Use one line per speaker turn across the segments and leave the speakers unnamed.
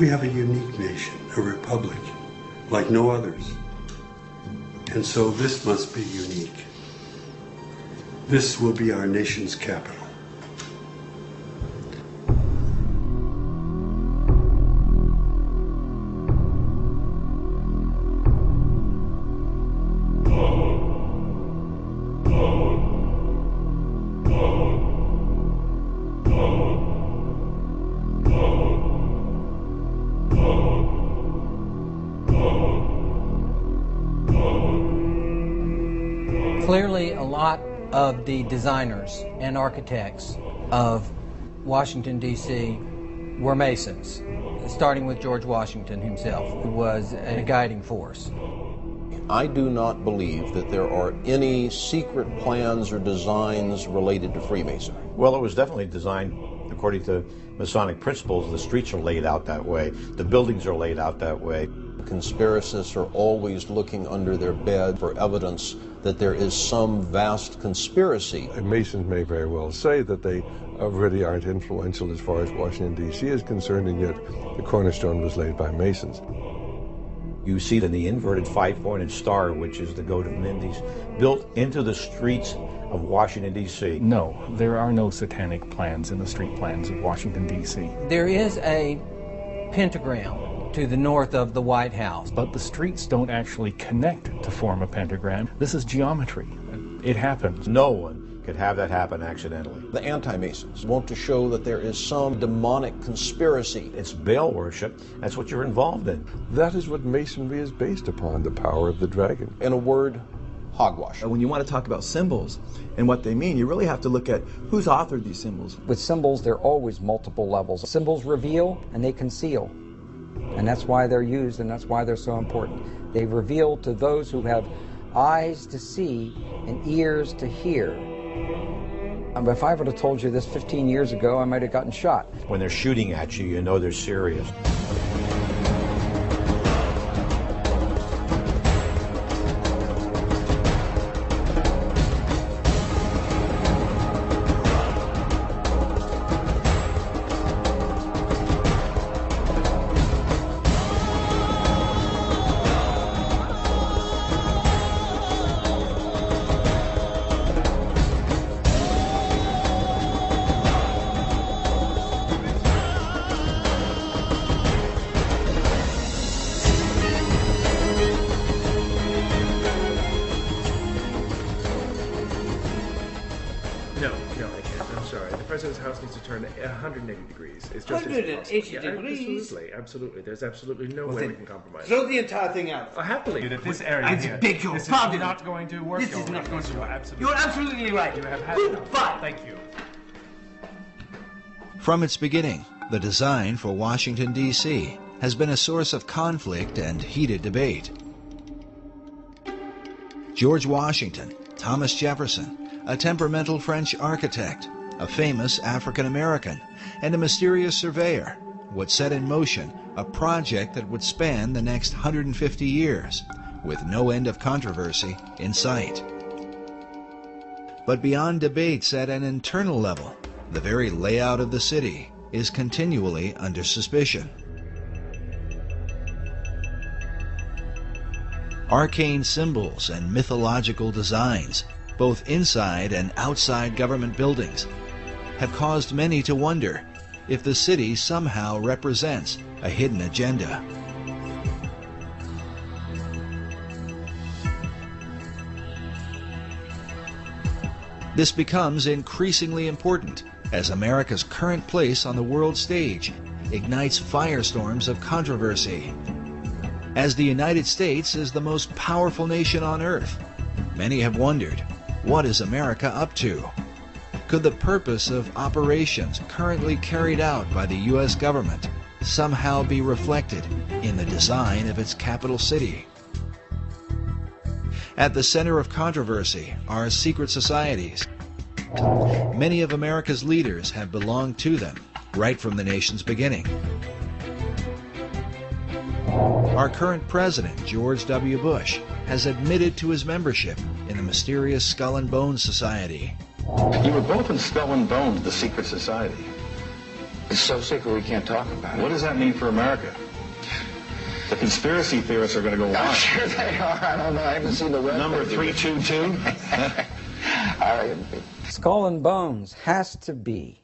We have a unique nation, a republic, like no others. And so this must be unique. This will be our nation's capital.
Clearly, a lot of the designers and architects of Washington, D.C. were Masons, starting with George Washington himself, who was a guiding force.
I do not believe that there are any secret plans or designs related to Freemasonry.
Well, it was definitely designed according to Masonic principles. The streets are laid out that way. The buildings are laid out that way.
Conspiracists are always looking under their bed for evidence that there is some vast conspiracy.
Masons may very well say that they really aren't influential as far as Washington, D.C. is concerned, and yet the cornerstone was laid by Masons.
You see in the inverted five-pointed star, which is the goat of Mendes, built into the streets of Washington, D.C.
No, there are no satanic plans in the street plans of Washington, D.C.
There is a pentagram to the north of the White House.
But the streets don't actually connect to form a pentagram. This is geometry. It happens.
No one could have that happen accidentally.
The anti-Masons want to show that there is some demonic conspiracy.
It's Baal worship. That's what you're involved in.
That is what Masonry is based upon, the power of the dragon.
In a word, hogwash.
When you want to talk about symbols and what they mean, you really have to look at who's authored these symbols.
With symbols, there are always multiple levels. Symbols reveal and they conceal. And that's why they're used, and that's why they're so important. They reveal to those who have eyes to see and ears to hear. If I would have told you this 15 years ago, I might have gotten shot.
When they're shooting at you, you know they're serious.
President's house needs to turn 180 degrees. It's just
180 degrees?
Absolutely, absolutely. There's absolutely no way we can compromise.
Throw the entire thing out.
Happily.
This area
I
here,
beg your
this
pardon.
is not going to work.
This is not going to work.
Absolutely.
You're absolutely right.
You have had
Goodbye.
Thank you.
From its beginning, the design for Washington, D.C. has been a source of conflict and heated debate. George Washington, Thomas Jefferson, a temperamental French architect, a famous African-American, and a mysterious surveyor would set in motion a project that would span the next 150 years, with no end of controversy in sight. But beyond debates at an internal level, the very layout of the city is continually under suspicion. Arcane symbols and mythological designs, both inside and outside government buildings, have caused many to wonder if the city somehow represents a hidden agenda. This becomes increasingly important as America's current place on the world stage ignites firestorms of controversy. As the United States is the most powerful nation on earth, many have wondered, what is America up to? Could the purpose of operations currently carried out by the U.S. government somehow be reflected in the design of its capital city? At the center of controversy are secret societies. Many of America's leaders have belonged to them right from the nation's beginning. Our current president, George W. Bush, has admitted to his membership in the mysterious Skull and Bones Society.
You were both in Skull and Bones, the secret society.
It's so secret we can't talk about it.
What does that mean for America? The conspiracy theorists are going to go wild.
I'm sure they are. I don't know. I haven't seen the web.
Number 322?
Skull and Bones has to be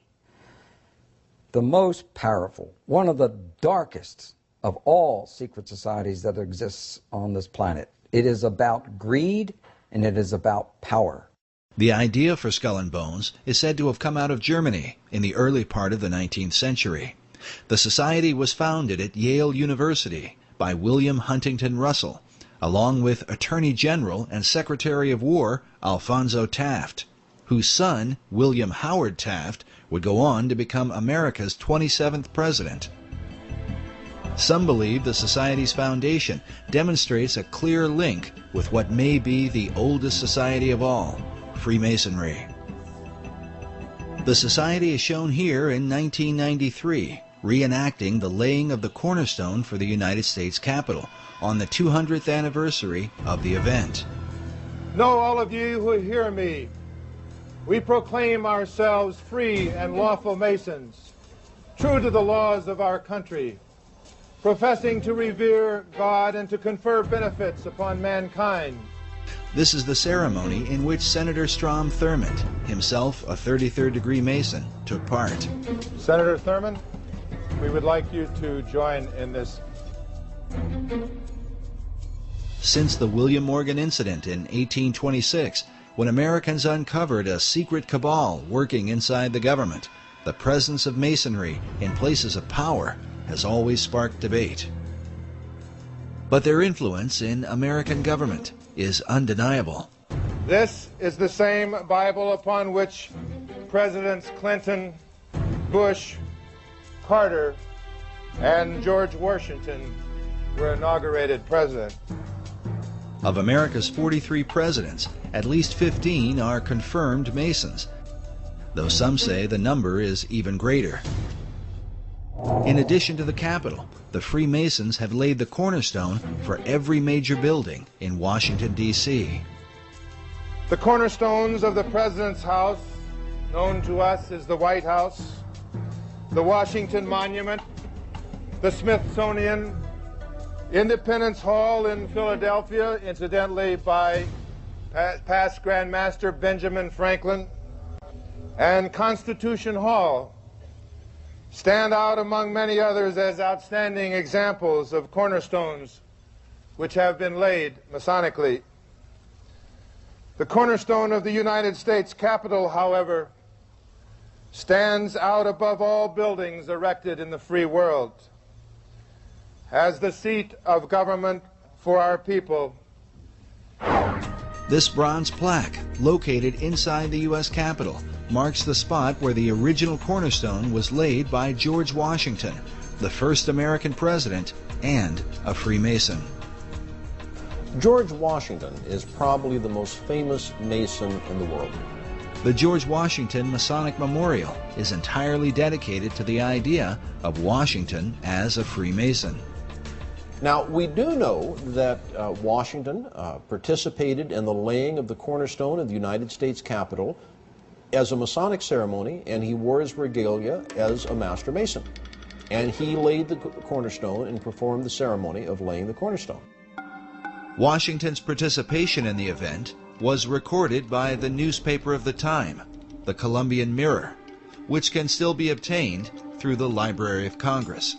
the most powerful, one of the darkest of all secret societies that exists on this planet. It is about greed and it is about power.
The idea for Skull and Bones is said to have come out of Germany in the early part of the 19th century. The society was founded at Yale University by William Huntington Russell, along with Attorney General and Secretary of War Alphonso Taft, whose son, William Howard Taft, would go on to become America's 27th president. Some believe the Society's foundation demonstrates a clear link with what may be the oldest society of all, Freemasonry. The Society is shown here in 1993, reenacting the laying of the cornerstone for the United States Capitol on the 200th anniversary of the event.
Know all of you who hear me, we proclaim ourselves free and lawful Masons, true to the laws of our country, professing to revere God and to confer benefits upon mankind.
This is the ceremony in which Senator Strom Thurmond, himself a 33rd degree Mason, took part.
Senator Thurmond, we would like you to join in this.
Since the William Morgan incident in 1826, when Americans uncovered a secret cabal working inside the government, the presence of Masonry in places of power has always sparked debate. But their influence in American government is undeniable.
This is the same Bible upon which Presidents Clinton, Bush, Carter, and George Washington were inaugurated president.
Of America's 43 presidents, at least 15 are confirmed Masons, though some say the number is even greater. In addition to the Capitol, the Freemasons have laid the cornerstone for every major building in Washington, D.C.
The cornerstones of the President's House, known to us as the White House, the Washington Monument, the Smithsonian, Independence Hall in Philadelphia, incidentally by past Grand Master Benjamin Franklin, and Constitution Hall stand out among many others as outstanding examples of cornerstones which have been laid Masonically. The cornerstone of the United States Capitol, however, stands out above all buildings erected in the free world as the seat of government for our people.
This bronze plaque, located inside the U.S. Capitol, marks the spot where the original cornerstone was laid by George Washington, the first American president and a Freemason.
George Washington is probably the most famous Mason in the world.
The George Washington Masonic Memorial is entirely dedicated to the idea of Washington as a Freemason.
Now, we do know that Washington participated in the laying of the cornerstone of the United States Capitol as a Masonic ceremony, and he wore his regalia as a Master Mason. And he laid the cornerstone and performed the ceremony of laying the cornerstone.
Washington's participation in the event was recorded by the newspaper of the time, the Columbian Mirror, which can still be obtained through the Library of Congress.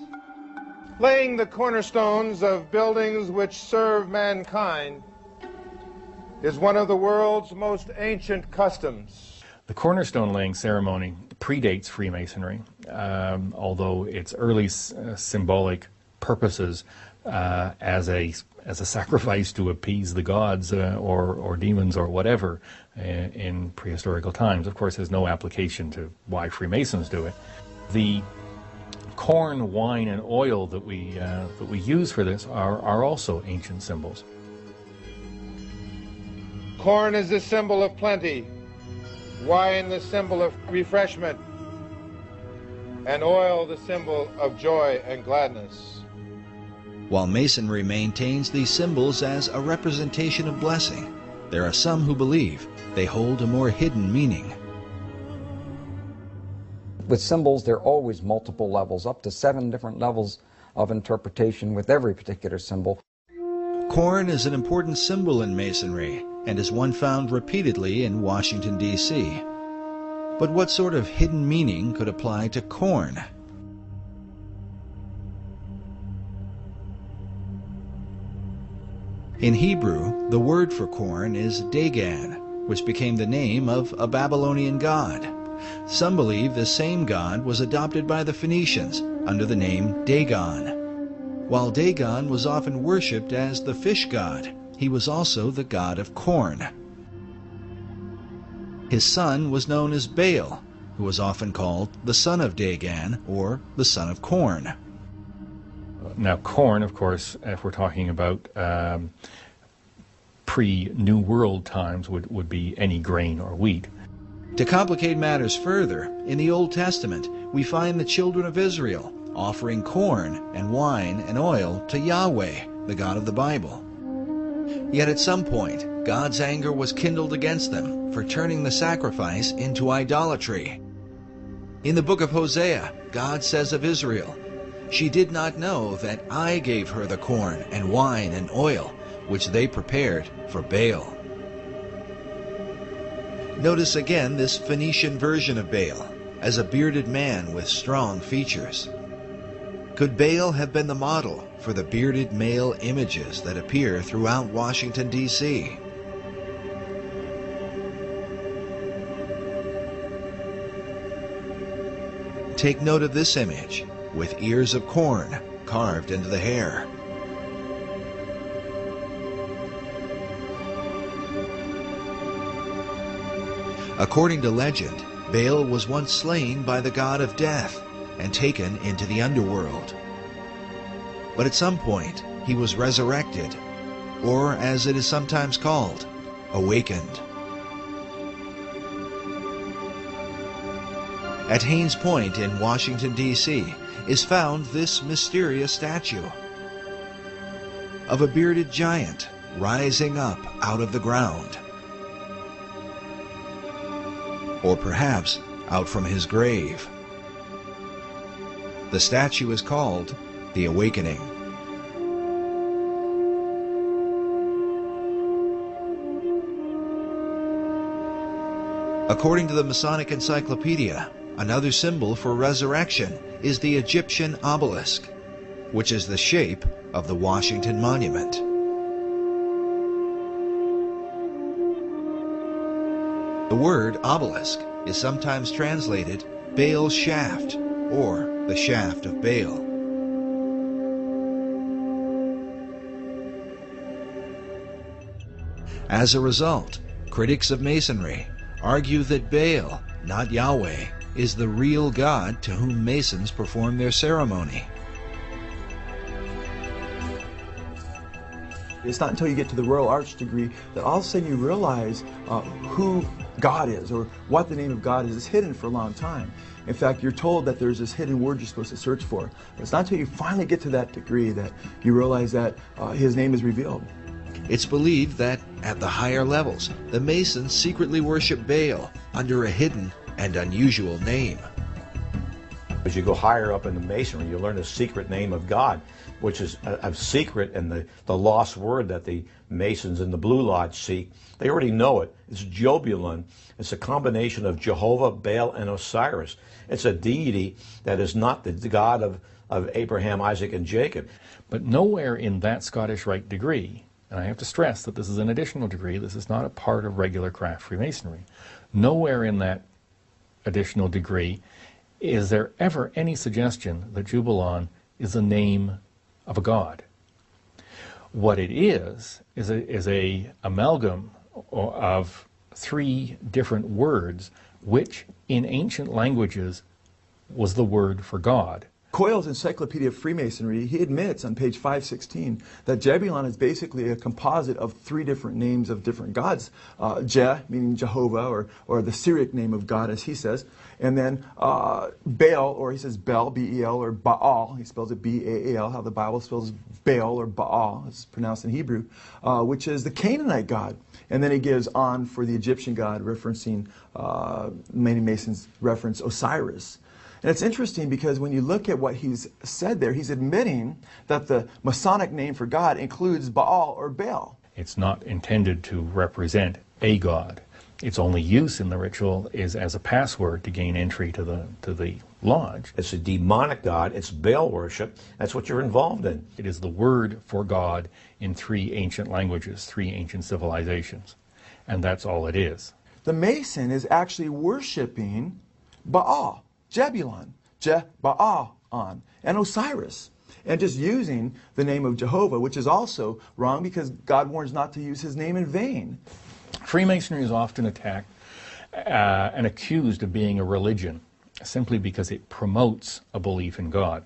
Laying the cornerstones of buildings which serve mankind is one of the world's most ancient customs.
The cornerstone laying ceremony predates Freemasonry, although its early symbolic purposes as a sacrifice to appease the gods or demons or whatever in prehistorical times. Of course, there's no application to why Freemasons do it. The corn, wine, and oil that we use for this are also ancient symbols.
Corn is the symbol of plenty, wine the symbol of refreshment, and oil the symbol of joy and gladness.
While Masonry maintains these symbols as a representation of blessing, there are some who believe they hold a more hidden meaning.
With symbols, there are always multiple levels, up to 7 different levels of interpretation with every particular symbol.
Corn is an important symbol in Masonry and is one found repeatedly in Washington, D.C. But what sort of hidden meaning could apply to corn? In Hebrew, the word for corn is Dagan, which became the name of a Babylonian god. Some believe the same god was adopted by the Phoenicians under the name Dagon. While Dagon was often worshipped as the fish god, he was also the god of corn. His son was known as Baal, who was often called the son of Dagon or the son of corn.
Now, corn, of course, if we're talking about pre-New World times, would be any grain or wheat.
To complicate matters further, in the Old Testament, we find the children of Israel offering corn and wine and oil to Yahweh, the God of the Bible. Yet at some point, God's anger was kindled against them for turning the sacrifice into idolatry. In the book of Hosea, God says of Israel, "She did not know that I gave her the corn and wine and oil, which they prepared for Baal." Notice again this Phoenician version of Baal, as a bearded man with strong features. Could Baal have been the model for the bearded male images that appear throughout Washington, D.C.? Take note of this image, with ears of corn carved into the hair. According to legend, Baal was once slain by the god of death and taken into the underworld. But at some point, he was resurrected, or as it is sometimes called, awakened. At Haynes Point in Washington, D.C., is found this mysterious statue of a bearded giant rising up out of the ground. Or perhaps out from his grave. The statue is called the Awakening. According to the Masonic Encyclopedia, another symbol for resurrection is the Egyptian obelisk, which is the shape of the Washington Monument. The word obelisk is sometimes translated Baal's shaft or the shaft of Baal. As a result, critics of Masonry argue that Baal, not Yahweh, is the real God to whom Masons perform their ceremony.
It's not until you get to the Royal Arts degree that all of a sudden you realize who God is, or what the name of God is. It's hidden for a long time. In fact, you're told that there's this hidden word you're supposed to search for. But it's not until you finally get to that degree that you realize that his name is revealed.
It's believed that at the higher levels, the Masons secretly worship Baal under a hidden and unusual name.
As you go higher up in the Masonry, you learn the secret name of God, which is a secret and the lost word that the Masons in the Blue Lodge seek. They already know it. It's Jobulon. It's a combination of Jehovah, Baal, and Osiris. It's a deity that is not the God of Abraham, Isaac, and Jacob.
But nowhere in that Scottish Rite degree, and I have to stress that this is an additional degree, this is not a part of regular craft Freemasonry, nowhere in that additional degree is there ever any suggestion that Jubelon is the name of a god. What it is a amalgam of 3 different words, which in ancient languages was the word for God.
Coyle's Encyclopedia of Freemasonry, he admits on page 516 that Jebulon is basically a composite of 3 different names of different gods. Je, meaning Jehovah, or the Syriac name of God, as he says. And then Baal, or he says Bel, B-E-L, or Baal, he spells it B-A-A-L, how the Bible spells Baal, or Baal, it's pronounced in Hebrew, which is the Canaanite god. And then he gives On for the Egyptian god, referencing, many Masons reference Osiris. And it's interesting because when you look at what he's said there, he's admitting that the Masonic name for God includes Baal or Baal.
It's not intended to represent a god. Its only use in the ritual is as a password to gain entry to the lodge.
It's a demonic god. It's Baal worship. That's what you're involved in.
It is the word for God in 3 ancient languages, 3 ancient civilizations. And that's all it is.
The Mason is actually worshiping Baal, Jebulon, Je-Baal-on, and Osiris, and just using the name of Jehovah, which is also wrong because God warns not to use his name in vain.
Freemasonry is often attacked and accused of being a religion simply because it promotes a belief in God.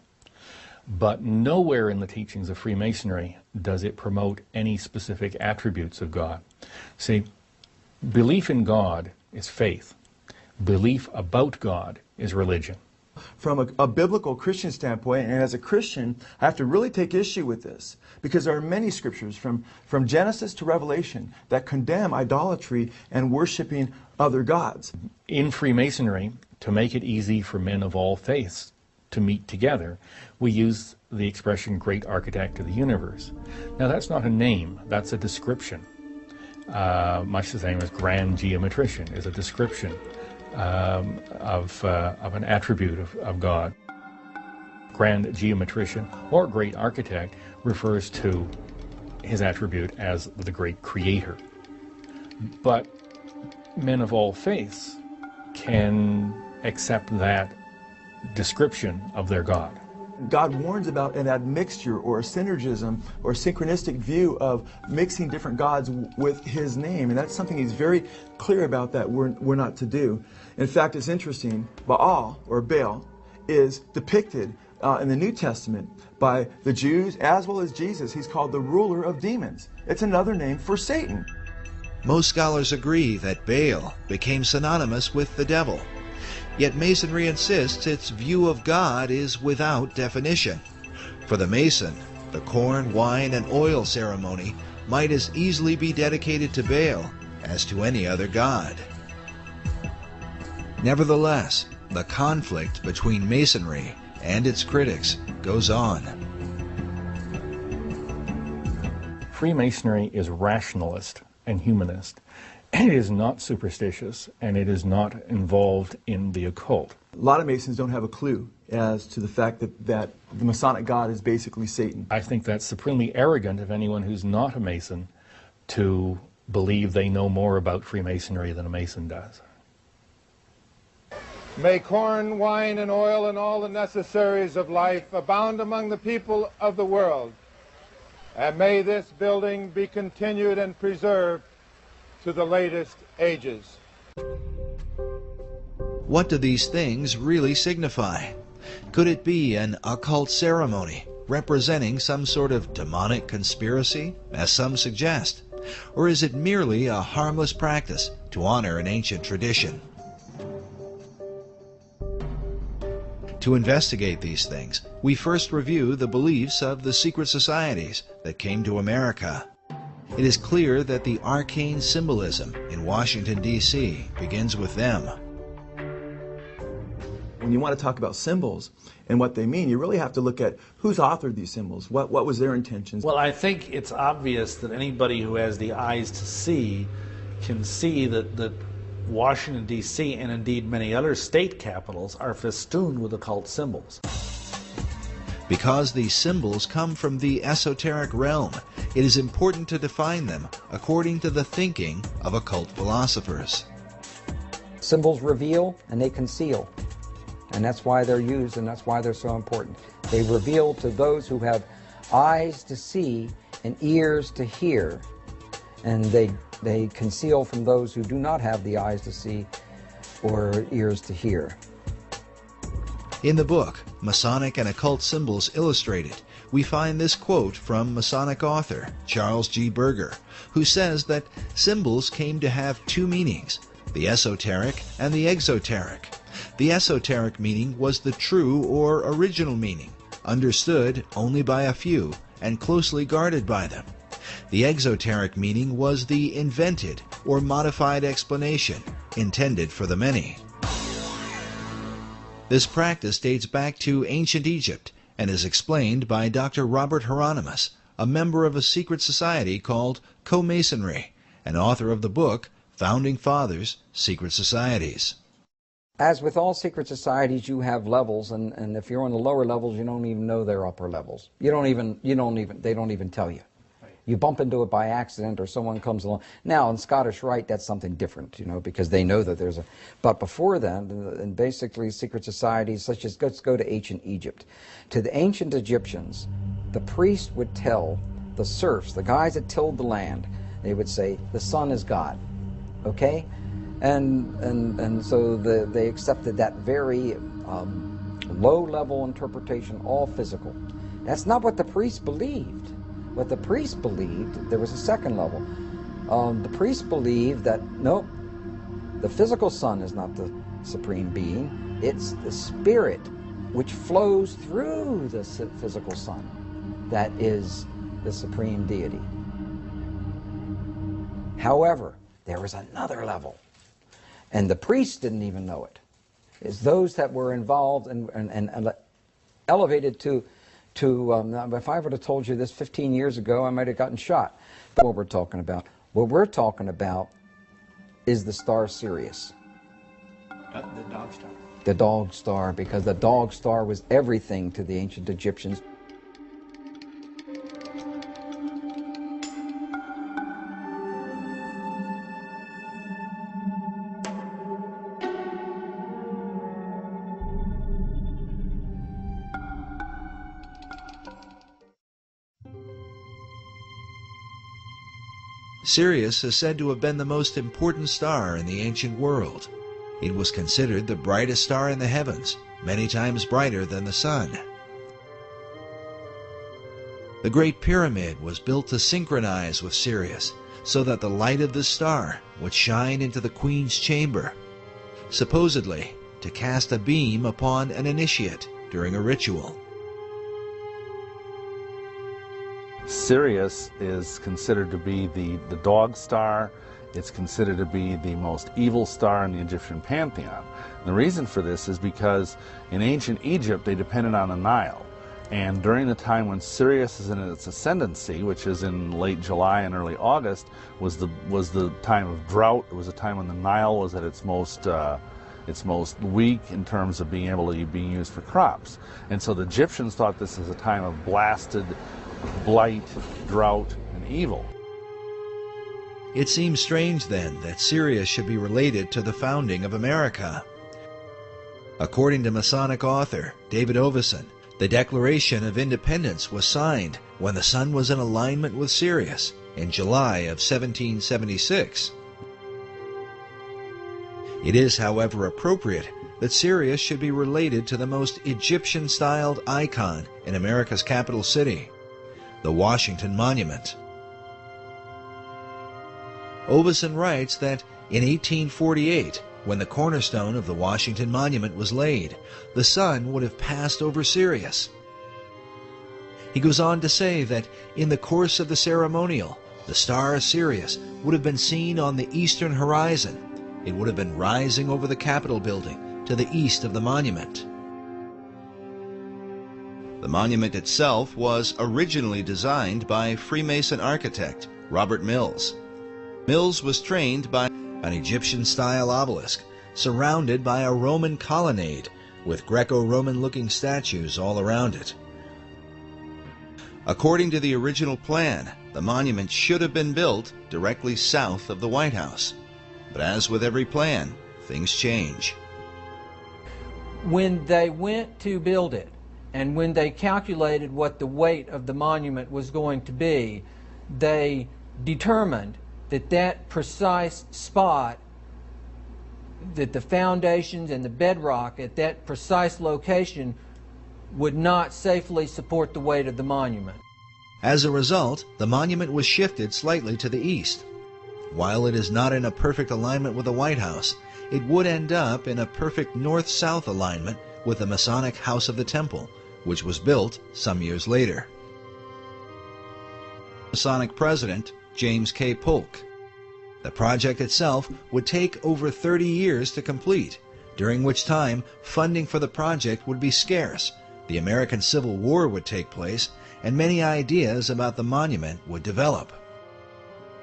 But nowhere in the teachings of Freemasonry does it promote any specific attributes of God. See, belief in God is faith. Belief about God is religion.
From a biblical Christian standpoint, and as a Christian, I have to really take issue with this because there are many scriptures from Genesis to Revelation that condemn idolatry and worshiping other gods.
In Freemasonry, to make it easy for men of all faiths to meet together, we use the expression great architect of the universe. Now that's not a name, that's a description. Much the same as grand geometrician is a description of an attribute of God. Grand geometrician or great architect refers to his attribute as the great creator. But men of all faiths can accept that description of their God.
God warns about an admixture or a synergism or a synchronistic view of mixing different gods with his name, and that's something he's very clear about that we're not to do. In fact, it's interesting, Baal or Baal is depicted in the New Testament by the Jews as well as Jesus. He's called the ruler of demons. It's another name for Satan.
Most scholars agree that Baal became synonymous with the devil. Yet Masonry insists its view of God is without definition. For the Mason, the corn, wine, and oil ceremony might as easily be dedicated to Baal as to any other god. Nevertheless, the conflict between Masonry and its critics goes on.
Freemasonry is rationalist and humanist. It is not superstitious, and it is not involved in the occult.
A lot of Masons don't have a clue as to the fact that the Masonic God is basically Satan.
I think that's supremely arrogant of anyone who's not a Mason to believe they know more about Freemasonry than a Mason does.
May corn, wine, and oil and all the necessaries of life abound among the people of the world, and may this building be continued and preserved to the latest ages.
What do these things really signify? Could it be an occult ceremony representing some sort of demonic conspiracy, as some suggest? Or is it merely a harmless practice to honor an ancient tradition? To investigate these things, we first review the beliefs of the secret societies that came to America. It is clear that the arcane symbolism in Washington, D.C. begins with them.
When you want to talk about symbols and what they mean, you really have to look at who's authored these symbols, what was their intentions.
Well, I think it's obvious that anybody who has the eyes to see can see that Washington, D.C., and indeed many other state capitals are festooned with occult symbols.
Because these symbols come from the esoteric realm, it is important to define them according to the thinking of occult philosophers.
Symbols reveal and they conceal, and that's why they're used and that's why they're so important. They reveal to those who have eyes to see and ears to hear, and they conceal from those who do not have the eyes to see or ears to hear.
In the book, Masonic and Occult Symbols Illustrated, we find this quote from Masonic author Charles G. Berger, who says that symbols came to have two meanings, the esoteric and the exoteric. The esoteric meaning was the true or original meaning, understood only by a few and closely guarded by them. The exoteric meaning was the invented or modified explanation intended for the many. This practice dates back to ancient Egypt and is explained by Dr. Robert Hieronymus, a member of a secret society called Co-Masonry, and author of the book Founding Fathers, Secret Societies.
As with all secret societies, you have levels, and if you're on the lower levels, you don't even know they're upper levels. They don't even tell you. You bump into it by accident, or someone comes along. Now, in Scottish Rite, that's something different, you know, because they know that there's a... But before then, and basically secret societies, such as, let's go to ancient Egypt. To the ancient Egyptians, the priest would tell the serfs, the guys that tilled the land, they would say, the sun is God, okay? And so they accepted that very low-level interpretation, all physical. That's not what the priest believed. What the priest believed, there was a second level. The priest believed that, nope, the physical sun is not the supreme being. It's the spirit which flows through the physical sun that is the supreme deity. However, there was another level, and the priests didn't even know it. It's those that were involved and elevated to if I would have told you this 15 years ago, I might have gotten shot. That's what we're talking about. What we're talking about is the star Sirius.
The dog star.
The dog star, because the dog star was everything to the ancient Egyptians.
Sirius is said to have been the most important star in the ancient world. It was considered the brightest star in the heavens, many times brighter than the sun. The Great Pyramid was built to synchronize with Sirius, so that the light of the star would shine into the Queen's chamber, supposedly to cast a beam upon an initiate during a ritual.
Sirius is considered to be the dog star. It's considered to be the most evil star in the Egyptian pantheon. And the reason for this is because in ancient Egypt they depended on the Nile. And during the time when Sirius is in its ascendancy, which is in late July and early August, was the time of drought. It was a time when the Nile was at its most weak in terms of being used for crops. And so the Egyptians thought this was a time of blasted blight, drought, and evil.
It seems strange then that Sirius should be related to the founding of America. According to Masonic author David Oveson, the Declaration of Independence was signed when the sun was in alignment with Sirius in July of 1776. It is, however, appropriate that Sirius should be related to the most Egyptian-styled icon in America's capital city, the Washington Monument. Oveson writes that in 1848, when the cornerstone of the Washington Monument was laid, the sun would have passed over Sirius. He goes on to say that in the course of the ceremonial, the star Sirius would have been seen on the eastern horizon. It would have been rising over the Capitol building to the east of the monument. The monument itself was originally designed by Freemason architect Robert Mills. Mills was trained by an Egyptian-style obelisk surrounded by a Roman colonnade with Greco-Roman-looking statues all around it. According to the original plan, the monument should have been built directly south of the White House. But as with every plan, things change.
When they went to build it, and when they calculated what the weight of the monument was going to be, they determined that that precise spot, that the foundations and the bedrock at that precise location would not safely support the weight of the monument.
As a result, the monument was shifted slightly to the east. While it is not in a perfect alignment with the White House, it would end up in a perfect north-south alignment with the Masonic House of the Temple, which was built some years later. Masonic President James K. Polk. The project itself would take over 30 years to complete, during which time funding for the project would be scarce, the American Civil War would take place, and many ideas about the monument would develop.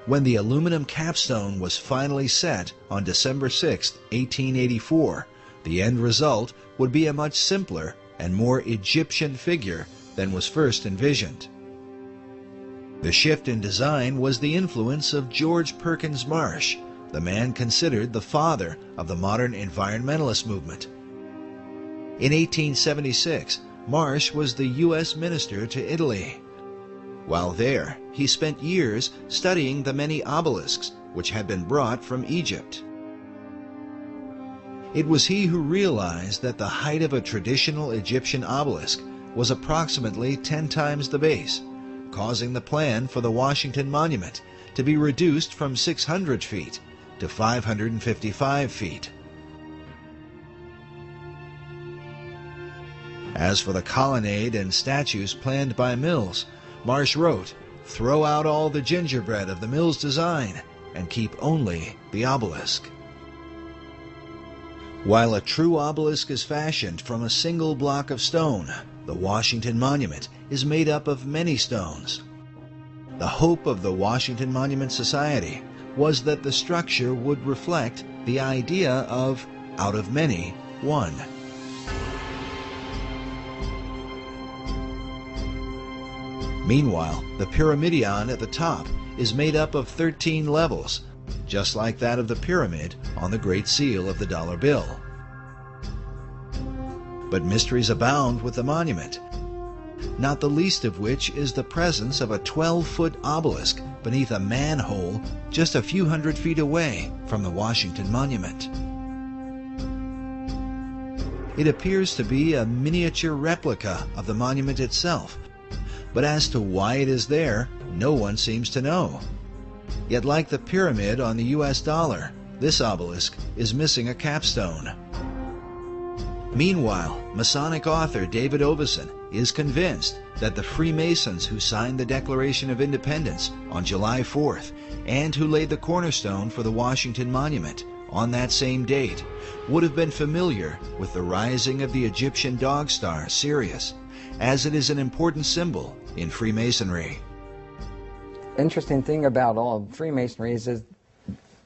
When the aluminum capstone was finally set on December 6, 1884, the end result would be a much simpler and more Egyptian figure than was first envisioned. The shift in design was the influence of George Perkins Marsh, the man considered the father of the modern environmentalist movement. In 1876, Marsh was the U.S. minister to Italy. While there, he spent years studying the many obelisks which had been brought from Egypt. It was he who realized that the height of a traditional Egyptian obelisk was approximately 10 times the base, causing the plan for the Washington Monument to be reduced from 600 feet to 555 feet. As for the colonnade and statues planned by Mills, Marsh wrote, "Throw out all the gingerbread of the Mills design and keep only the obelisk." While a true obelisk is fashioned from a single block of stone, the Washington Monument is made up of many stones. The hope of the Washington Monument Society was that the structure would reflect the idea of out of many, one. Meanwhile, the pyramidion at the top is made up of 13 levels, just like that of the pyramid on the Great Seal of the dollar bill. But mysteries abound with the monument, not the least of which is the presence of a 12-foot obelisk beneath a manhole just a few hundred feet away from the Washington Monument. It appears to be a miniature replica of the monument itself, but as to why it is there, no one seems to know. Yet like the pyramid on the US dollar, this obelisk is missing a capstone. Meanwhile, Masonic author David Oveson is convinced that the Freemasons who signed the Declaration of Independence on July 4th and who laid the cornerstone for the Washington Monument on that same date would have been familiar with the rising of the Egyptian dog star Sirius, as it is an important symbol in Freemasonry.
Interesting thing about all of Freemasonry is that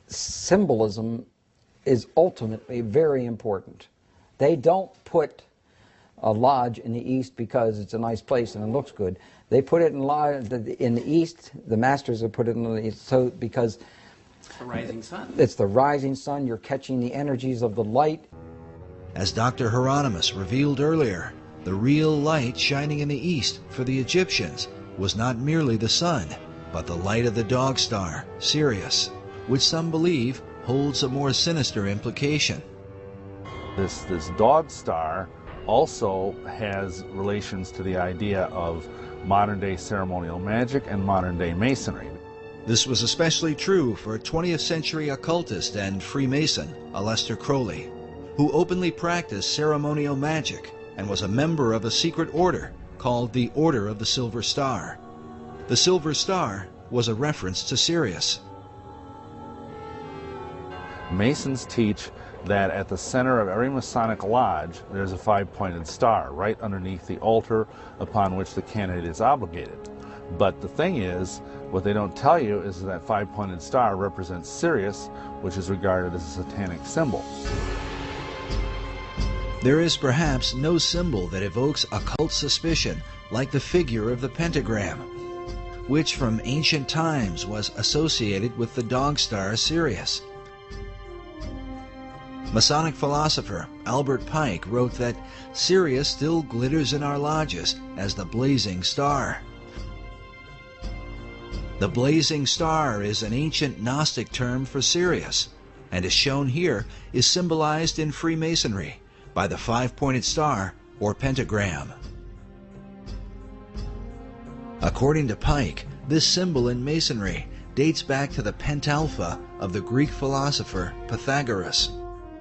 symbolism is ultimately very important. They don't put a lodge in the East because it's a nice place and it looks good. They put it in the East, the masters have put it in the East, so because
it's the rising sun.
It's the rising sun, you're catching the energies of the light.
As Dr. Hieronymus revealed earlier, the real light shining in the East for the Egyptians was not merely the sun, but the light of the dog star, Sirius, which some believe holds a more sinister implication.
This dog star also has relations to the idea of modern-day ceremonial magic and modern-day masonry.
This was especially true for 20th century occultist and Freemason Aleister Crowley, who openly practiced ceremonial magic and was a member of a secret order called the Order of the Silver Star. The Silver Star was a reference to Sirius.
Masons teach that at the center of every Masonic lodge there's a five-pointed star right underneath the altar upon which the candidate is obligated. But the thing is, what they don't tell you is that five-pointed star represents Sirius, which is regarded as a satanic symbol.
There is perhaps no symbol that evokes occult suspicion like the figure of the pentagram, which from ancient times was associated with the dog star Sirius. Masonic philosopher Albert Pike wrote that Sirius still glitters in our lodges as the blazing star. The blazing star is an ancient Gnostic term for Sirius, and as shown here, is symbolized in Freemasonry by the five-pointed star or pentagram. According to Pike, this symbol in Masonry dates back to the pentalpha of the Greek philosopher Pythagoras.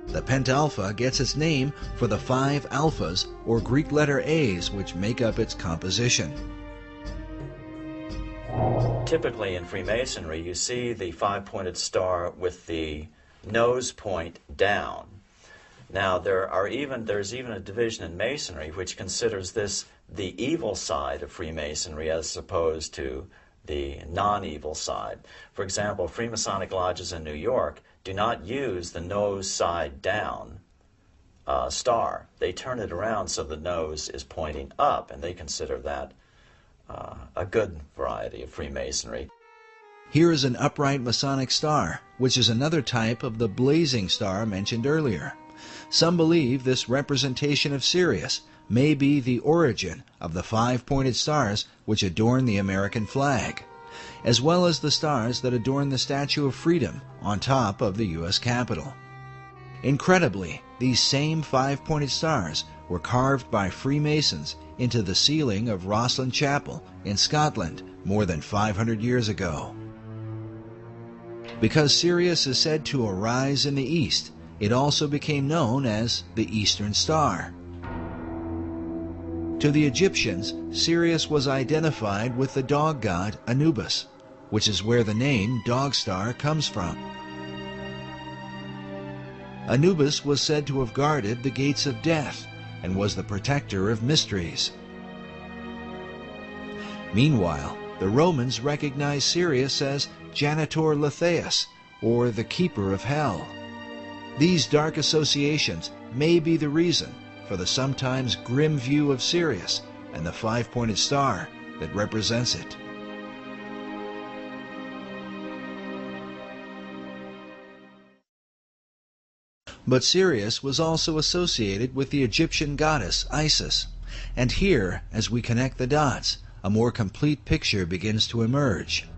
The pentalpha gets its name for the 5 alphas or Greek letter A's which make up its composition.
Typically in Freemasonry you see the five-pointed star with the nose point down. Now, there's even a division in Masonry which considers this the evil side of Freemasonry as opposed to the non-evil side. For example, Freemasonic lodges in New York do not use the nose side down star. They turn it around so the nose is pointing up, and they consider that a good variety of Freemasonry.
Here is an upright Masonic star, which is another type of the blazing star mentioned earlier. Some believe this representation of Sirius may be the origin of the 5-pointed stars which adorn the American flag, as well as the stars that adorn the Statue of Freedom on top of the U.S. Capitol. Incredibly, these same 5-pointed stars were carved by Freemasons into the ceiling of Rosslyn Chapel in Scotland more than 500 years ago. Because Sirius is said to arise in the east, it also became known as the Eastern Star. To the Egyptians, Sirius was identified with the dog god Anubis, which is where the name Dog Star comes from. Anubis was said to have guarded the gates of death and was the protector of mysteries. Meanwhile, the Romans recognized Sirius as Janitor Letheus, or the keeper of hell. These dark associations may be the reason for the sometimes grim view of Sirius and the 5-pointed star that represents it. But Sirius was also associated with the Egyptian goddess Isis, and here, as we connect the dots, a more complete picture begins to emerge.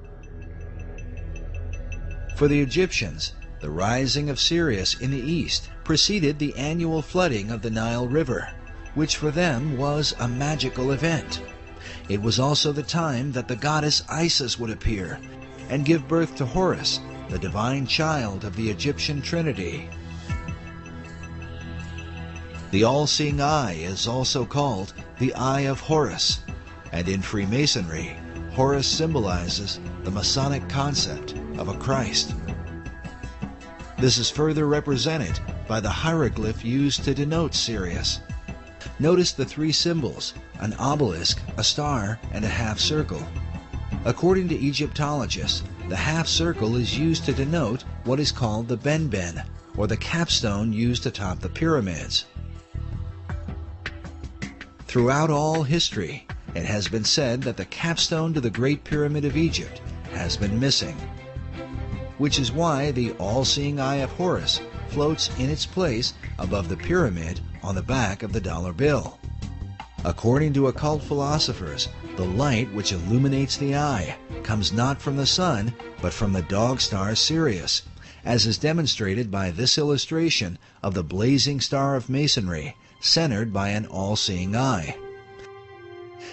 For the Egyptians, the rising of Sirius in the east preceded the annual flooding of the Nile River, which for them was a magical event. It was also the time that the goddess Isis would appear and give birth to Horus, the divine child of the Egyptian Trinity. The all-seeing eye is also called the Eye of Horus, and in Freemasonry, Horus symbolizes the Masonic concept of a Christ. This is further represented by the hieroglyph used to denote Sirius. Notice the 3 symbols, an obelisk, a star, and a half circle. According to Egyptologists, the half circle is used to denote what is called the benben, or the capstone used atop the pyramids. Throughout all history, it has been said that the capstone to the Great Pyramid of Egypt has been missing, which is why the all-seeing eye of Horus floats in its place above the pyramid on the back of the dollar bill. According to occult philosophers, the light which illuminates the eye comes not from the sun, but from the dog star Sirius, as is demonstrated by this illustration of the blazing star of Masonry, centered by an all-seeing eye.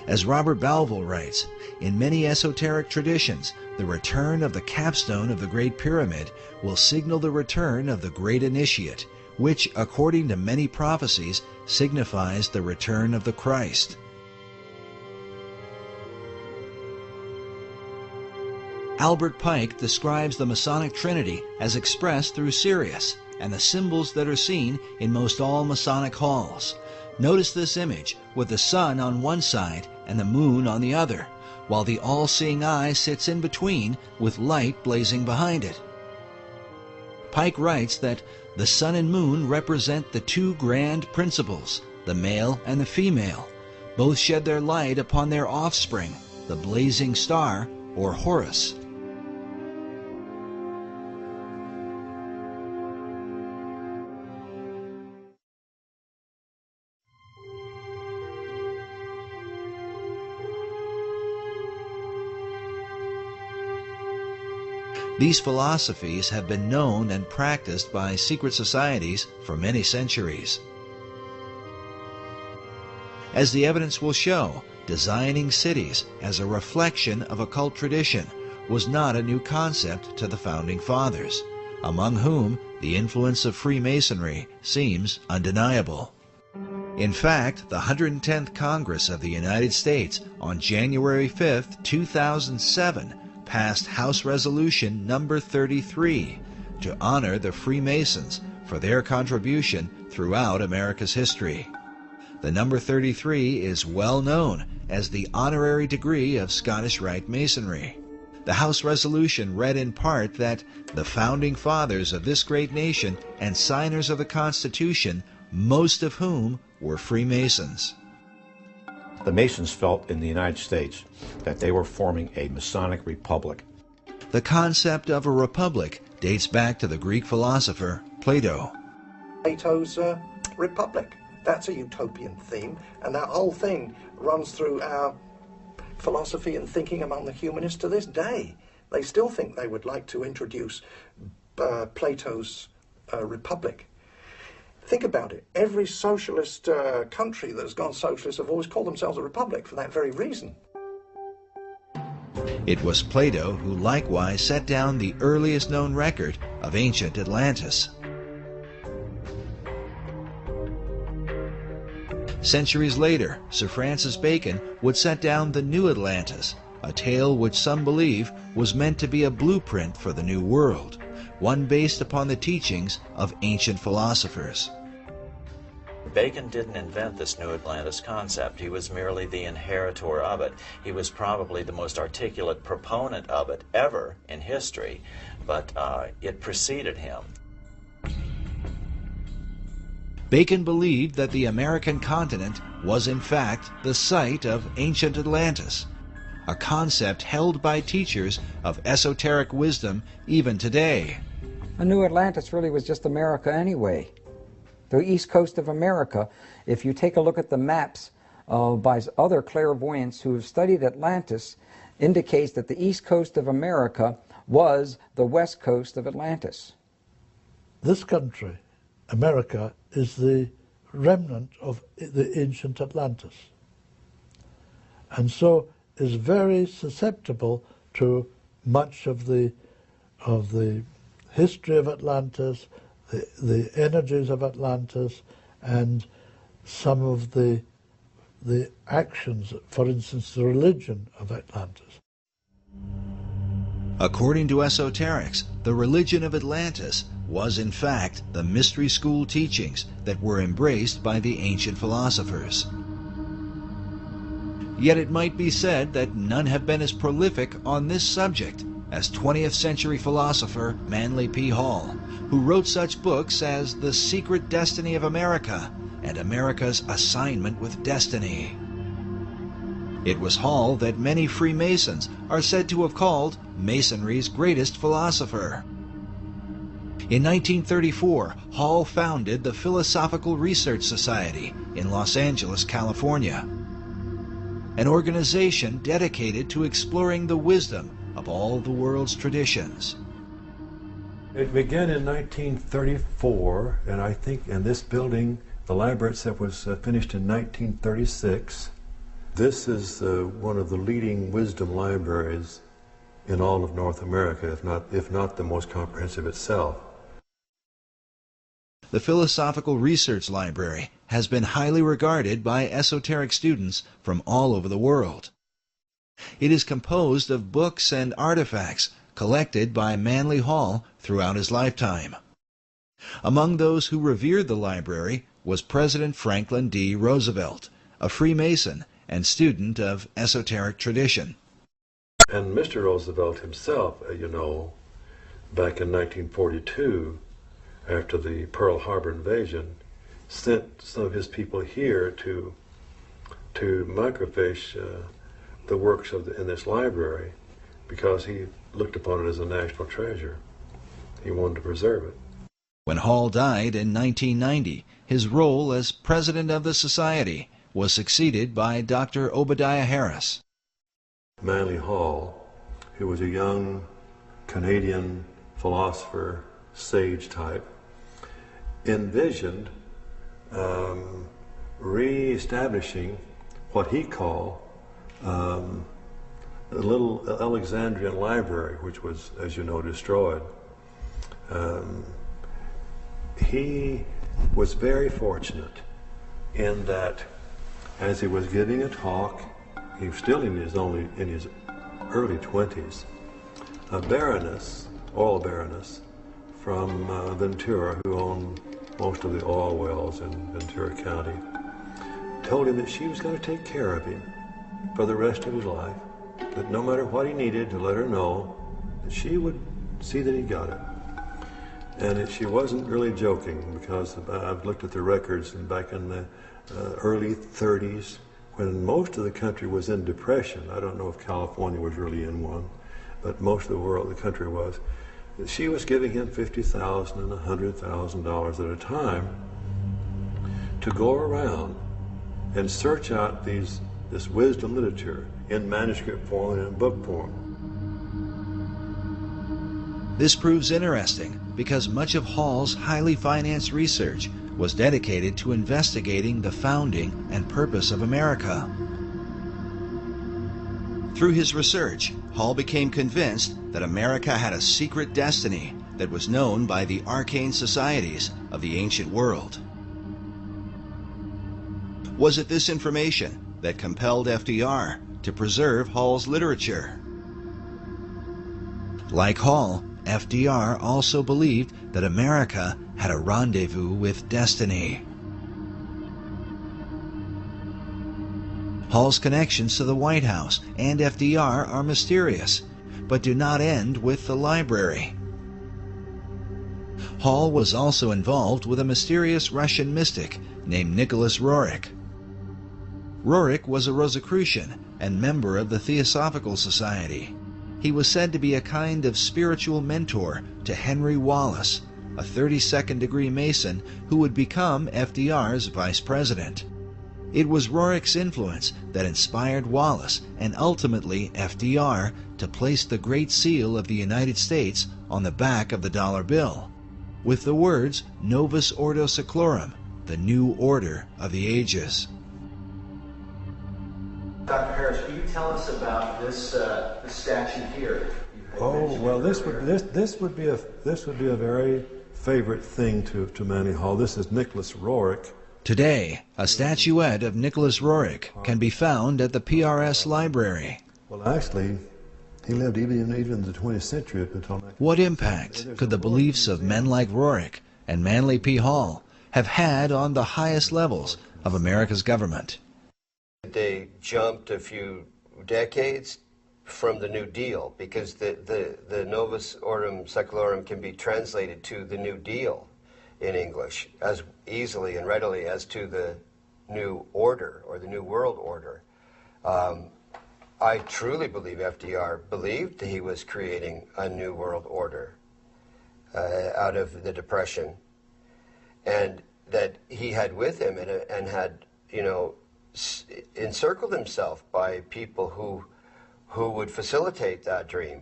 As Robert Balville writes, in many esoteric traditions, the return of the capstone of the Great Pyramid will signal the return of the Great Initiate, which, according to many prophecies, signifies the return of the Christ. Albert Pike describes the Masonic Trinity as expressed through Sirius and the symbols that are seen in most all Masonic halls. Notice this image with the sun on one side and the moon on the other, while the all-seeing eye sits in between with light blazing behind it. Pike writes that the sun and moon represent the 2 grand principles, the male and the female. Both shed their light upon their offspring, the blazing star, or Horus. These philosophies have been known and practiced by secret societies for many centuries. As the evidence will show, designing cities as a reflection of occult tradition was not a new concept to the Founding Fathers, among whom the influence of Freemasonry seems undeniable. In fact, the 110th Congress of the United States on January 5, 2007, passed House Resolution number 33 to honor the Freemasons for their contribution throughout America's history. The number 33 is well known as the honorary degree of Scottish Rite Masonry. The House resolution read in part that the founding fathers of this great nation and signers of the Constitution, most of whom were Freemasons.
The Masons felt in the United States that they were forming a Masonic republic.
The concept of a republic dates back to the Greek philosopher Plato.
Plato's Republic. That's a utopian theme, and that whole thing runs through our philosophy and thinking among the humanists to this day. They still think they would like to introduce Plato's Republic. Think about it. Every socialist country that's gone socialist have always called themselves a republic for that very reason.
It was Plato who likewise set down the earliest known record of ancient Atlantis. Centuries later, Sir Francis Bacon would set down the New Atlantis, a tale which some believe was meant to be a blueprint for the New World, one based upon the teachings of ancient philosophers.
Bacon didn't invent this New Atlantis concept. He was merely the inheritor of it. He was probably the most articulate proponent of it ever in history, but it preceded him.
Bacon believed that the American continent was in fact the site of ancient Atlantis, a concept held by teachers of esoteric wisdom even today.
A New Atlantis really was just America anyway. The east coast of America, if you take a look at the maps by other clairvoyants who have studied Atlantis, indicates that the east coast of America was the west coast of Atlantis.
This country, America, is the remnant of the ancient Atlantis, and so is very susceptible to much of the history of Atlantis, the energies of Atlantis, and some of the actions, for instance, the religion of Atlantis.
According to esoterics, the religion of Atlantis was in fact the mystery school teachings that were embraced by the ancient philosophers. Yet it might be said that none have been as prolific on this subject as 20th century philosopher Manly P. Hall, who wrote such books as The Secret Destiny of America and America's Assignment with Destiny. It was Hall that many Freemasons are said to have called Masonry's greatest philosopher. In 1934, Hall founded the Philosophical Research Society in Los Angeles, California, an organization dedicated to exploring the wisdom of all the world's traditions.
It began in 1934, and I think in this building, the library itself was finished in 1936. This is one of the leading wisdom libraries in all of North America, if not the most comprehensive itself.
The Philosophical Research Library has been highly regarded by esoteric students from all over the world. It is composed of books and artifacts collected by Manly Hall throughout his lifetime. Among those who revered the library was President Franklin D. Roosevelt, a Freemason and student of esoteric tradition.
And Mr. Roosevelt himself, you know, back in 1942, after the Pearl Harbor invasion, sent some of his people here to microfiche the works in this library because he looked upon it as a national treasure. He wanted to preserve it.
When Hall died in 1990, his role as president of the society was succeeded by Dr. Obadiah Harris.
Manly Hall, who was a young Canadian philosopher, sage type, envisioned re-establishing what he called the little Alexandrian library, which was, as you know, destroyed. He was very fortunate in that as he was giving a talk, he was still in his early 20s, a baroness, oil baroness, from Ventura, who owned most of the oil wells in Ventura County, told him that she was going to take care of him for the rest of his life, that no matter what he needed, to let her know that she would see that he got it. And that she wasn't really joking, because I've looked at the records, and back in the early 30s, when most of the country was in depression, I don't know if California was really in one, but most of the world, the country was, she was giving him $50,000 and $100,000 at a time to go around and search out this wisdom literature in manuscript form and in book form.
This proves interesting because much of Hall's highly financed research was dedicated to investigating the founding and purpose of America. Through his research, Hall became convinced that America had a secret destiny that was known by the arcane societies of the ancient world. Was it this information that compelled FDR to preserve Hall's literature? Like Hall, FDR also believed that America had a rendezvous with destiny. Hall's connections to the White House and FDR are mysterious, but do not end with the library. Hall was also involved with a mysterious Russian mystic named Nicholas Roerich. Roerich was a Rosicrucian and member of the Theosophical Society. He was said to be a kind of spiritual mentor to Henry Wallace, a 32nd degree Mason who would become FDR's vice president. It was Roerich's influence that inspired Wallace and ultimately FDR to place the Great Seal of the United States on the back of the dollar bill, with the words Novus Ordo Seclorum, the new order of the ages.
Dr. Harris, can you tell us about this statue here?
Oh well, this would be a very favorite thing to Manny Hall. This is Nicholas Roerich.
Today, a statuette of Nicholas Roerich can be found at the PRS Library.
Well, actually, he lived even in the 20th century up until...
What impact could the beliefs of men like Roerich and Manly P. Hall have had on the highest levels of America's government?
They jumped a few decades from the New Deal, because the Novus Ordo Seclorum can be translated to the New Deal in English as easily and readily as to the New Order or the New World Order. I truly believe FDR believed that he was creating a New World Order out of the Depression, and that he had with him and had, you know, encircled himself by people who would facilitate that dream.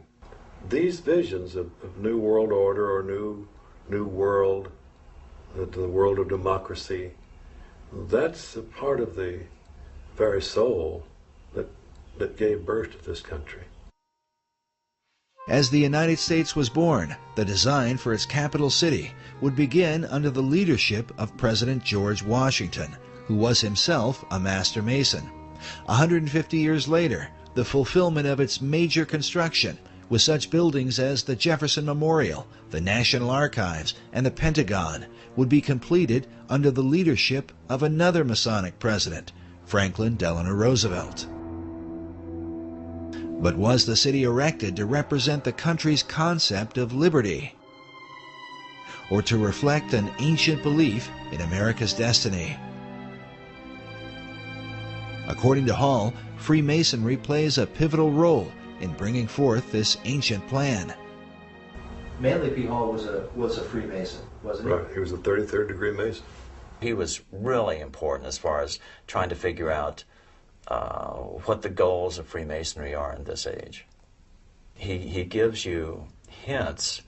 These visions of New World Order or New World, the world of democracy, that's a part of the very soul that gave birth to this country.
As the United States was born, the design for its capital city would begin under the leadership of President George Washington, who was himself a master mason. 150 years later, the fulfillment of its major construction, with such buildings as the Jefferson Memorial, the National Archives, and the Pentagon, would be completed under the leadership of another Masonic president, Franklin Delano Roosevelt. But was the city erected to represent the country's concept of liberty, or to reflect an ancient belief in America's destiny? According to Hall, Freemasonry plays a pivotal role in bringing forth this ancient plan.
Manly P. Hall was a Freemason, wasn't he?
Right, he was a 33rd degree Mason.
He was really important as far as trying to figure out what the goals of Freemasonry are in this age. He gives you hints,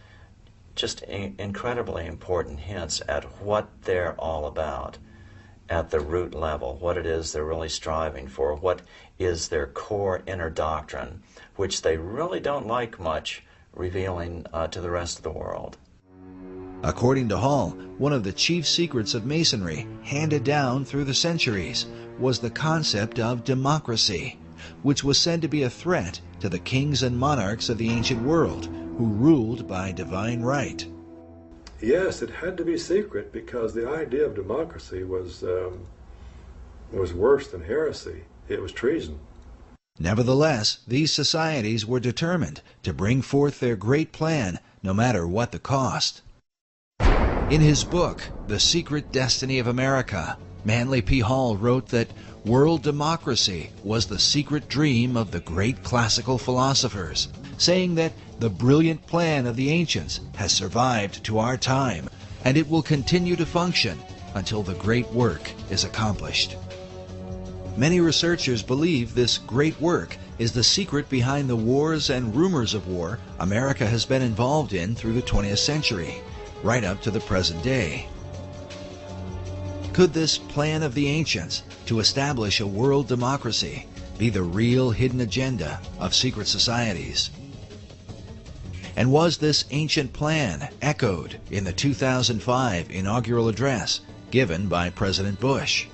just incredibly important hints at what they're all about at the root level, what it is they're really striving for, what is their core inner doctrine, which they really don't like much revealing to the rest of the world.
According to Hall, one of the chief secrets of Masonry, handed down through the centuries, was the concept of democracy, which was said to be a threat to the kings and monarchs of the ancient world, who ruled by divine right.
Yes, it had to be secret because the idea of democracy was worse than heresy. It was treason.
Nevertheless, these societies were determined to bring forth their great plan, no matter what the cost. In his book, The Secret Destiny of America, Manly P. Hall wrote that world democracy was the secret dream of the great classical philosophers, saying that the brilliant plan of the ancients has survived to our time, and it will continue to function until the great work is accomplished. Many researchers believe this great work is the secret behind the wars and rumors of war America has been involved in through the 20th century, right up to the present day. Could this plan of the ancients to establish a world democracy be the real hidden agenda of secret societies? And was this ancient plan echoed in the 2005 inaugural address given by President Bush?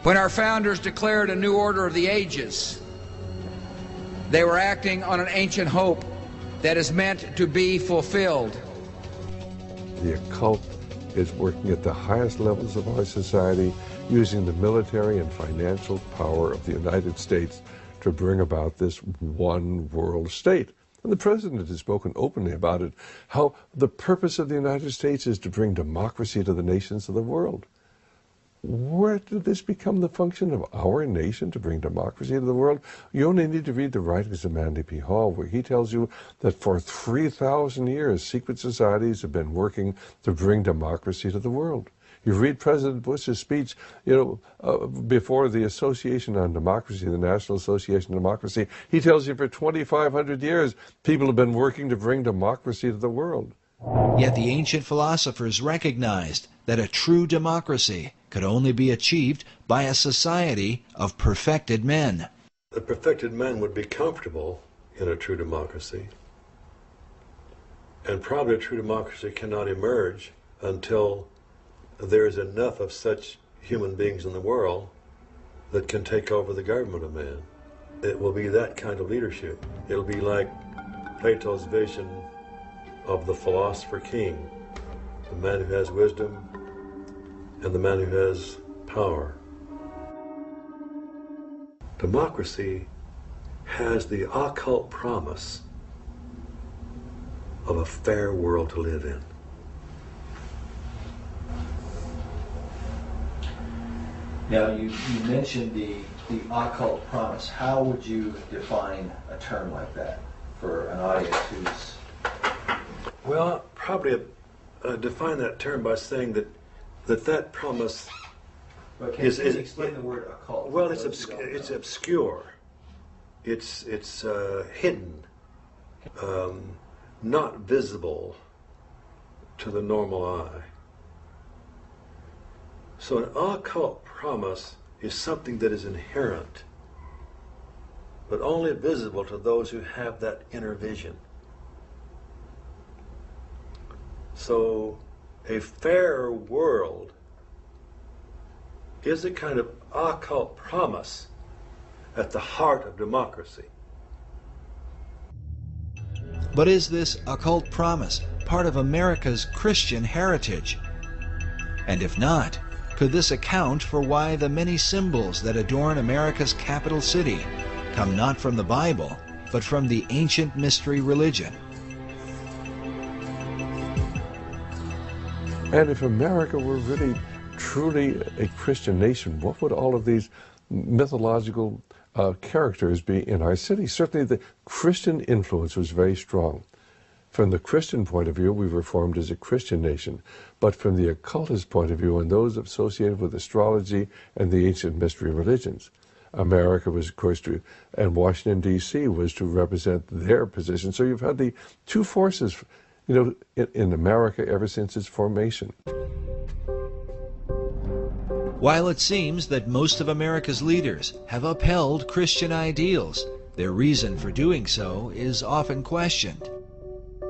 When our founders declared a new order of the ages, they were acting on an ancient hope that is meant to be fulfilled.
The occult is working at the highest levels of our society, using the military and financial power of the United States to bring about this one world state. And the president has spoken openly about it, how the purpose of the United States is to bring democracy to the nations of the world. Where did this become the function of our nation, to bring democracy to the world? You only need to read the writings of Manly P. Hall, where he tells you that for 3,000 years, secret societies have been working to bring democracy to the world. You read President Bush's speech, before the Association on Democracy, the National Association on Democracy. He tells you for 2,500 years, people have been working to bring democracy to the world.
Yet the ancient philosophers recognized that a true democracy could only be achieved by a society of perfected men.
The perfected men would be comfortable in a true democracy, and probably a true democracy cannot emerge until there is enough of such human beings in the world that can take over the government of man. It will be that kind of leadership. It'll be like Plato's vision of the philosopher king, the man who has wisdom and the man who has power. Democracy has the occult promise of a fair world to live in.
Now, you mentioned the occult promise. How would you define a term like that for an audience who's...
Well, probably define that term by saying that promise
Can you explain the word occult?
Well, it's obscure. It's hidden, not visible to the normal eye. So an occult promise is something that is inherent, but only visible to those who have that inner vision. So a fair world is a kind of occult promise at the heart of democracy.
But is this occult promise part of America's Christian heritage? And if not, could this account for why the many symbols that adorn America's capital city come not from the Bible, but from the ancient mystery religion?
And if America were really, truly a Christian nation, what would all of these mythological characters be in our city? Certainly the Christian influence was very strong. From the Christian point of view, we were formed as a Christian nation. But from the occultist point of view, and those associated with astrology and the ancient mystery religions, America was, of course, and Washington, D.C. was to represent their position. So you've had the two forces, in America ever since its formation.
While it seems that most of America's leaders have upheld Christian ideals, their reason for doing so is often questioned.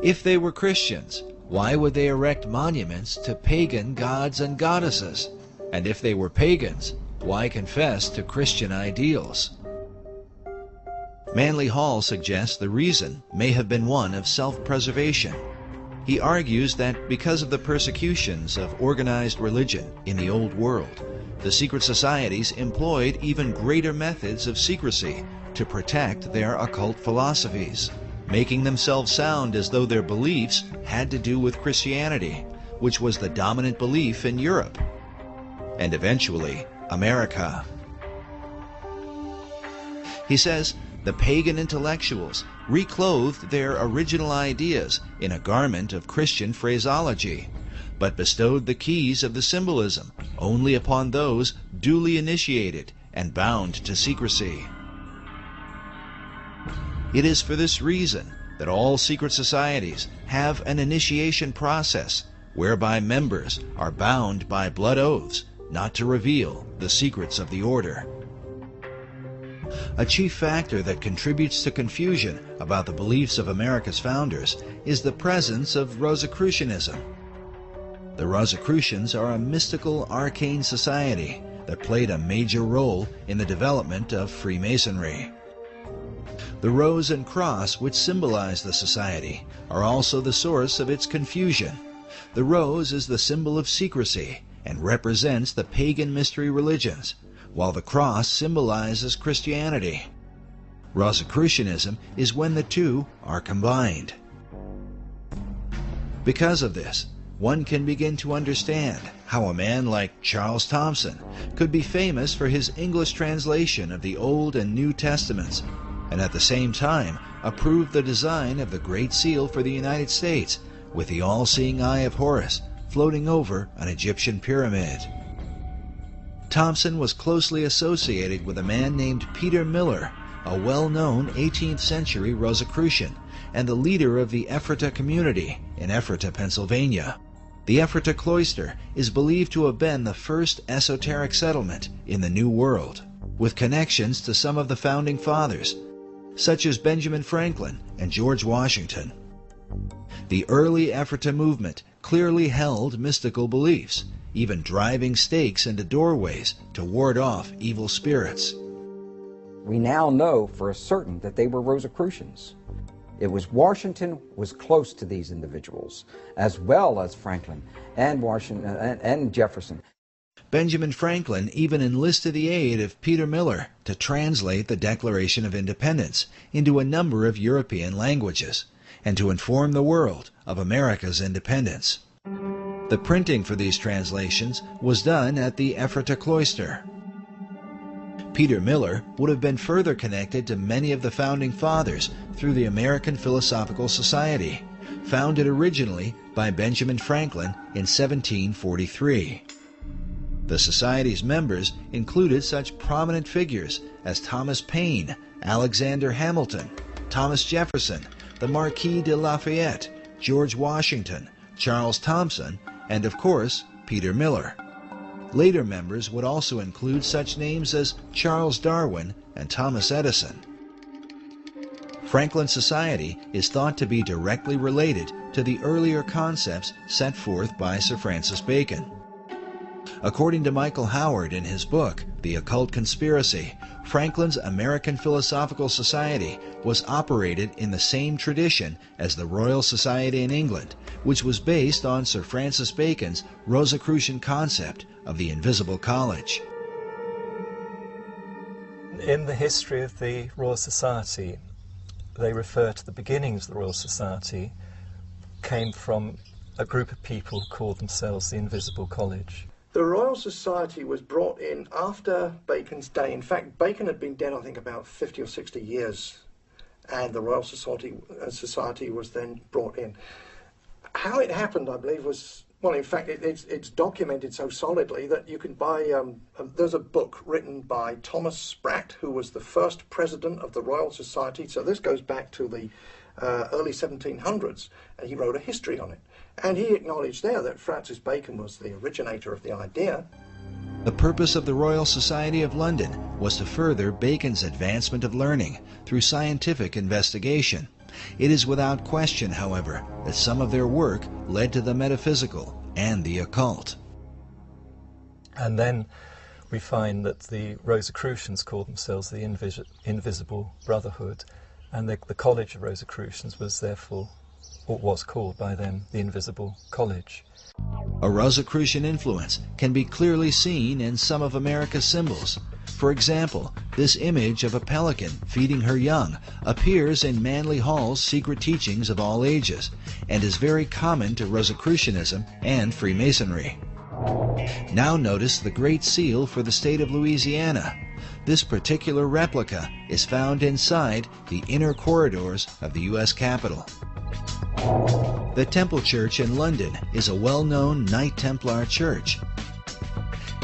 If they were Christians, why would they erect monuments to pagan gods and goddesses? And if they were pagans, why confess to Christian ideals? Manly Hall suggests the reason may have been one of self-preservation. He argues that because of the persecutions of organized religion in the Old World, the secret societies employed even greater methods of secrecy to protect their occult philosophies, making themselves sound as though their beliefs had to do with Christianity, which was the dominant belief in Europe, and eventually America. He says the pagan intellectuals reclothed their original ideas in a garment of Christian phraseology, but bestowed the keys of the symbolism only upon those duly initiated and bound to secrecy. It is for this reason that all secret societies have an initiation process whereby members are bound by blood oaths not to reveal the secrets of the order. A chief factor that contributes to confusion about the beliefs of America's founders is the presence of Rosicrucianism. The Rosicrucians are a mystical, arcane society that played a major role in the development of Freemasonry. The rose and cross, which symbolize the society, are also the source of its confusion. The rose is the symbol of secrecy and represents the pagan mystery religions, while the cross symbolizes Christianity. Rosicrucianism is when the two are combined. Because of this, one can begin to understand how a man like Charles Thomson could be famous for his English translation of the Old and New Testaments, and at the same time approved the design of the Great Seal for the United States, with the all-seeing eye of Horus floating over an Egyptian pyramid. Thomson was closely associated with a man named Peter Miller, a well-known 18th century Rosicrucian and the leader of the Ephrata community in Ephrata, Pennsylvania. The Ephrata cloister is believed to have been the first esoteric settlement in the New World, with connections to some of the founding fathers, such as Benjamin Franklin and George Washington. The early Ephrata movement clearly held mystical beliefs, even driving stakes into doorways to ward off evil spirits.
We now know for certain that they were Rosicrucians. It was Washington was close to these individuals, as well as Franklin and Washington and Jefferson.
Benjamin Franklin even enlisted the aid of Peter Miller to translate the Declaration of Independence into a number of European languages and to inform the world of America's independence. The printing for these translations was done at the Ephrata cloister. Peter Miller would have been further connected to many of the founding fathers through the American Philosophical Society, founded originally by Benjamin Franklin in 1743. The Society's members included such prominent figures as Thomas Paine, Alexander Hamilton, Thomas Jefferson, the Marquis de Lafayette, George Washington, Charles Thomson, and of course, Peter Miller. Later members would also include such names as Charles Darwin and Thomas Edison. Franklin Society is thought to be directly related to the earlier concepts set forth by Sir Francis Bacon. According to Michael Howard in his book, The Occult Conspiracy, Franklin's American Philosophical Society was operated in the same tradition as the Royal Society in England, which was based on Sir Francis Bacon's Rosicrucian concept of the Invisible College.
In the history of the Royal Society, they refer to the beginnings of the Royal Society came from a group of people who called themselves the Invisible College.
The Royal Society was brought in after Bacon's day. In fact, Bacon had been dead, I think, about 50 or 60 years, and the Royal Society was then brought in. How it happened, I believe, was, well, in fact, it's documented so solidly that you can buy, there's a book written by Thomas Sprat, who was the first president of the Royal Society, so this goes back to the early 1700s, and he wrote a history on it. And he acknowledged there that Francis Bacon was the originator of the idea.
The purpose of the Royal Society of London was to further Bacon's advancement of learning through scientific investigation. It is without question, however, that some of their work led to the metaphysical and the occult.
And then we find that the Rosicrucians called themselves the Invisible Brotherhood, and the College of Rosicrucians was therefore what was called by them the Invisible College.
A Rosicrucian influence can be clearly seen in some of America's symbols. For example, this image of a pelican feeding her young appears in Manly Hall's Secret Teachings of All Ages and is very common to Rosicrucianism and Freemasonry. Now notice the Great Seal for the state of Louisiana. This particular replica is found inside the inner corridors of the U.S. Capitol. The Temple Church in London is a well-known Knight Templar church.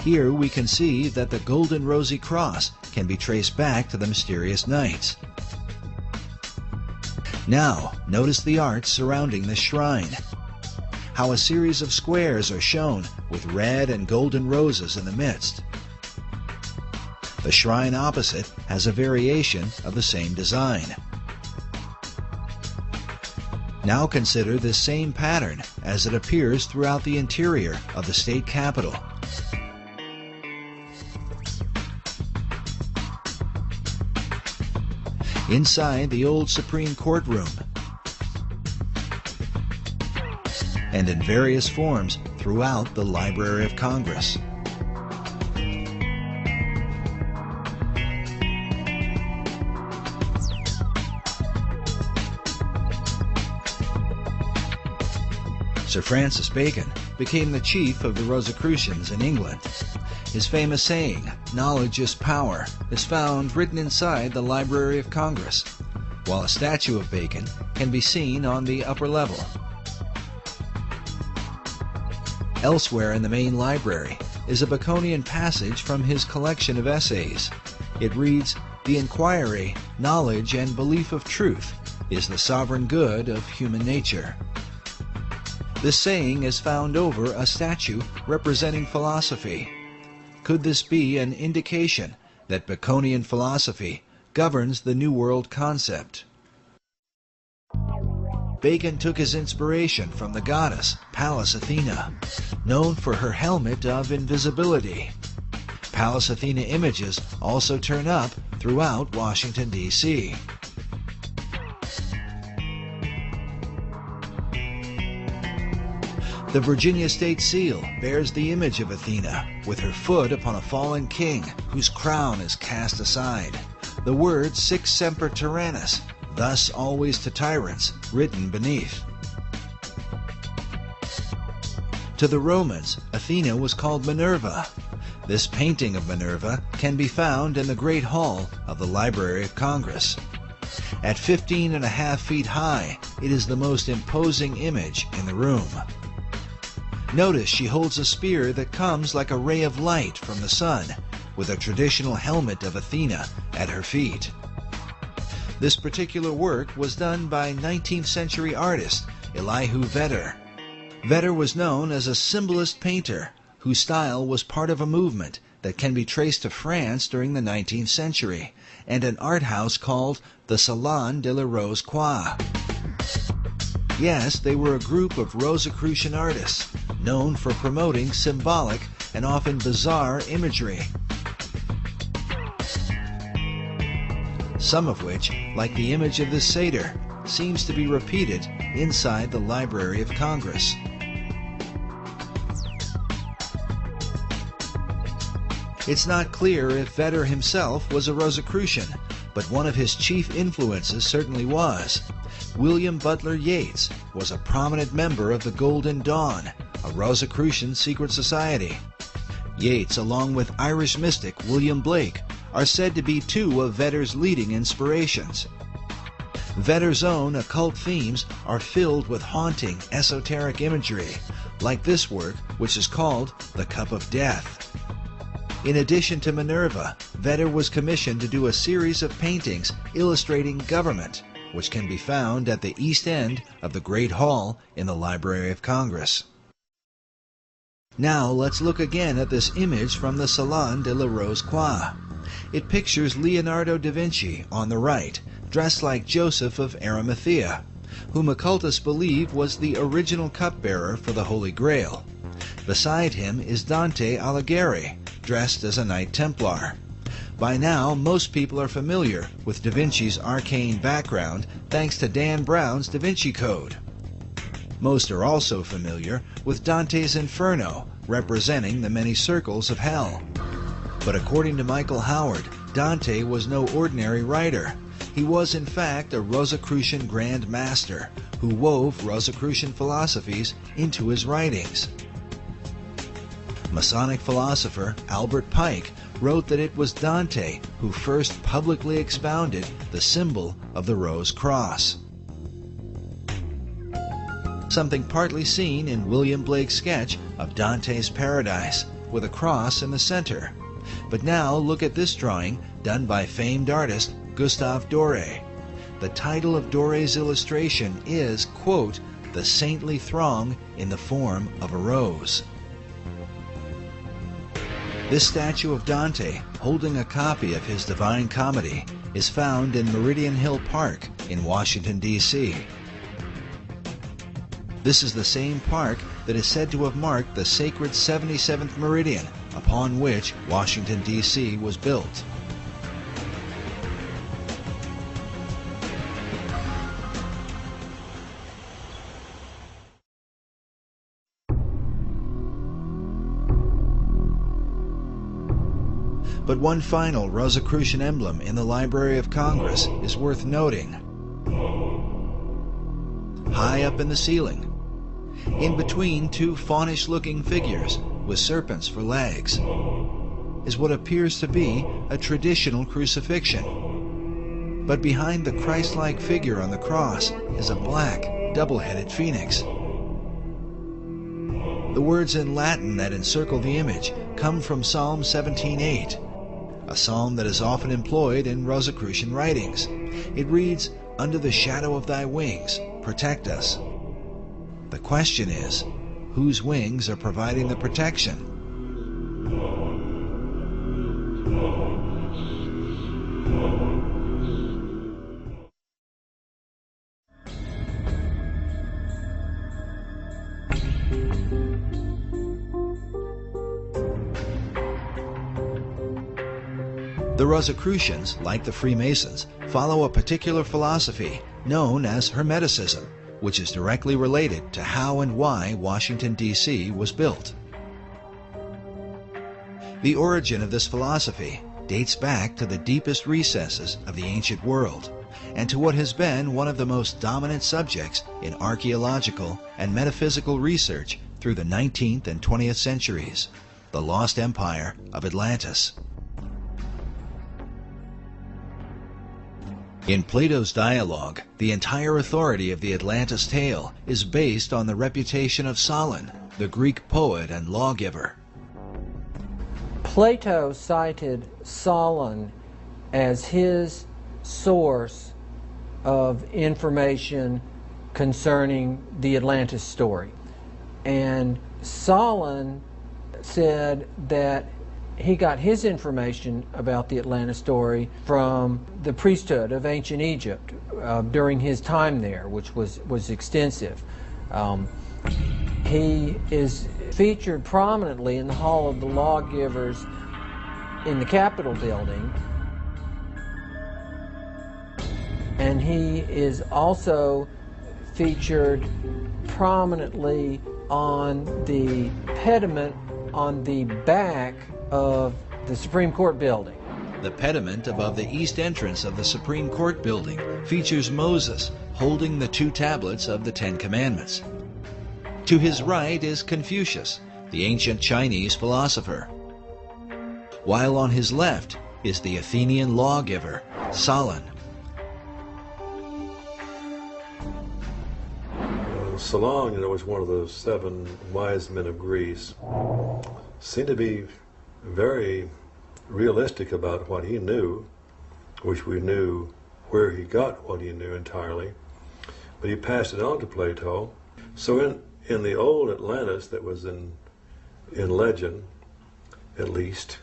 Here we can see that the golden rosy cross can be traced back to the mysterious knights. Now, notice the art surrounding the shrine. How a series of squares are shown with red and golden roses in the midst. The shrine opposite has a variation of the same design. Now consider this same pattern as it appears throughout the interior of the state capitol. Inside the old Supreme Court room, and in various forms throughout the Library of Congress. Sir Francis Bacon became the chief of the Rosicrucians in England. His famous saying, "Knowledge is power," is found written inside the Library of Congress, while a statue of Bacon can be seen on the upper level. Elsewhere in the main library is a Baconian passage from his collection of essays. It reads, "The inquiry, knowledge, and belief of truth is the sovereign good of human nature." This saying is found over a statue representing philosophy. Could this be an indication that Baconian philosophy governs the New World concept? Bacon took his inspiration from the goddess Pallas Athena, known for her helmet of invisibility. Pallas Athena images also turn up throughout Washington, D.C. The Virginia State Seal bears the image of Athena, with her foot upon a fallen king whose crown is cast aside. The word Sic Semper Tyrannis, thus always to tyrants, written beneath. To the Romans, Athena was called Minerva. This painting of Minerva can be found in the Great Hall of the Library of Congress. At 15.5 feet high, it is the most imposing image in the room. Notice she holds a spear that comes like a ray of light from the sun, with a traditional helmet of Athena at her feet. This particular work was done by 19th century artist Elihu Vedder. Vedder was known as a symbolist painter whose style was part of a movement that can be traced to France during the 19th century and an art house called the Salon de la Rose Croix. Yes, they were a group of Rosicrucian artists known for promoting symbolic and often bizarre imagery, some of which, like the image of this satyr, seems to be repeated inside the Library of Congress. It's not clear if Vedder himself was a Rosicrucian, but one of his chief influences certainly was. William Butler Yeats was a prominent member of the Golden Dawn, a Rosicrucian secret society. Yeats, along with Irish mystic William Blake, are said to be two of Vedder's leading inspirations. Vedder's own occult themes are filled with haunting, esoteric imagery, like this work, which is called The Cup of Death. In addition to Minerva, Vedder was commissioned to do a series of paintings illustrating government, which can be found at the east end of the Great Hall in the Library of Congress. Now let's look again at this image from the Salon de la Rose Croix. It pictures Leonardo da Vinci on the right, dressed like Joseph of Arimathea, whom occultists believe was the original cupbearer for the Holy Grail. Beside him is Dante Alighieri, dressed as a Knight Templar. By now, most people are familiar with Da Vinci's arcane background thanks to Dan Brown's Da Vinci Code. Most are also familiar with Dante's Inferno, representing the many circles of hell. But according to Michael Howard, Dante was no ordinary writer. He was in fact a Rosicrucian Grand Master who wove Rosicrucian philosophies into his writings. Masonic philosopher Albert Pike wrote that it was Dante who first publicly expounded the symbol of the Rose Cross. Something partly seen in William Blake's sketch of Dante's Paradise, with a cross in the center. But now look at this drawing done by famed artist Gustave Doré. The title of Doré's illustration is, quote, "The Saintly Throng in the Form of a Rose." This statue of Dante, holding a copy of his Divine Comedy, is found in Meridian Hill Park in Washington, D.C. This is the same park that is said to have marked the sacred 77th meridian upon which Washington, D.C. was built. But one final Rosicrucian emblem in the Library of Congress is worth noting. High up in the ceiling, in between two faunish-looking figures with serpents for legs, is what appears to be a traditional crucifixion. But behind the Christ-like figure on the cross is a black, double-headed phoenix. The words in Latin that encircle the image come from Psalm 17:8, a psalm that is often employed in Rosicrucian writings. It reads, "Under the shadow of thy wings, protect us." The question is, whose wings are providing the protection? The Rosicrucians, like the Freemasons, follow a particular philosophy known as Hermeticism, which is directly related to how and why Washington, D.C. was built. The origin of this philosophy dates back to the deepest recesses of the ancient world, and to what has been one of the most dominant subjects in archaeological and metaphysical research through the 19th and 20th centuries, the lost empire of Atlantis. In Plato's dialogue, the entire authority of the Atlantis tale is based on the reputation of Solon, the Greek poet and lawgiver.
Plato cited Solon as his source of information concerning the Atlantis story. And Solon said that he got his information about the Atlantis story from the priesthood of ancient Egypt during his time there, which was extensive. He is featured prominently in the Hall of the Lawgivers in the Capitol building, and he is also featured prominently on the pediment on the back of the Supreme Court building.
The pediment above the east entrance of the Supreme Court building features Moses holding the two tablets of the Ten Commandments. To his right is Confucius, the ancient Chinese philosopher, while on his left is the Athenian lawgiver, Solon.
Solon, was one of the 7 wise men of Greece. Seemed to be very realistic about what he knew, which we knew where he got what he knew entirely, but he passed it on to Plato. So in the old Atlantis that was in legend, at least,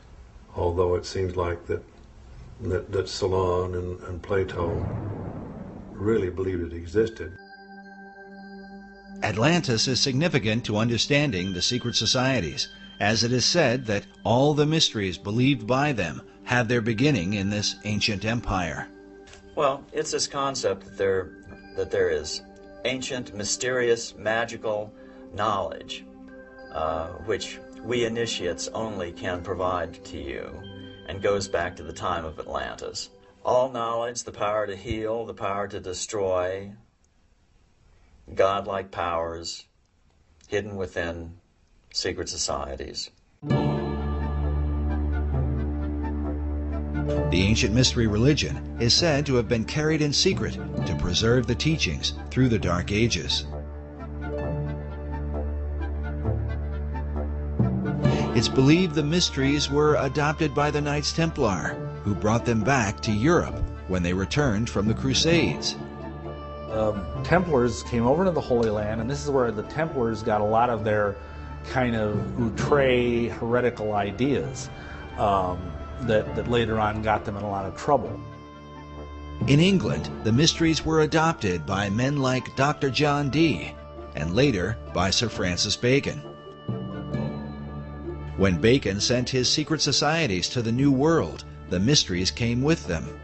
although it seems like that Solon and Plato really believed it existed.
Atlantis is significant to understanding the secret societies, as it is said that all the mysteries believed by them have their beginning in this ancient empire.
Well, it's this concept that there is ancient, mysterious, magical knowledge, which we initiates only can provide to you, and goes back to the time of Atlantis. All knowledge, the power to heal, the power to destroy, godlike powers hidden within secret societies.
The ancient mystery religion is said to have been carried in secret to preserve the teachings through the Dark Ages. It's believed the mysteries were adopted by the Knights Templar, who brought them back to Europe when they returned from the Crusades.
Templars came over to the Holy Land, and this is where the Templars got a lot of their kind of outre heretical ideas that later on got them in a lot of trouble.
In England, the mysteries were adopted by men like Dr. John Dee, and later by Sir Francis Bacon. When Bacon sent his secret societies to the New World, the mysteries came with them.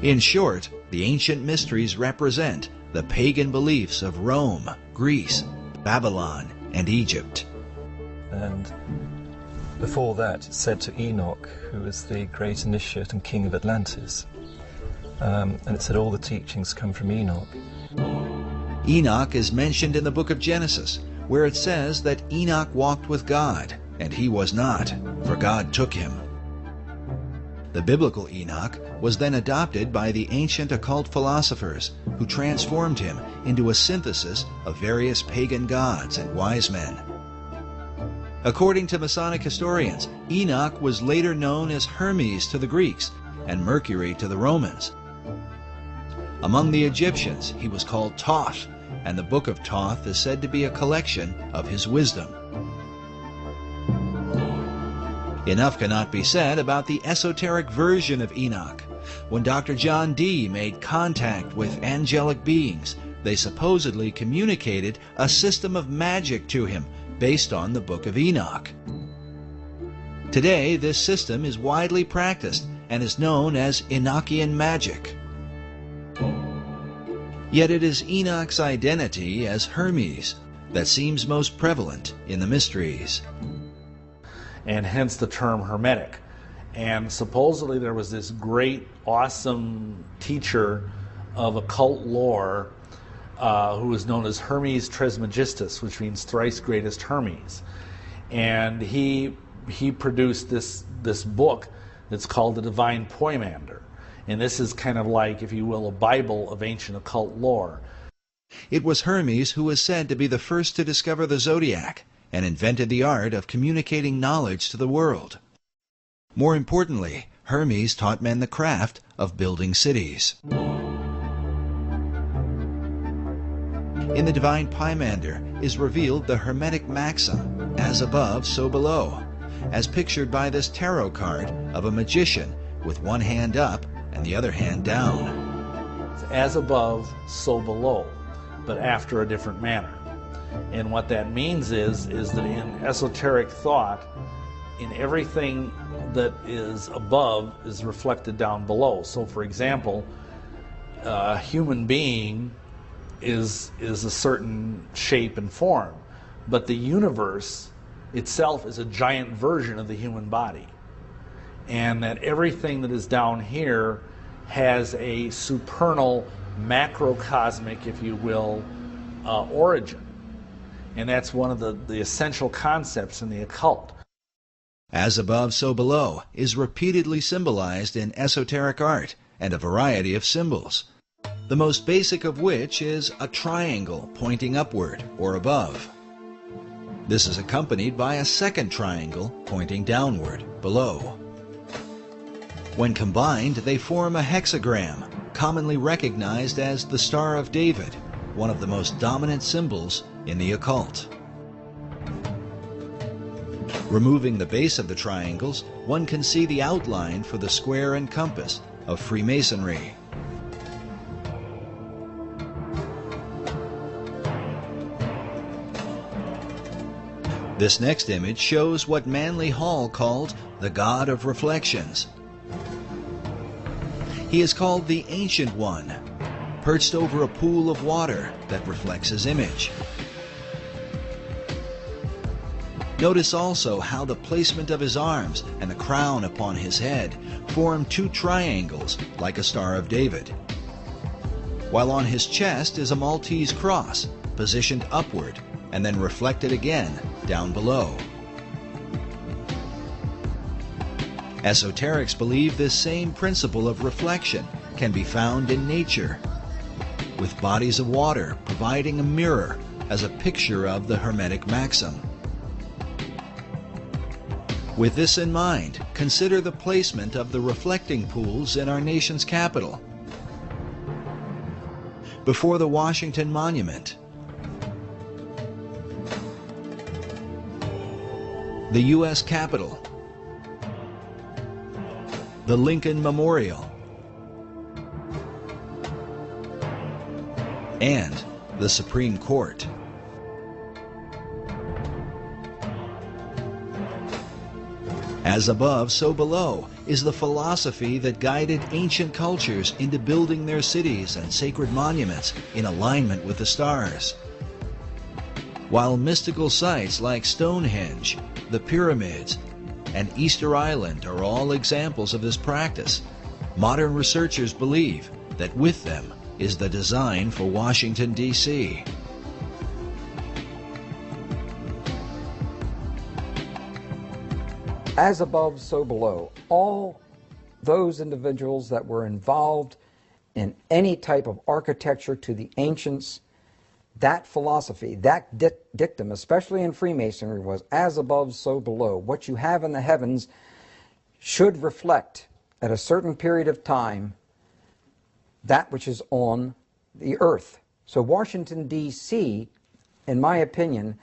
In short, the ancient mysteries represent the pagan beliefs of Rome, Greece, Babylon, and Egypt.
And before that, it's said to Enoch, who was the great initiate and king of Atlantis. And it said all the teachings come from Enoch.
Enoch is mentioned in the book of Genesis, where it says that Enoch walked with God, and he was not, for God took him. The biblical Enoch was then adopted by the ancient occult philosophers, who transformed him into a synthesis of various pagan gods and wise men. According to Masonic historians, Enoch was later known as Hermes to the Greeks and Mercury to the Romans. Among the Egyptians, he was called Thoth, and the Book of Thoth is said to be a collection of his wisdom. Enough cannot be said about the esoteric version of Enoch. When Dr. John Dee made contact with angelic beings, they supposedly communicated a system of magic to him based on the Book of Enoch. Today, this system is widely practiced and is known as Enochian magic. Yet it is Enoch's identity as Hermes that seems most prevalent in the mysteries.
And hence the term Hermetic. And supposedly there was this great, awesome teacher of occult lore who was known as Hermes Trismegistus, which means thrice greatest Hermes. And he produced this book that's called the Divine Poimander. And this is kind of like, if you will, a Bible of ancient occult lore.
It was Hermes who was said to be the first to discover the zodiac and invented the art of communicating knowledge to the world. More importantly, Hermes taught men the craft of building cities. In the Divine Poimander is revealed the Hermetic maxim, as above, so below, as pictured by this tarot card of a magician with one hand up and the other hand down.
It's as above, so below, but after a different manner. And what that means is that in esoteric thought, in everything that is above is reflected down below. So for example, a human being is a certain shape and form, but the universe itself is a giant version of the human body. And that everything that is down here has a supernal, macrocosmic, if you will, origin. And that's one of the essential concepts in the occult.
As above, so below is repeatedly symbolized in esoteric art and a variety of symbols, the most basic of which is a triangle pointing upward or above. This is accompanied by a second triangle pointing downward below. When combined, they form a hexagram, commonly recognized as the Star of David, one of the most dominant symbols in the occult. Removing the base of the triangles, one can see the outline for the square and compass of Freemasonry. This next image shows what Manly Hall called the God of Reflections. He is called the Ancient One, perched over a pool of water that reflects his image. Notice also how the placement of his arms and the crown upon his head form two triangles like a Star of David, while on his chest is a Maltese cross positioned upward and then reflected again down below. Esoterics believe this same principle of reflection can be found in nature, with bodies of water providing a mirror as a picture of the Hermetic maxim. With this in mind, consider the placement of the reflecting pools in our nation's capital. Before the Washington Monument, the U.S. Capitol, the Lincoln Memorial, and the Supreme Court. As above, so below is the philosophy that guided ancient cultures into building their cities and sacred monuments in alignment with the stars. While mystical sites like Stonehenge, the pyramids, and Easter Island are all examples of this practice, modern researchers believe that with them is the design for Washington, D.C.
As above, so below. All those individuals that were involved in any type of architecture to the ancients, that philosophy, that dictum, especially in Freemasonry, was as above, so below. What you have in the heavens should reflect at a certain period of time that which is on the earth. So Washington, D.C., in my opinion,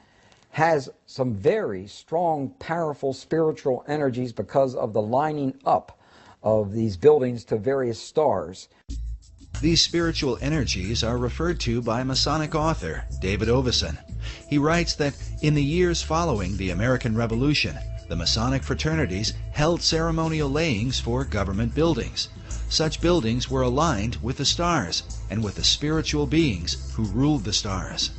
has some very strong, powerful spiritual energies because of the lining up of these buildings to various stars.
These spiritual energies are referred to by Masonic author David Oveson. He writes that in the years following the American Revolution, the Masonic fraternities held ceremonial layings for government buildings. Such buildings were aligned with the stars and with the spiritual beings who ruled the stars.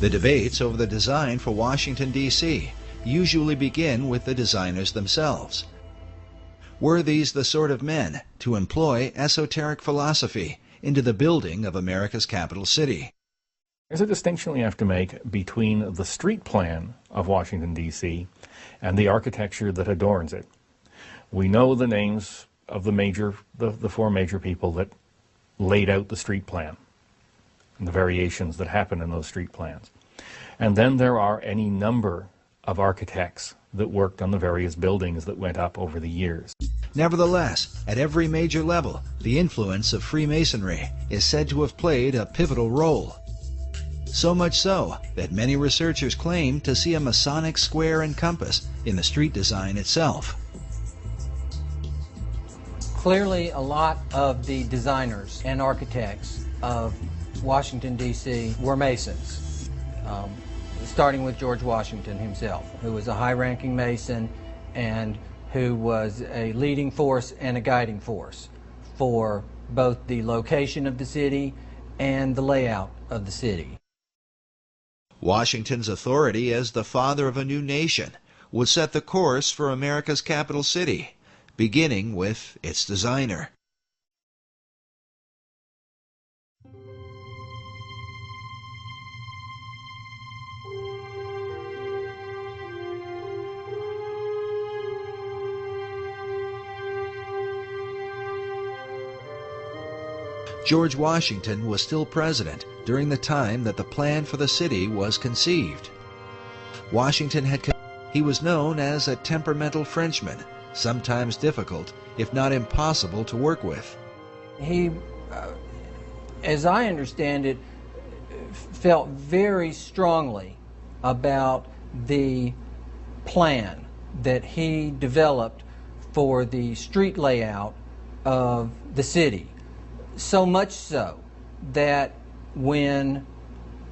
The debates over the design for Washington, D.C. usually begin with the designers themselves. Were these the sort of men to employ esoteric philosophy into the building of America's capital city?
There's a distinction we have to make between the street plan of Washington, D.C. and the architecture that adorns it. We know the names of the four major people that laid out the street plan and the variations that happen in those street plans. And then there are any number of architects that worked on the various buildings that went up over the years.
Nevertheless, at every major level, the influence of Freemasonry is said to have played a pivotal role. So much so that many researchers claim to see a Masonic square and compass in the street design itself.
Clearly, a lot of the designers and architects of Washington, D.C. were Masons, starting with George Washington himself, who was a high-ranking Mason and who was a leading force and a guiding force for both the location of the city and the layout of the city.
Washington's authority as the father of a new nation would set the course for America's capital city, beginning with its designer. George Washington was still president during the time that the plan for the city was conceived. He was known as a temperamental Frenchman, sometimes difficult, if not impossible, to work with.
He, as I understand it, felt very strongly about the plan that he developed for the street layout of the city. So much so that when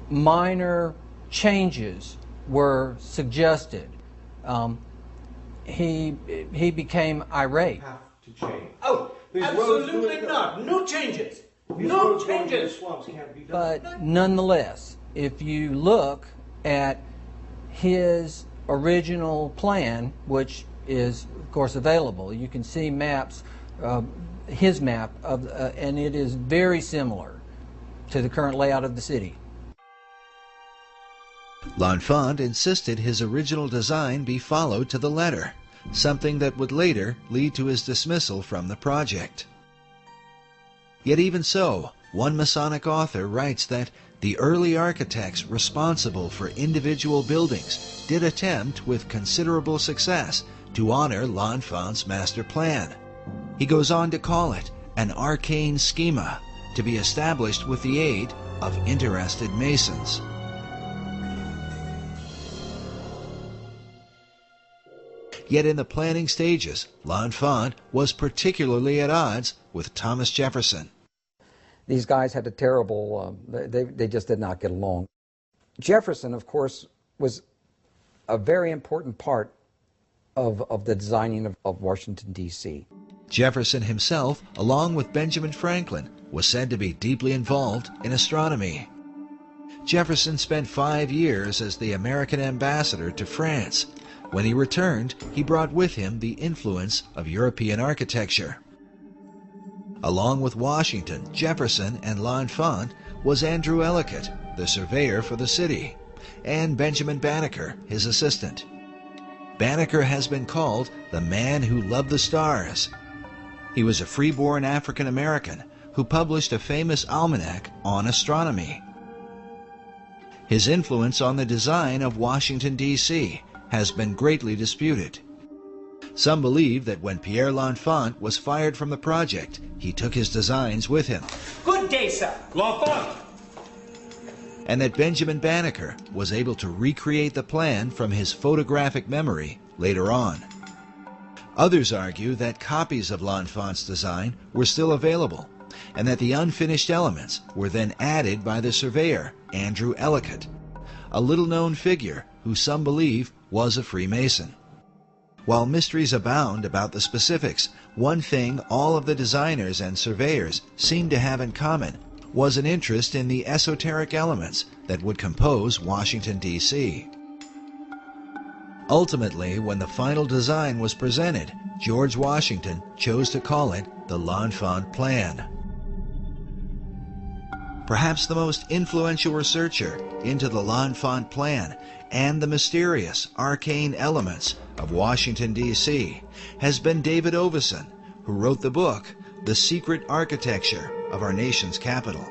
minor changes were suggested, he became irate.
Oh,
Absolutely not. No changes. No changes.
But nonetheless, if you look at his original plan, which is, of course, available, you can see maps, his map, and it is very similar to the current layout of the city.
L'Enfant insisted his original design be followed to the letter, something that would later lead to his dismissal from the project. Yet even so, one Masonic author writes that the early architects responsible for individual buildings did attempt with considerable success to honor L'Enfant's master plan. He goes on to call it an arcane schema to be established with the aid of interested masons. Yet in the planning stages, L'Enfant was particularly at odds with Thomas Jefferson.
These guys had a terrible, they just did not get along. Jefferson, of course, was a very important part of the designing of Washington, D.C.
Jefferson himself, along with Benjamin Franklin, was said to be deeply involved in astronomy. Jefferson spent 5 years as the American ambassador to France. When he returned, he brought with him the influence of European architecture. Along with Washington, Jefferson, and L'Enfant was Andrew Ellicott, the surveyor for the city, and Benjamin Banneker, his assistant. Banneker has been called the man who loved the stars. He was a free-born African-American who published a famous almanac on astronomy. His influence on the design of Washington, D.C. has been greatly disputed. Some believe that when Pierre L'Enfant was fired from the project, he took his designs with him.
Good day, sir. L'Enfant.
And that Benjamin Banneker was able to recreate the plan from his photographic memory later on. Others argue that copies of L'Enfant's design were still available, and that the unfinished elements were then added by the surveyor, Andrew Ellicott, a little-known figure who some believe was a Freemason. While mysteries abound about the specifics, one thing all of the designers and surveyors seemed to have in common was an interest in the esoteric elements that would compose Washington, D.C. Ultimately, when the final design was presented, George Washington chose to call it the L'Enfant Plan. Perhaps the most influential researcher into the L'Enfant Plan and the mysterious, arcane elements of Washington, D.C. has been David Oveson, who wrote the book, The Secret Architecture of Our Nation's Capital.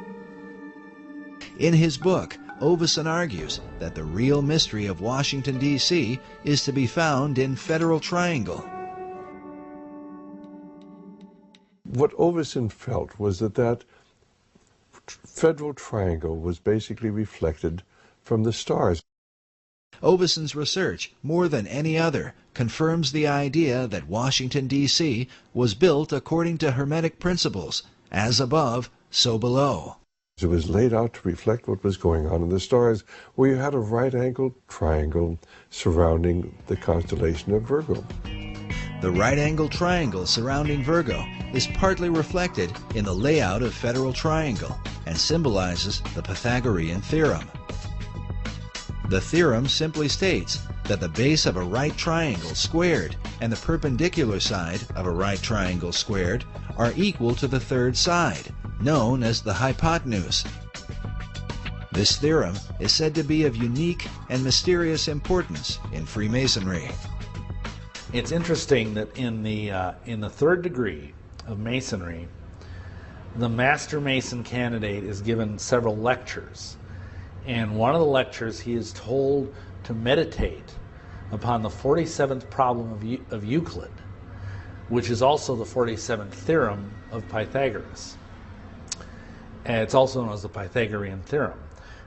In his book, Oveson argues that the real mystery of Washington, D.C. is to be found in Federal Triangle.
What Oveson felt was that Federal Triangle was basically reflected from the stars.
Oveson's research, more than any other, confirms the idea that Washington, D.C. was built according to Hermetic principles, as above, so below.
It was laid out to reflect what was going on in the stars, where you had a right-angled triangle surrounding the constellation of Virgo.
The right-angled triangle surrounding Virgo is partly reflected in the layout of Federal Triangle and symbolizes the Pythagorean theorem. The theorem simply states that the base of a right triangle squared and the perpendicular side of a right triangle squared are equal to the third side, known as the hypotenuse. This theorem is said to be of unique and mysterious importance in Freemasonry.
It's interesting that in the third degree of Masonry, the Master Mason candidate is given several lectures. And one of the lectures, he is told to meditate upon the 47th problem of Euclid, which is also the 47th theorem of Pythagoras. And it's also known as the Pythagorean theorem,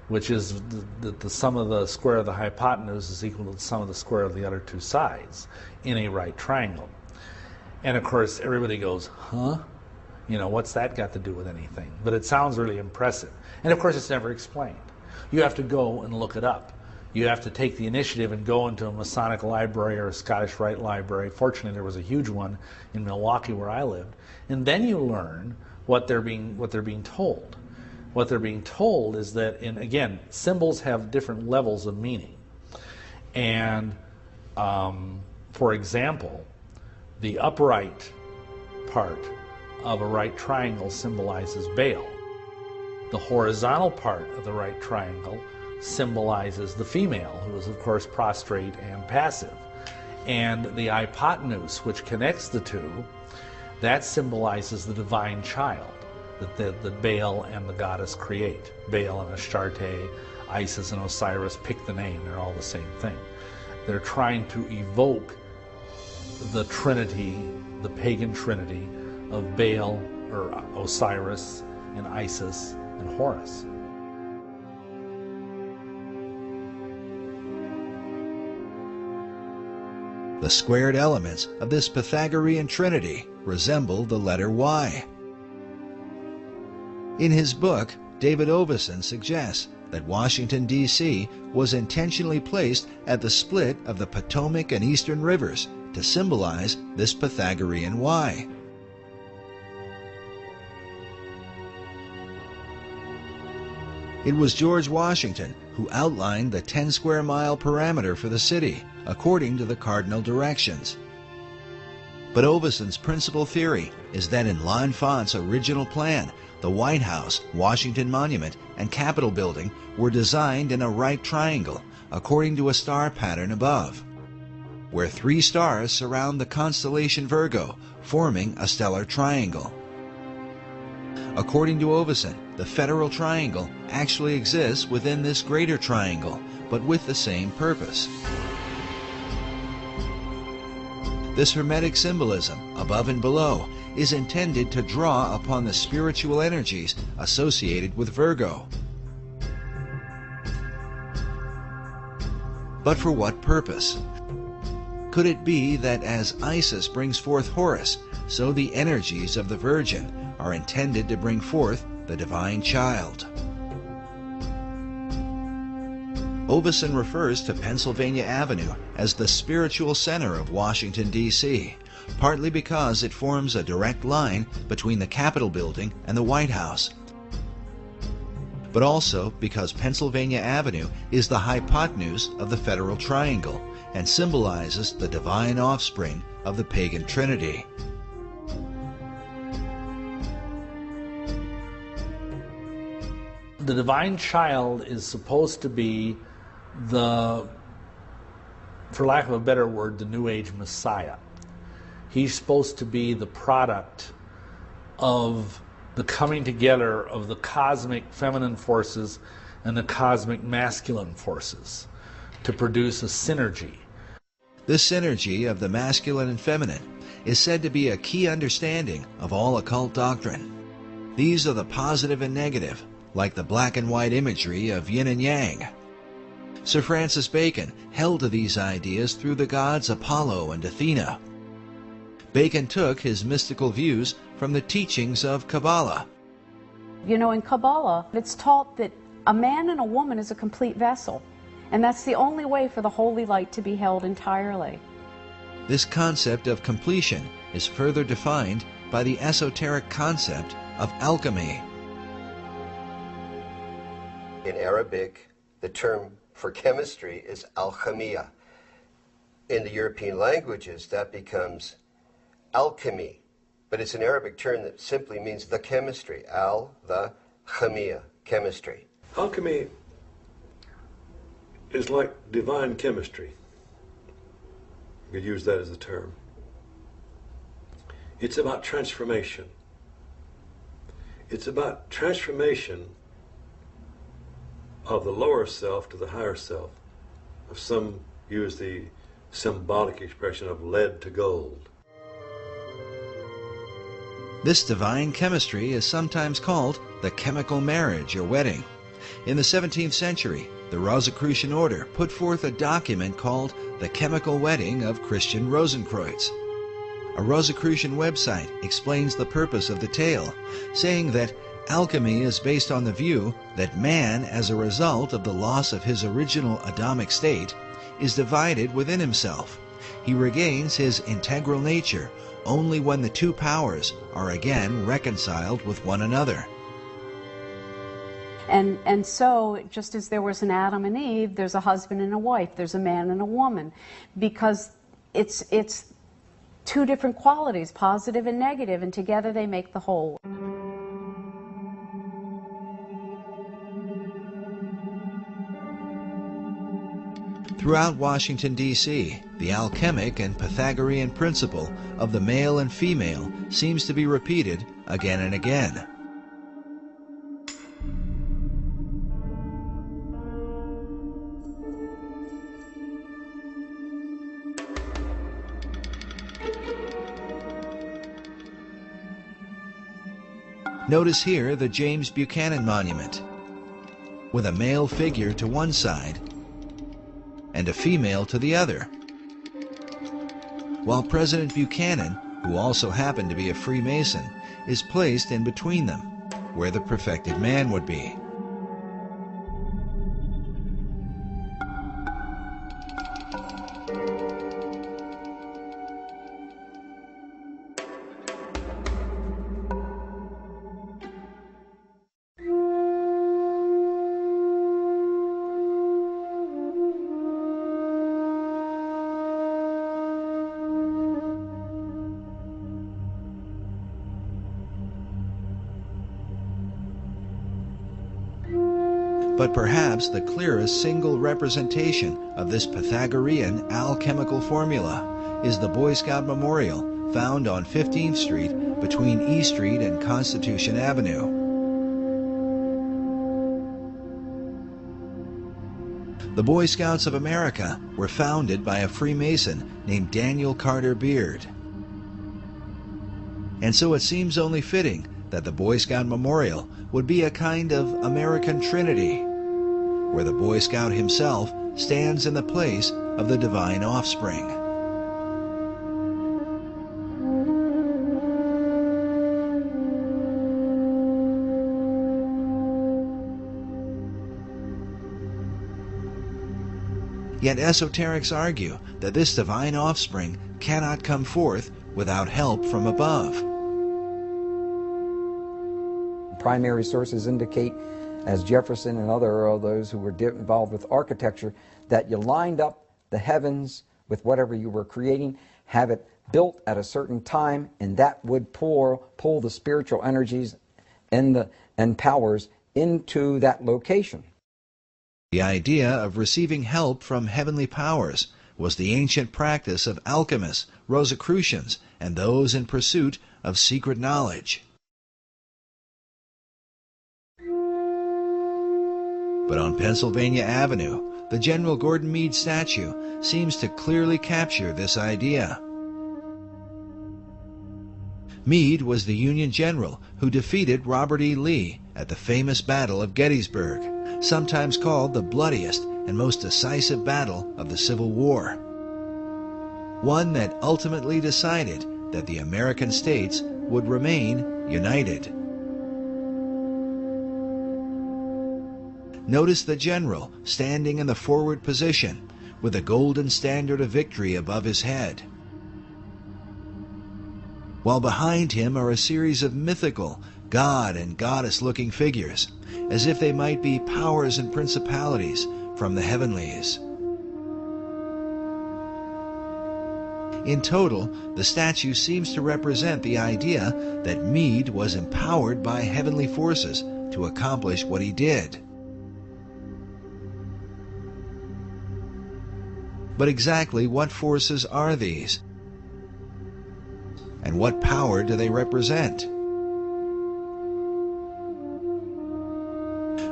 which is the sum of the square of the hypotenuse is equal to the sum of the square of the other two sides in a right triangle. And of course, everybody goes, huh? You know, what's that got to do with anything? But it sounds really impressive. And of course, it's never explained. You have to go and look it up. you have to take the initiative and go into a Masonic library or a Scottish Rite library. Fortunately, there was a huge one in Milwaukee where I lived. And then you learn what they're being told. What they're being told is that, again, symbols have different levels of meaning. And for example, the upright part of a right triangle symbolizes Baal. The horizontal part of the right triangle symbolizes the female, who is of course prostrate and passive. And the hypotenuse, which connects the two, that symbolizes the divine child that Baal and the goddess create. Baal and Astarte, Isis and Osiris, pick the name, they're all the same thing. They're trying to evoke the trinity, the pagan trinity of Baal or Osiris and Isis and Horus.
The squared elements of this Pythagorean trinity resemble the letter Y. In his book, David Oveson suggests that Washington, D.C. was intentionally placed at the split of the Potomac and Eastern Rivers to symbolize this Pythagorean Y. It was George Washington who outlined the 10 square mile parameter for the city, according to the cardinal directions. But Oveson's principal theory is that in L'Enfant's original plan, the White House, Washington Monument, and Capitol Building were designed in a right triangle, according to a star pattern above, where 3 stars surround the constellation Virgo, forming a stellar triangle. According to Oveson, the federal triangle actually exists within this greater triangle, but with the same purpose. This Hermetic symbolism, above and below, is intended to draw upon the spiritual energies associated with Virgo. But for what purpose? Could it be that as Isis brings forth Horus, so the energies of the Virgin are intended to bring forth the divine child? Oveson refers to Pennsylvania Avenue as the spiritual center of Washington, D.C., partly because it forms a direct line between the Capitol Building and the White House, but also because Pennsylvania Avenue is the hypotenuse of the federal triangle and symbolizes the divine offspring of the pagan trinity.
The divine child is supposed to be the, for lack of a better word, the New Age Messiah. He's supposed to be the product of the coming together of the cosmic feminine forces and the cosmic masculine forces to produce a synergy.
This synergy of the masculine and feminine is said to be a key understanding of all occult doctrine. These are the positive and negative, like the black and white imagery of yin and yang. Sir Francis Bacon held to these ideas through the gods Apollo and Athena. Bacon took his mystical views from the teachings of Kabbalah.
You know, in Kabbalah, it's taught that a man and a woman is a complete vessel, and that's the only way for the holy light to be held entirely.
This concept of completion is further defined by the esoteric concept of alchemy.
In Arabic, the term for chemistry is alchemia. In the European languages, that becomes alchemy, but it's an Arabic term that simply means the chemistry. The chemia, chemistry.
Alchemy is like divine chemistry. You could use that as a term. It's about transformation. It's about transformation of the lower self to the higher self. Some use the symbolic expression of lead to gold.
This divine chemistry is sometimes called the chemical marriage or wedding. In the 17th century, the Rosicrucian order put forth a document called The Chemical Wedding of Christian Rosenkreuz. A Rosicrucian website explains the purpose of the tale, saying that Alchemy is based on the view that man, as a result of the loss of his original Adamic state, is divided within himself. He regains his integral nature only when the two powers are again reconciled with one another.
And so, just as there was an Adam and Eve, there's a husband and a wife, there's a man and a woman, because it's two different qualities, positive and negative, and together they make the whole.
Throughout Washington, D.C., the alchemic and Pythagorean principle of the male and female seems to be repeated again and again. Notice here the James Buchanan Monument, with a male figure to one side and a female to the other, while President Buchanan, who also happened to be a Freemason, is placed in between them, where the perfected man would be. But perhaps the clearest single representation of this Pythagorean alchemical formula is the Boy Scout Memorial found on 15th Street between E Street and Constitution Avenue. The Boy Scouts of America were founded by a Freemason named Daniel Carter Beard. And so it seems only fitting that the Boy Scout Memorial would be a kind of American Trinity, where the Boy Scout himself stands in the place of the divine offspring. Yet esoterics argue that this divine offspring cannot come forth without help from above.
Primary sources indicate, as Jefferson and other those who were involved with architecture, that you lined up the heavens with whatever you were creating, have it built at a certain time, and that would pull the spiritual energies and powers into that location.
The idea of receiving help from heavenly powers was the ancient practice of alchemists, Rosicrucians, and those in pursuit of secret knowledge. But on Pennsylvania Avenue, the General Gordon Meade statue seems to clearly capture this idea. Meade was the Union general who defeated Robert E. Lee at the famous Battle of Gettysburg, sometimes called the bloodiest and most decisive battle of the Civil War. One that ultimately decided that the American states would remain united. Notice the general standing in the forward position with the golden standard of victory above his head, while behind him are a series of mythical god and goddess-looking figures, as if they might be powers and principalities from the heavenlies. In total, the statue seems to represent the idea that Meade was empowered by heavenly forces to accomplish what he did. But exactly what forces are these? And what power do they represent?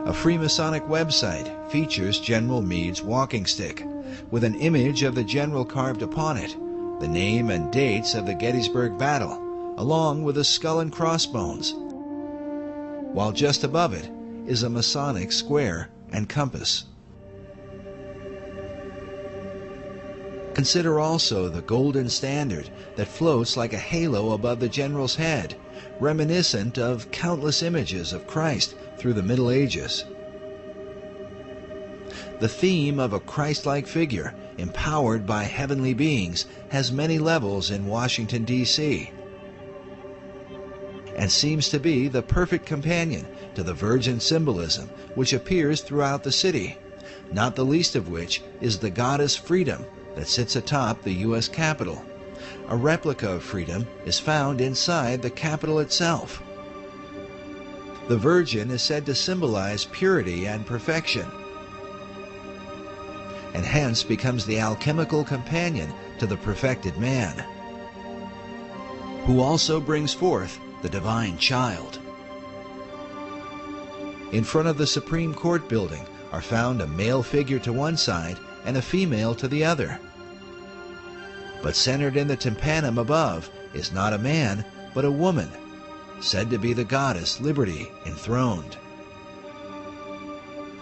A Freemasonic website features General Meade's walking stick, with an image of the general carved upon it, the name and dates of the Gettysburg battle, along with a skull and crossbones, while just above it is a Masonic square and compass. Consider also the golden standard that floats like a halo above the general's head, reminiscent of countless images of Christ through the Middle Ages. The theme of a Christ-like figure, empowered by heavenly beings, has many levels in Washington, D.C., and seems to be the perfect companion to the Virgin symbolism which appears throughout the city, not the least of which is the goddess Freedom that sits atop the U.S. Capitol. A replica of Freedom is found inside the Capitol itself. The Virgin is said to symbolize purity and perfection, and hence becomes the alchemical companion to the perfected man, who also brings forth the divine child. In front of the Supreme Court building are found a male figure to one side and a female to the other. But centered in the tympanum above is not a man, but a woman, said to be the goddess Liberty enthroned.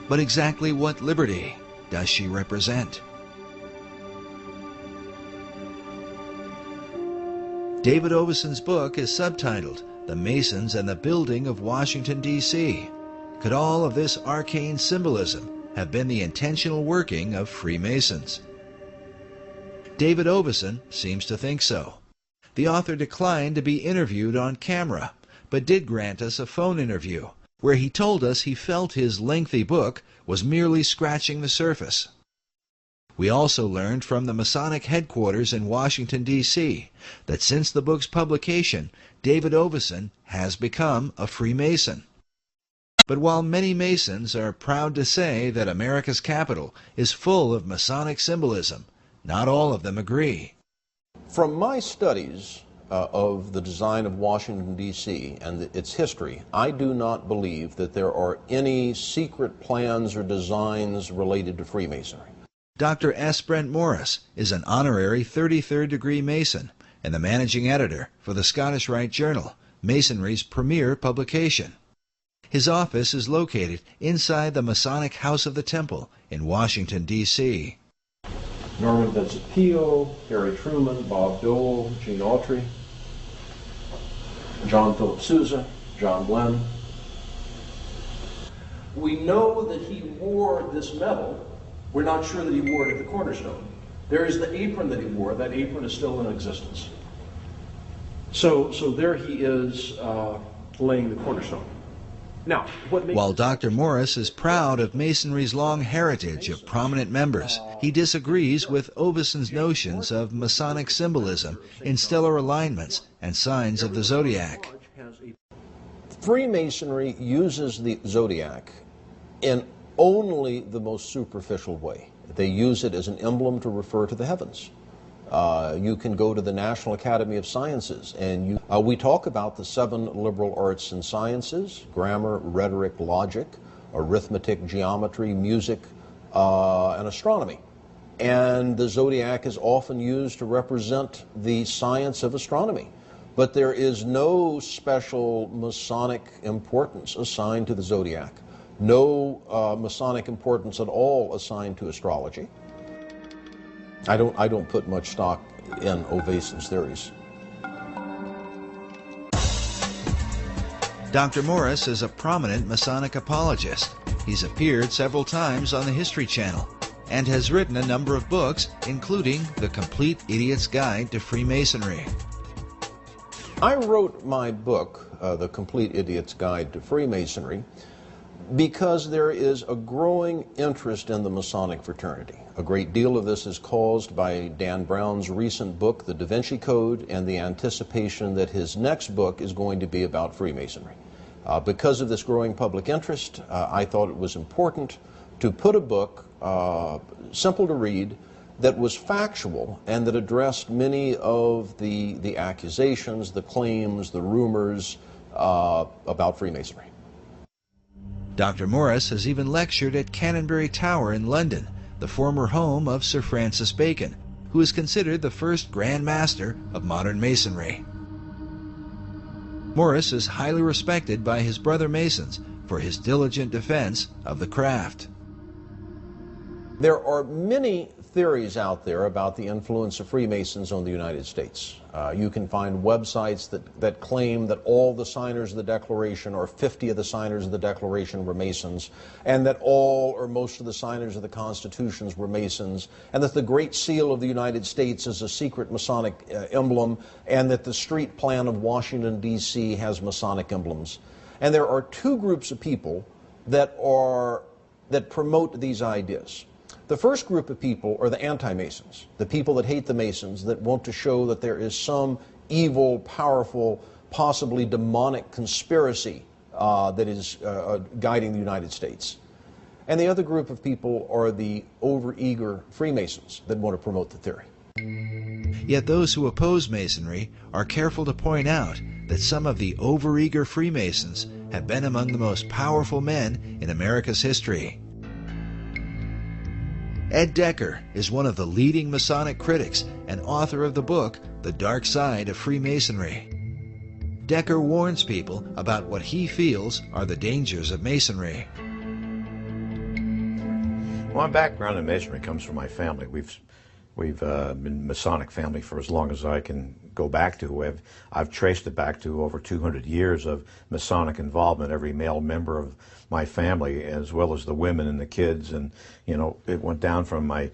But exactly what liberty does she represent? David Oveson's book is subtitled The Masons and the Building of Washington, D.C. Could all of this arcane symbolism have been the intentional working of Freemasons? David Oveson seems to think so. The author declined to be interviewed on camera, but did grant us a phone interview, where he told us he felt his lengthy book was merely scratching the surface. We also learned from the Masonic headquarters in Washington, D.C., that since the book's publication, David Oveson has become a Freemason. But while many Masons are proud to say that America's capital is full of Masonic symbolism, not all of them agree.
From my studies of the design of Washington, D.C. and its history, I do not believe that there are any secret plans or designs related to Freemasonry.
Dr. S. Brent Morris is an honorary 33rd degree Mason and the managing editor for the Scottish Rite Journal, Masonry's premier publication. His office is located inside the Masonic House of the Temple in Washington, D.C.
Norman Vincent Peale, Harry Truman, Bob Dole, Gene Autry, John Philip Sousa, John Glenn.
We know that he wore this medal. We're not sure that he wore it at the cornerstone. There is the apron that he wore. That apron is still in existence. So there he is laying the cornerstone. Now,
while Dr. Morris is proud of Masonry's long heritage of prominent members, he disagrees with Oveson's notions of Masonic symbolism in stellar alignments and signs of the zodiac.
Freemasonry uses the zodiac in only the most superficial way. They use it as an emblem to refer to the heavens. You can go to the National Academy of Sciences, and we talk about the 7 liberal arts and sciences: grammar, rhetoric, logic, arithmetic, geometry, music, and astronomy. And the zodiac is often used to represent the science of astronomy. But there is no special Masonic importance assigned to the zodiac. No Masonic importance at all assigned to astrology. I don't put much stock in Oveson's theories.
Dr. Morris is a prominent Masonic apologist. He's appeared several times on the History Channel and has written a number of books, including The Complete Idiot's Guide to Freemasonry.
I wrote my book, The Complete Idiot's Guide to Freemasonry, because there is a growing interest in the Masonic fraternity. A great deal of this is caused by Dan Brown's recent book, The Da Vinci Code, and the anticipation that his next book is going to be about Freemasonry. Because of this growing public interest, I thought it was important to put a book, simple to read, that was factual and that addressed many of the accusations, the claims, the rumors about Freemasonry.
Dr. Morris has even lectured at Canonbury Tower in London, the former home of Sir Francis Bacon, who is considered the first Grand Master of modern Masonry. Morris is highly respected by his brother Masons for his diligent defense of the craft.
There are many theories out there about the influence of Freemasons on the United States. You can find websites that claim that all the signers of the Declaration, or 50 of the signers of the Declaration, were Masons, and that all or most of the signers of the Constitutions were Masons, and that the Great Seal of the United States is a secret Masonic emblem, and that the street plan of Washington, D.C. has Masonic emblems. And there are two groups of people that promote these ideas. The first group of people are the anti-Masons, the people that hate the Masons, that want to show that there is some evil, powerful, possibly demonic conspiracy that is guiding the United States. And the other group of people are the overeager Freemasons that want to promote the theory.
Yet those who oppose Masonry are careful to point out that some of the overeager Freemasons have been among the most powerful men in America's history. Ed Decker is one of the leading Masonic critics and author of the book, The Dark Side of Freemasonry. Decker warns people about what he feels are the dangers of Masonry.
My background in Masonry comes from my family. We've been Masonic family for as long as I can go back to. I've traced it back to over 200 years of Masonic involvement, every male member of my family, as well as the women and the kids. And, you know, it went down from my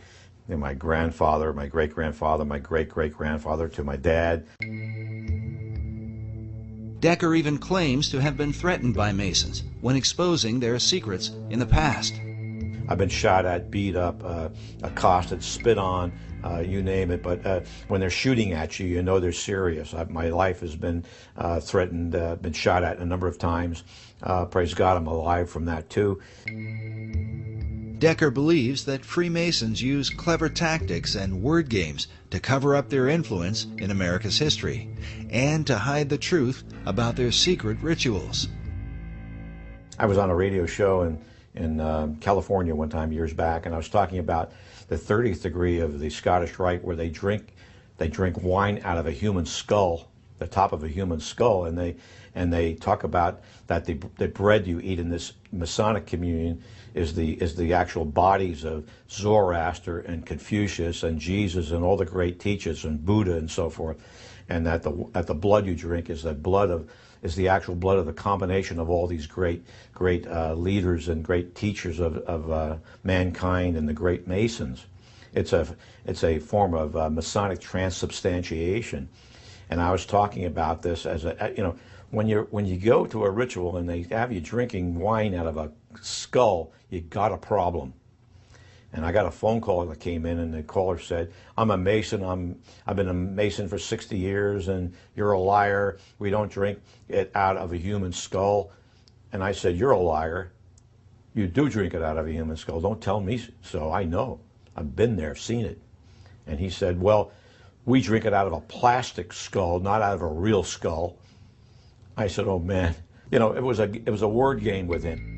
grandfather, my great-grandfather, my great-great-grandfather, to my dad.
Decker even claims to have been threatened by Masons when exposing their secrets in the past.
I've been shot at, beat up, accosted, spit on, you name it. But when they're shooting at you, you know they're serious. My life has been threatened, been shot at a number of times. Praise God, I'm alive from that too.
Decker believes that Freemasons use clever tactics and word games to cover up their influence in America's history and to hide the truth about their secret rituals.
I was on a radio show in California one time years back, and I was talking about the 30th degree of the Scottish Rite, where they drink wine out of a human skull, the top of a human skull, and they talk about that the bread you eat in this Masonic communion is the actual bodies of Zoroaster and Confucius and Jesus and all the great teachers and Buddha and so forth, and that the blood you drink is the actual blood of the combination of all these great leaders and great teachers of mankind and the great Masons. It's a form of Masonic transubstantiation, and I was talking about this as when you go to a ritual and they have you drinking wine out of a skull, you got a problem. And I got a phone call that came in, and the caller said, "I'm a Mason. I've been a Mason for 60 years, and you're a liar. We don't drink it out of a human skull." And I said, "You're a liar. You do drink it out of a human skull. Don't tell me so. I know. I've been there, seen it." And he said, "Well, we drink it out of a plastic skull, not out of a real skull." I said, "Oh man, it was a word game with him."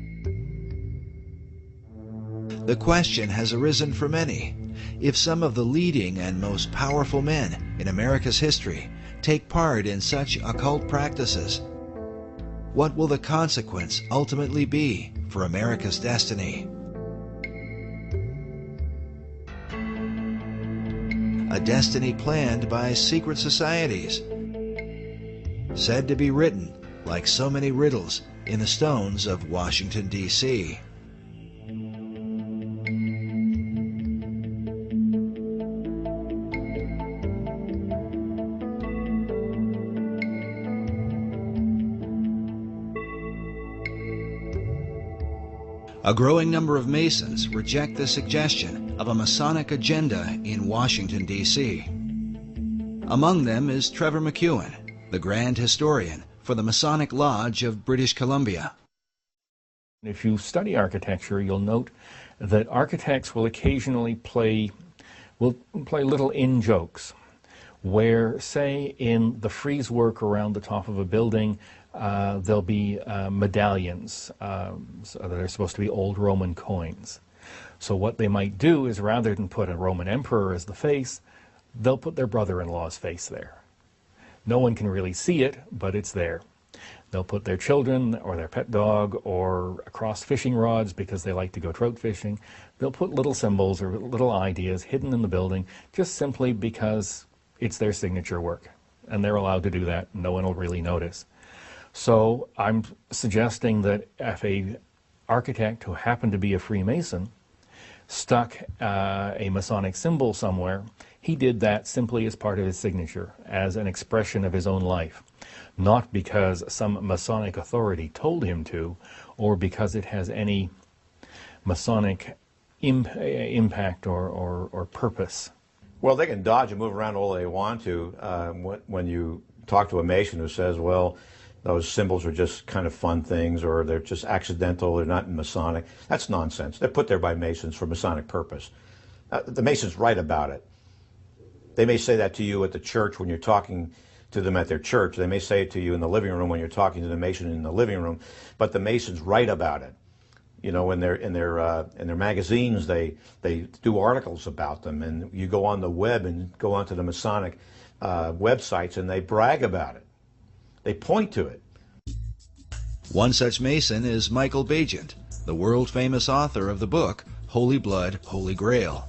The question has arisen for many: if some of the leading and most powerful men in America's history take part in such occult practices, what will the consequence ultimately be for America's destiny? A destiny planned by secret societies, said to be written, like so many riddles, in the stones of Washington, D.C. A growing number of Masons reject the suggestion of a Masonic agenda in Washington, D.C. Among them is Trevor McEwen, the Grand Historian for the Masonic Lodge of British Columbia.
If you study architecture, you'll note that architects will occasionally play little in-jokes, where, say, in the frieze work around the top of a building, there'll be medallions so that are supposed to be old Roman coins. So what they might do is, rather than put a Roman emperor as the face, they'll put their brother-in-law's face there. No one can really see it, but it's there. They'll put their children or their pet dog or across fishing rods because they like to go trout fishing. They'll put little symbols or little ideas hidden in the building just simply because it's their signature work. And they're allowed to do that. No one will really notice. So I'm suggesting that if an architect who happened to be a Freemason stuck a Masonic symbol somewhere, he did that simply as part of his signature, as an expression of his own life. Not because some Masonic authority told him to, or because it has any Masonic impact or purpose.
Well, they can dodge and move around all they want to when you talk to a Mason who says, well, those symbols are just kind of fun things, or they're just accidental, they're not Masonic. That's nonsense. They're put there by Masons for Masonic purpose. The Masons write about it. They may say that to you at the church when you're talking to them at their church. They may say it to you in the living room when you're talking to the Mason in the living room. But the Masons write about it. You know, in their magazines, they do articles about them, and you go on the web and go onto the Masonic websites, and they brag about it. They point to it.
One such Mason is Michael Bagent, the world-famous author of the book Holy Blood, Holy Grail.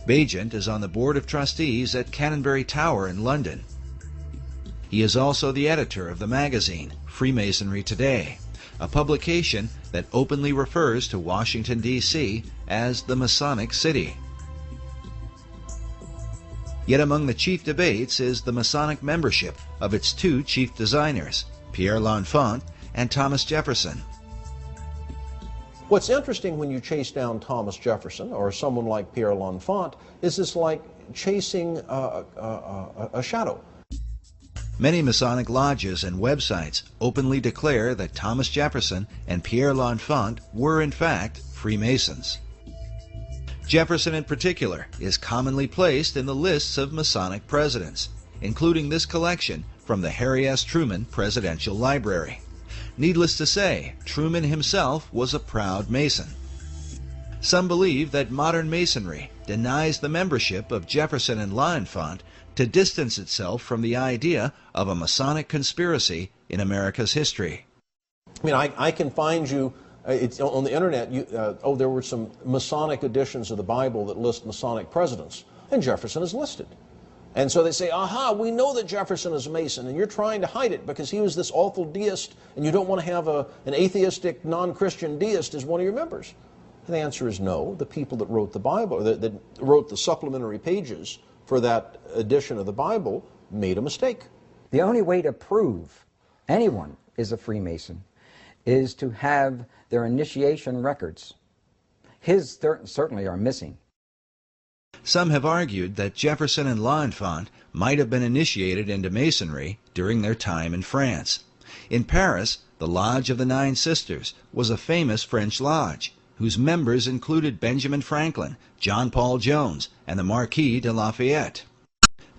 Bagent is on the Board of Trustees at Canonbury Tower in London. He is also the editor of the magazine Freemasonry Today, a publication that openly refers to Washington, D.C. as the Masonic City. Yet among the chief debates is the Masonic membership of its two chief designers, Pierre L'Enfant and Thomas Jefferson.
What's interesting when you chase down Thomas Jefferson or someone like Pierre L'Enfant is it's like chasing a shadow.
Many Masonic lodges and websites openly declare that Thomas Jefferson and Pierre L'Enfant were in fact Freemasons. Jefferson in particular is commonly placed in the lists of Masonic presidents, including this collection from the Harry S. Truman Presidential Library. Needless to say, Truman himself was a proud Mason. Some believe that modern Masonry denies the membership of Jefferson and L'Enfant to distance itself from the idea of a Masonic conspiracy in America's history.
I mean, I can find you, it's on the internet, there were some Masonic editions of the Bible that list Masonic presidents, and Jefferson is listed. And so they say, aha, we know that Jefferson is a Mason, and you're trying to hide it because he was this awful deist, and you don't want to have an atheistic, non-Christian deist as one of your members. And the answer is no. The people that wrote the Bible, that wrote the supplementary pages for that edition of the Bible, made a mistake.
The only way to prove anyone is a Freemason is to have their initiation records. His certainly are missing.
Some have argued that Jefferson and L'Enfant might have been initiated into Masonry during their time in France. In Paris, the Lodge of the Nine Sisters was a famous French lodge, whose members included Benjamin Franklin, John Paul Jones, and the Marquis de Lafayette.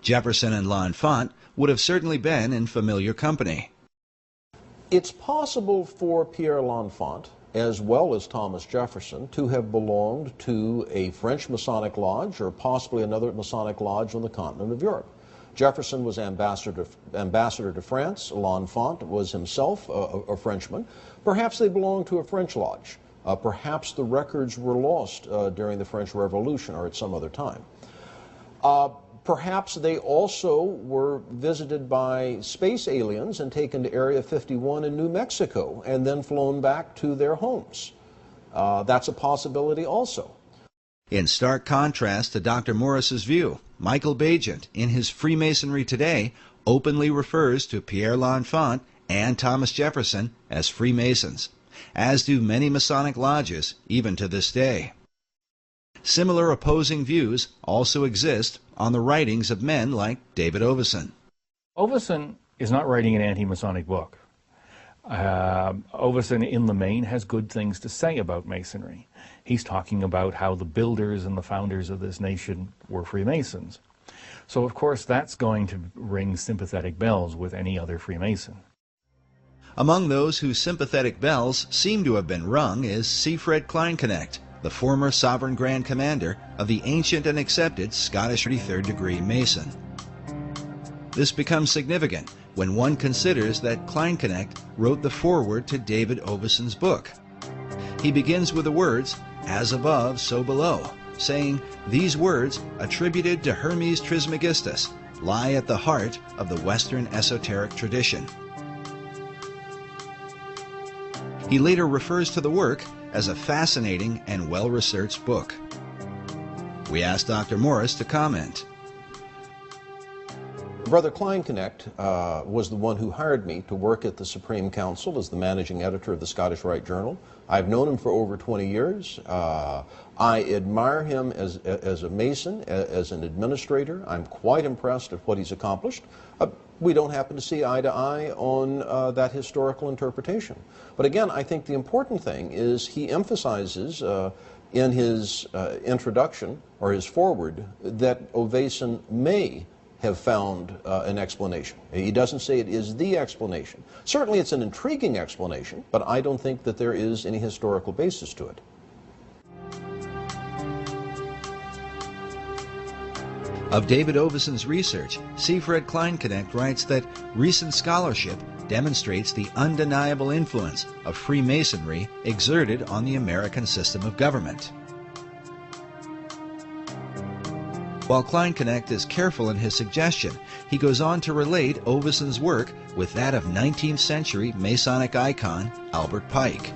Jefferson and L'Enfant would have certainly been in familiar company.
It's possible for Pierre L'Enfant, as well as Thomas Jefferson, to have belonged to a French Masonic lodge or possibly another Masonic lodge on the continent of Europe. Jefferson was ambassador to France. L'Enfant was himself a Frenchman. Perhaps they belonged to a French lodge. Perhaps the records were lost during the French Revolution or at some other time. Perhaps they also were visited by space aliens and taken to Area 51 in New Mexico and then flown back to their homes. That's a possibility also.
In stark contrast to Dr. Morris's view, Michael Bagent, in his Freemasonry Today, openly refers to Pierre L'Enfant and Thomas Jefferson as Freemasons, as do many Masonic lodges even to this day. Similar opposing views also exist on the writings of men like David Oveson.
Oveson is not writing an anti-Masonic book. Oveson, in the main, has good things to say about Masonry. He's talking about how the builders and the founders of this nation were Freemasons. So, of course, that's going to ring sympathetic bells with any other Freemason.
Among those whose sympathetic bells seem to have been rung is Siegfried Kleinknecht, the former Sovereign Grand Commander of the ancient and accepted Scottish 33rd degree Mason. This becomes significant when one considers that Kleinknecht wrote the foreword to David Oveson's book. He begins with the words, "as above, so below," saying these words, attributed to Hermes Trismegistus, lie at the heart of the Western esoteric tradition. He later refers to the work as a fascinating and well-researched book. We asked Dr. Morris to comment.
Brother Kleinknecht was the one who hired me to work at the Supreme Council as the managing editor of the Scottish Rite Journal. I've known him for over 20 years. I admire him as a Mason, as an administrator. I'm quite impressed at what he's accomplished. We don't happen to see eye to eye on that historical interpretation. But again, I think the important thing is he emphasizes in his introduction, or his foreword, that Oveson may have found an explanation. He doesn't say it is the explanation. Certainly it's an intriguing explanation, but I don't think that there is any historical basis to it.
Of David Oveson's research, Siegfried Kleinknecht writes that recent scholarship demonstrates the undeniable influence of Freemasonry exerted on the American system of government. While Kleinknecht is careful in his suggestion, he goes on to relate Oveson's work with that of 19th century Masonic icon Albert Pike.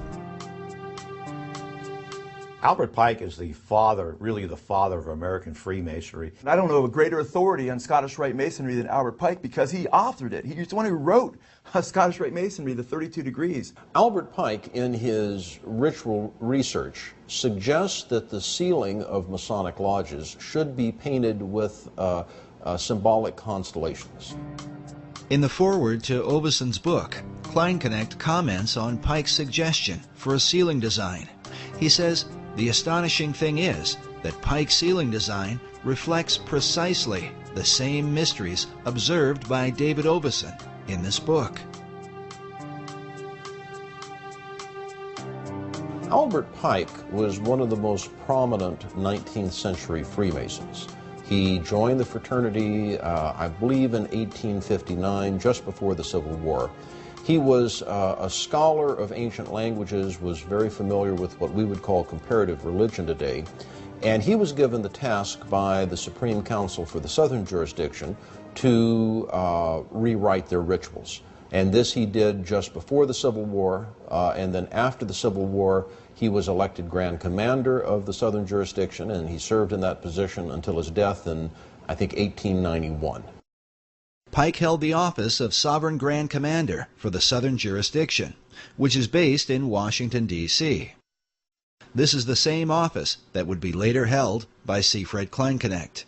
Albert Pike is the father, really the father of American Freemasonry.
I don't know of a greater authority on Scottish Rite Masonry than Albert Pike, because he authored it. He's the one who wrote Scottish Rite Masonry, the 32 Degrees.
Albert Pike, in his ritual research, suggests that the ceiling of Masonic lodges should be painted with symbolic constellations.
In the foreword to Oveson's book, Kleinknecht comments on Pike's suggestion for a ceiling design. He says, "The astonishing thing is that Pike's ceiling design reflects precisely the same mysteries observed by David Oveson in this book."
Albert Pike was one of the most prominent 19th century Freemasons. He joined the fraternity, I believe, in 1859, just before the Civil War. He was a scholar of ancient languages, was very familiar with what we would call comparative religion today, and he was given the task by the Supreme Council for the Southern Jurisdiction to rewrite their rituals. And this he did just before the Civil War, and then after the Civil War, he was elected Grand Commander of the Southern Jurisdiction, and he served in that position until his death in, I think, 1891.
Pike held the office of Sovereign Grand Commander for the Southern Jurisdiction, which is based in Washington, D.C. This is the same office that would be later held by Siegfried Kleinknecht.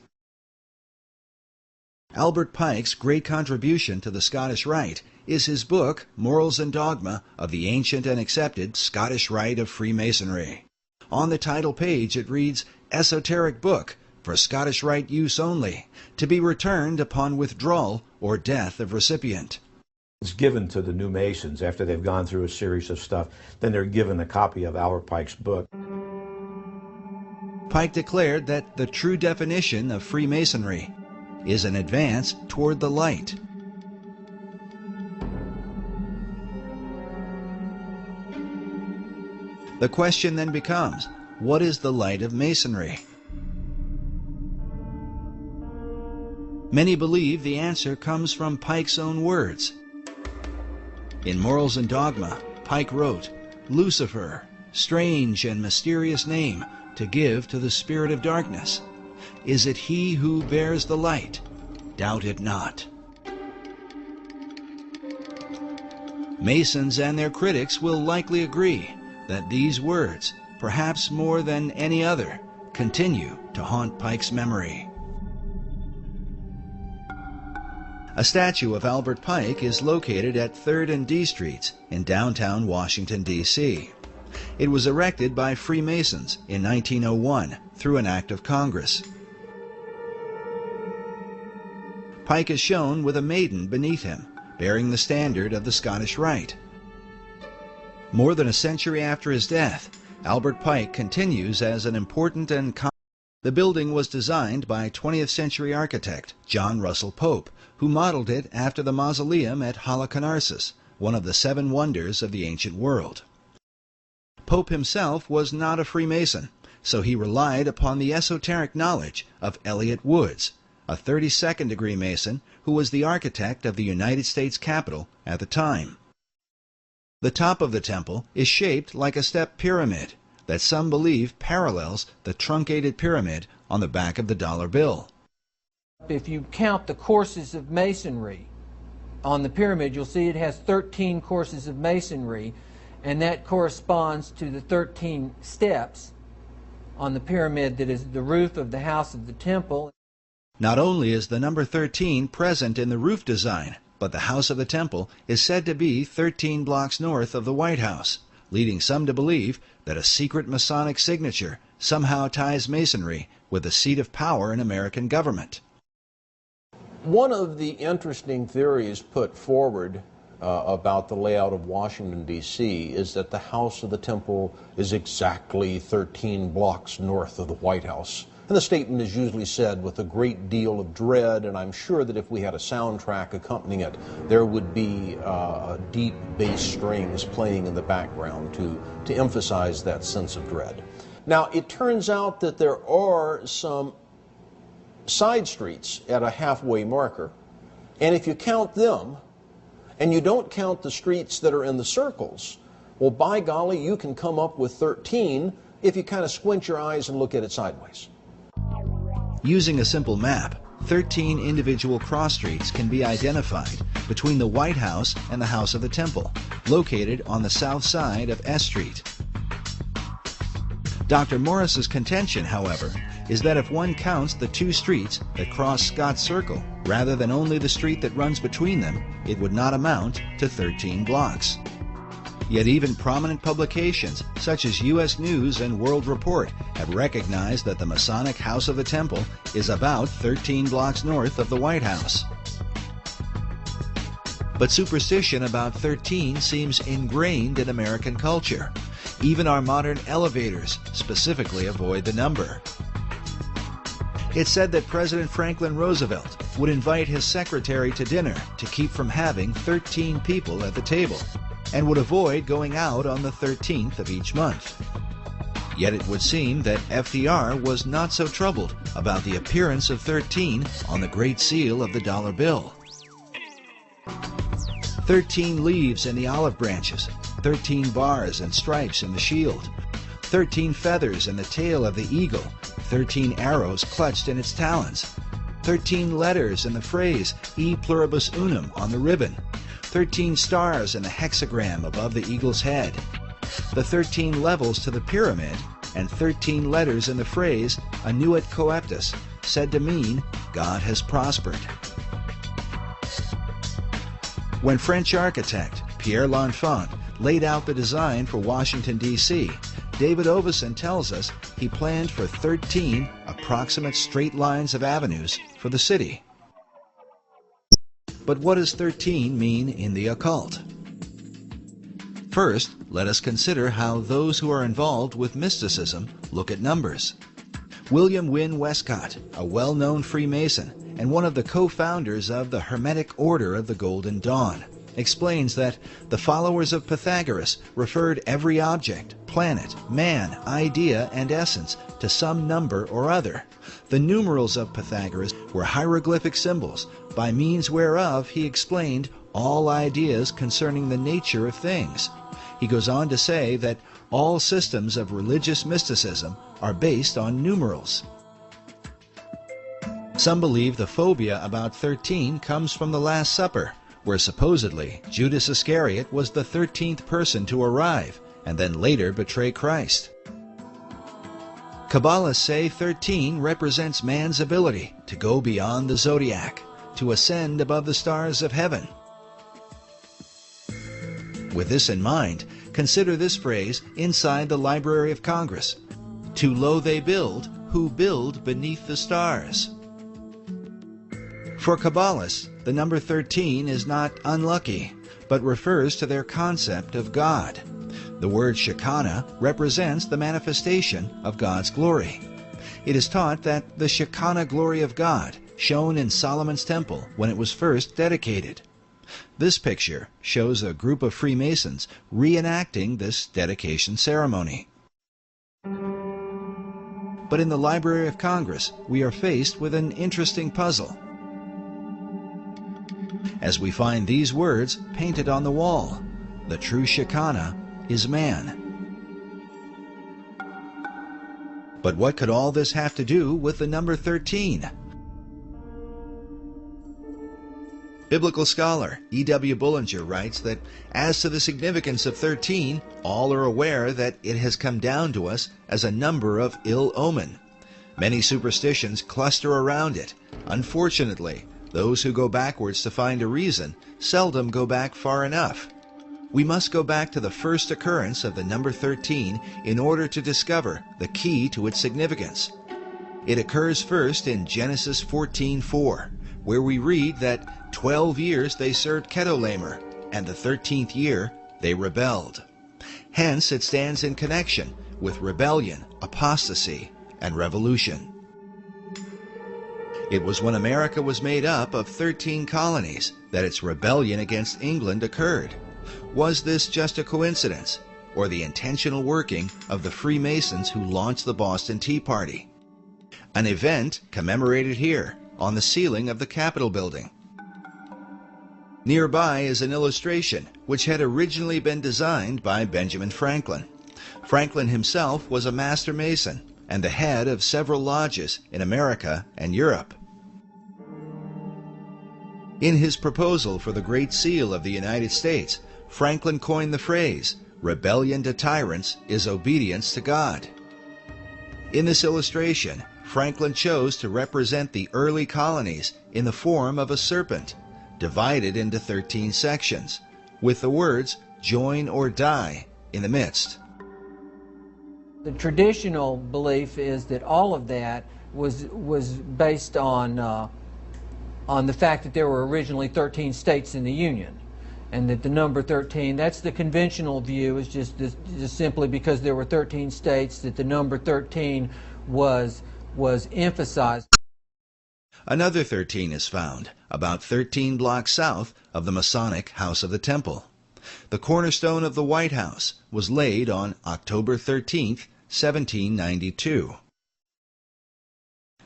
Albert Pike's great contribution to the Scottish Rite is his book, Morals and Dogma of the Ancient and Accepted Scottish Rite of Freemasonry. On the title page it reads, "Esoteric Book for Scottish Rite use only, to be returned upon withdrawal or death of recipient."
It's given to the new Masons after they've gone through a series of stuff. Then they're given a copy of Albert Pike's book.
Pike declared that the true definition of Freemasonry is an advance toward the light. The question then becomes, what is the light of Masonry? Many believe the answer comes from Pike's own words. In Morals and Dogma, Pike wrote, "Lucifer, strange and mysterious name to give to the spirit of darkness. Is it he who bears the light? Doubt it not." Masons and their critics will likely agree that these words, perhaps more than any other, continue to haunt Pike's memory. A statue of Albert Pike is located at 3rd and D Streets in downtown Washington, D.C. It was erected by Freemasons in 1901 through an act of Congress. Pike is shown with a maiden beneath him, bearing the standard of the Scottish Rite. More than a century after his death, Albert Pike continues as an important and The building was designed by 20th century architect John Russell Pope, who modeled it after the mausoleum at Halicarnassus, one of the 7 wonders of the ancient world. Pope himself was not a Freemason, so he relied upon the esoteric knowledge of Elliott Woods, a 32nd degree Mason who was the architect of the United States Capitol at the time. The top of the temple is shaped like a step pyramid that some believe parallels the truncated pyramid on the back of the dollar bill.
If you count the courses of masonry on the pyramid, you'll see it has 13 courses of masonry, and that corresponds to the 13 steps on the pyramid that is the roof of the house of the temple.
Not only is the number 13 present in the roof design, but the house of the temple is said to be 13 blocks north of the White House, leading some to believe that a secret Masonic signature somehow ties masonry with the seat of power in American government.
One of the interesting theories put forward about the layout of Washington, D.C. is that the house of the temple is exactly 13 blocks north of the White House. And the statement is usually said with a great deal of dread, and I'm sure that if we had a soundtrack accompanying it, there would be deep bass strings playing in the background to emphasize that sense of dread. Now, it turns out that there are some side streets at a halfway marker, and if you count them, and you don't count the streets that are in the circles, well, by golly, you can come up with 13 if you kind of squint your eyes and look at it sideways.
Using a simple map, 13 individual cross streets can be identified between the White House and the House of the Temple, located on the south side of S Street. Dr. Morris's contention, however, is that if one counts the 2 streets that cross Scott's Circle, rather than only the street that runs between them, it would not amount to 13 blocks. Yet even prominent publications such as U.S. News and World Report have recognized that the Masonic House of the Temple is about 13 blocks north of the White House. But superstition about 13 seems ingrained in American culture. Even our modern elevators specifically avoid the number. It's said that President Franklin Roosevelt would invite his secretary to dinner to keep from having 13 people at the table, and would avoid going out on the 13th of each month. Yet it would seem that FDR was not so troubled about the appearance of 13 on the Great Seal of the dollar bill. 13 leaves in the olive branches, 13 bars and stripes in the shield, 13 feathers in the tail of the eagle, 13 arrows clutched in its talons, 13 letters in the phrase E pluribus unum on the ribbon, 13 stars in the hexagram above the eagle's head, the 13 levels to the pyramid, and 13 letters in the phrase Annuit Coeptus, said to mean God has prospered. When French architect Pierre L'Enfant laid out the design for Washington, D.C., David Oveson tells us he planned for 13 approximate straight lines of avenues for the city. But what does 13 mean in the occult? First, let us consider how those who are involved with mysticism look at numbers. William Wynne Westcott, a well-known Freemason and one of the co-founders of the Hermetic Order of the Golden Dawn, explains that the followers of Pythagoras referred every object, planet, man, idea, and essence to some number or other. The numerals of Pythagoras were hieroglyphic symbols, by means whereof he explained all ideas concerning the nature of things. He goes on to say that all systems of religious mysticism are based on numerals. Some believe the phobia about 13 comes from the Last Supper, where supposedly Judas Iscariot was the 13th person to arrive and then later betray Christ. Kabbalists say 13 represents man's ability to go beyond the zodiac, to ascend above the stars of heaven. With this in mind, consider this phrase inside the Library of Congress: "Too low they build, who build beneath the stars." For Kabbalists, the number 13 is not unlucky, but refers to their concept of God. The word Shekinah represents the manifestation of God's glory. It is taught that the Shekinah glory of God shone in Solomon's temple when it was first dedicated. This picture shows a group of Freemasons reenacting this dedication ceremony. But in the Library of Congress, we are faced with an interesting puzzle, as we find these words painted on the wall: "The true Shekinah is man." But what could all this have to do with the number 13? Biblical scholar E.W. Bullinger writes that as to the significance of 13, all are aware that it has come down to us as a number of ill omen. Many superstitions cluster around it. Unfortunately, those who go backwards to find a reason seldom go back far enough. We must go back to the first occurrence of the number 13 in order to discover the key to its significance. It occurs first in Genesis 14:4, where we read that 12 years they served Chedorlaomer, and the 13th year they rebelled. Hence it stands in connection with rebellion, apostasy, and revolution. It was when America was made up of 13 colonies that its rebellion against England occurred. Was this just a coincidence, or the intentional working of the Freemasons who launched the Boston Tea Party? An event commemorated here on the ceiling of the Capitol building. Nearby is an illustration which had originally been designed by Benjamin Franklin. Franklin himself was a master mason and the head of several lodges in America and Europe. In his proposal for the Great Seal of the United States, Franklin coined the phrase, "Rebellion to tyrants is obedience to God." In this illustration, Franklin chose to represent the early colonies in the form of a serpent, divided into 13 sections, with the words, "Join or die," in the midst.
The traditional belief is that all of that was based on the fact that there were originally 13 states in the Union, and that the number 13, that's the conventional view, is just simply because there were 13 states that the number 13 was emphasized.
Another 13 is found about 13 blocks south of the Masonic House of the Temple. The cornerstone of the White House was laid on October 13th, 1792.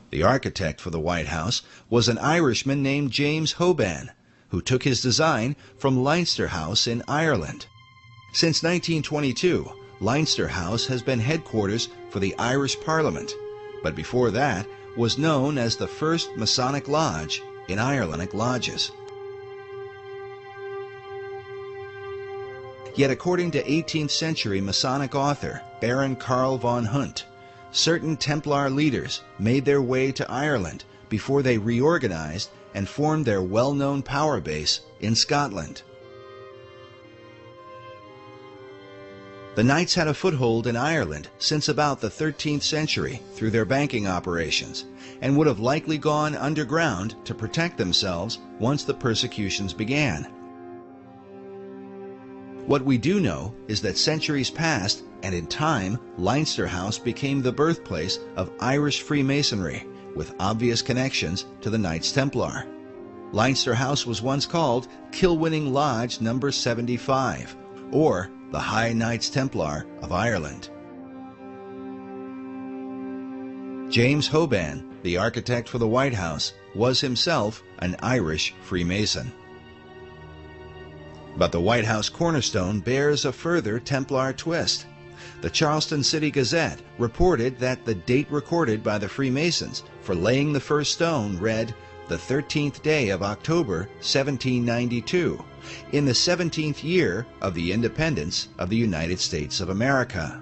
The architect for the White House was an Irishman named James Hoban, who took his design from Leinster House in Ireland. Since 1922, Leinster House has been headquarters for the Irish Parliament, but before that was known as the first Masonic Lodge in Ireland. Lodges. Yet according to 18th century Masonic author Baron Karl von Hunt, certain Templar leaders made their way to Ireland before they reorganized and formed their well-known power base in Scotland. The Knights had a foothold in Ireland since about the 13th century through their banking operations, and would have likely gone underground to protect themselves once the persecutions began. What we do know is that centuries passed, and in time, Leinster House became the birthplace of Irish Freemasonry, with obvious connections to the Knights Templar. Leinster House was once called Kilwinning Lodge No. 75, or the High Knights Templar of Ireland. James Hoban, the architect for the White House, was himself an Irish Freemason. But the White House cornerstone bears a further Templar twist. The Charleston City Gazette reported that the date recorded by the Freemasons for laying the first stone read, "the 13th day of October, 1792, in the 17th year of the independence of the United States of America."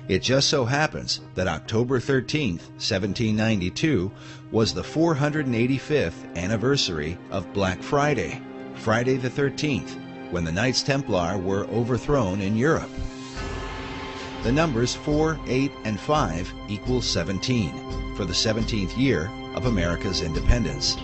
It just so happens that October 13th, 1792, was the 485th anniversary of Black Friday, Friday the 13th, when the Knights Templar were overthrown in Europe. The numbers 4, 8, and 5 equal 17 for the 17th year of America's independence.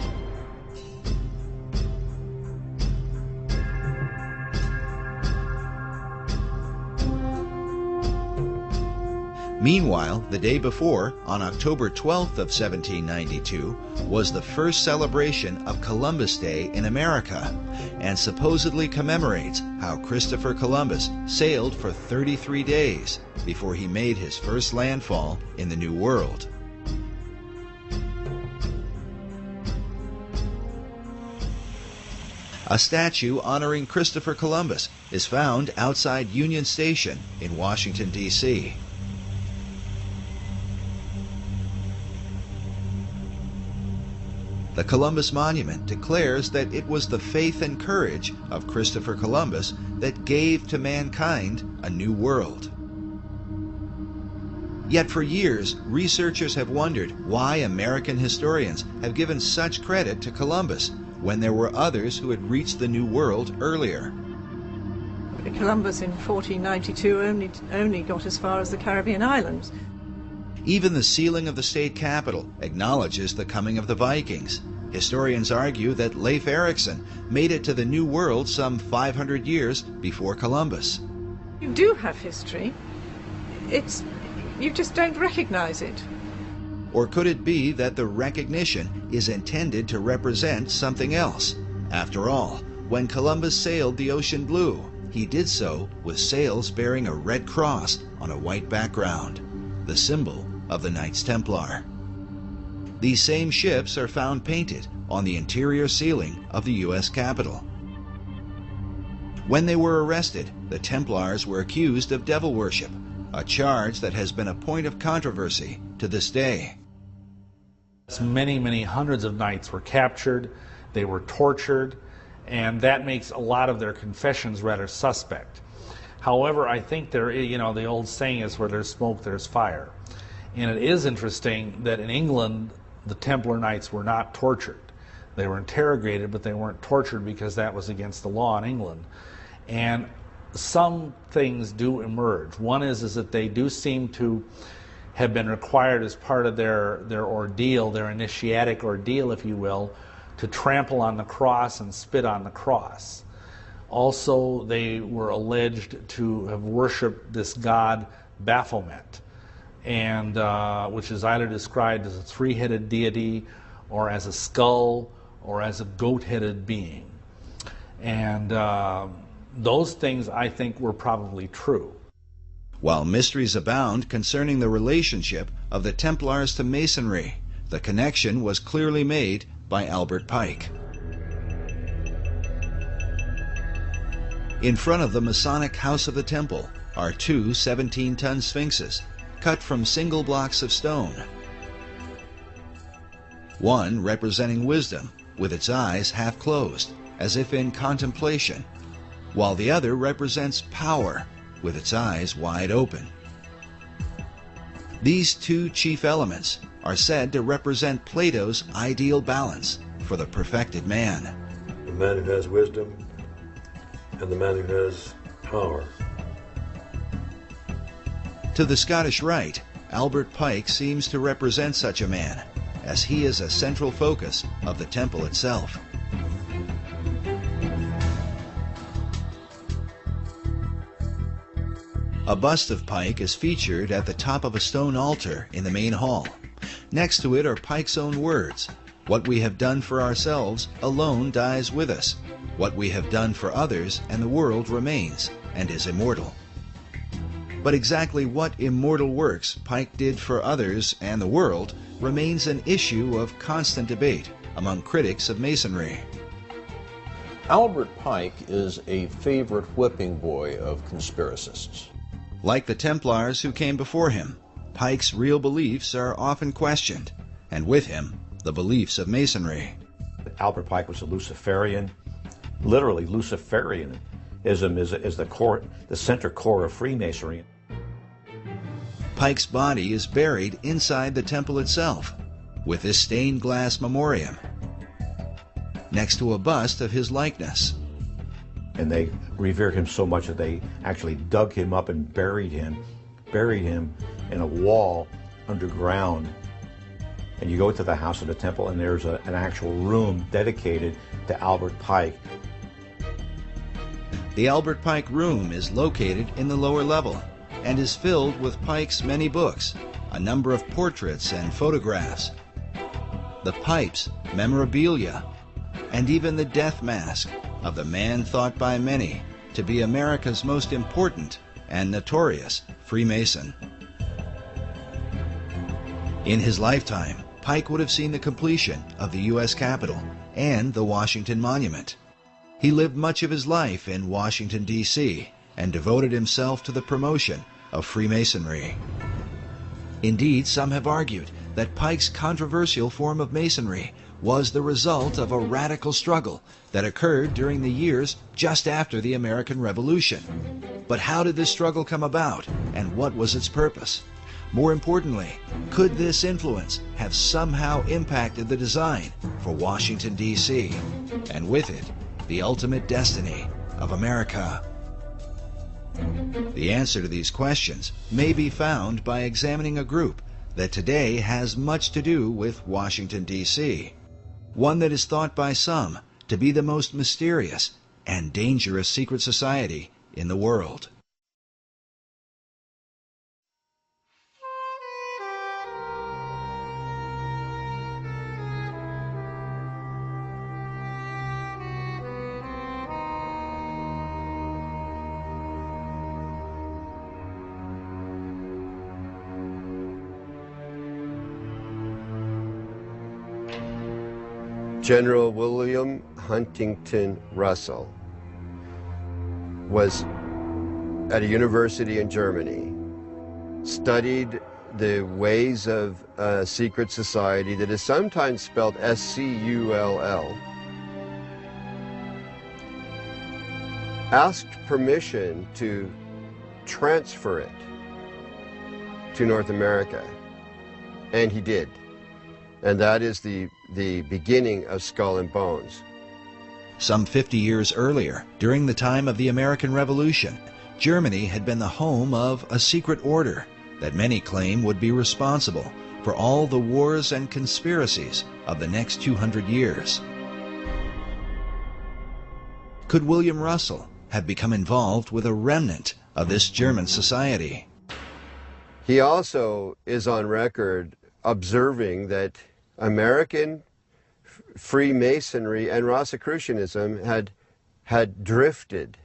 Meanwhile, the day before, on October 12th of 1792, was the first celebration of Columbus Day in America, and supposedly commemorates how Christopher Columbus sailed for 33 days before he made his first landfall in the New World. A statue honoring Christopher Columbus is found outside Union Station in Washington, D.C. The Columbus Monument declares that it was the faith and courage of Christopher Columbus that gave to mankind a new world. Yet for years, researchers have wondered why American historians have given such credit to Columbus when there were others who had reached the New World earlier.
Columbus in 1492 only got as far as the Caribbean islands.
Even the ceiling of the state capitol acknowledges the coming of the Vikings. Historians argue that Leif Erikson made it to the New World some 500 years before Columbus.
You do have history. You just don't recognize it.
Or could it be that the recognition is intended to represent something else? After all, when Columbus sailed the ocean blue, he did so with sails bearing a red cross on a white background, the symbol of the Knights Templar. These same ships are found painted on the interior ceiling of the U.S. Capitol. When they were arrested, the Templars were accused of devil worship, a charge that has been a point of controversy to this day.
Many, many hundreds of knights were captured, they were tortured, and that makes a lot of their confessions rather suspect. However, I think the old saying is where there's smoke, there's fire. And it is interesting that in England, the Templar Knights were not tortured. They were interrogated, but they weren't tortured because that was against the law in England. And some things do emerge. One is that they do seem to have been required as part of their ordeal, their initiatic ordeal, if you will, to trample on the cross and spit on the cross. Also, they were alleged to have worshipped this god Baphomet, and which is either described as a three-headed deity or as a skull or as a goat-headed being. And those things, I think, were probably true.
While mysteries abound concerning the relationship of the Templars to Masonry, the connection was clearly made by Albert Pike. In front of the Masonic House of the Temple are two 17-ton sphinxes, cut from single blocks of stone. One representing wisdom, with its eyes half closed, as if in contemplation, while the other represents power, with its eyes wide open. These two chief elements are said to represent Plato's ideal balance for the perfected man.
The man who has wisdom and the man who has power.
To the Scottish Rite, Albert Pike seems to represent such a man, as he is a central focus of the temple itself. A bust of Pike is featured at the top of a stone altar in the main hall. Next to it are Pike's own words: "What we have done for ourselves alone dies with us. What we have done for others and the world remains and is immortal." But exactly what immortal works Pike did for others and the world remains an issue of constant debate among critics of Masonry.
Albert Pike is a favorite whipping boy of conspiracists.
Like the Templars who came before him, Pike's real beliefs are often questioned, and with him, the beliefs of Masonry.
Albert Pike was a Luciferian. Literally, Luciferianism is the core, the center core of Freemasonry.
Pike's body is buried inside the temple itself, with this stained glass memoriam, next to a bust of his likeness.
And they revered him so much that they actually dug him up and buried him in a wall underground. And you go to the house of the temple and there's an actual room dedicated to Albert Pike.
The Albert Pike room is located in the lower level. and is filled with Pike's many books, a number of portraits and photographs, the pipes, memorabilia, and even the death mask of the man thought by many to be America's most important and notorious Freemason. In his lifetime, Pike would have seen the completion of the U.S. Capitol and the Washington Monument. He lived much of his life in Washington, D.C., and devoted himself to the promotion of Freemasonry. Indeed, some have argued that Pike's controversial form of Masonry was the result of a radical struggle that occurred during the years just after the American Revolution. But how did this struggle come about, and what was its purpose? More importantly, could this influence have somehow impacted the design for Washington, D.C., and with it, the ultimate destiny of America? The answer to these questions may be found by examining a group that today has much to do with Washington, D.C., one that is thought by some to be the most mysterious and dangerous secret society in the world.
General William Huntington Russell was at a university in Germany, studied the ways of a secret society that is sometimes spelled S-C-U-L-L, asked permission to transfer it to North America, and he did. And that is the beginning of Skull and Bones.
Some 50 years earlier, during the time of the American Revolution, Germany had been the home of a secret order that many claim would be responsible for all the wars and conspiracies of the next 200 years. Could William Russell have become involved with a remnant of this German society?
He also is on record observing that American Freemasonry and Rosicrucianism had drifted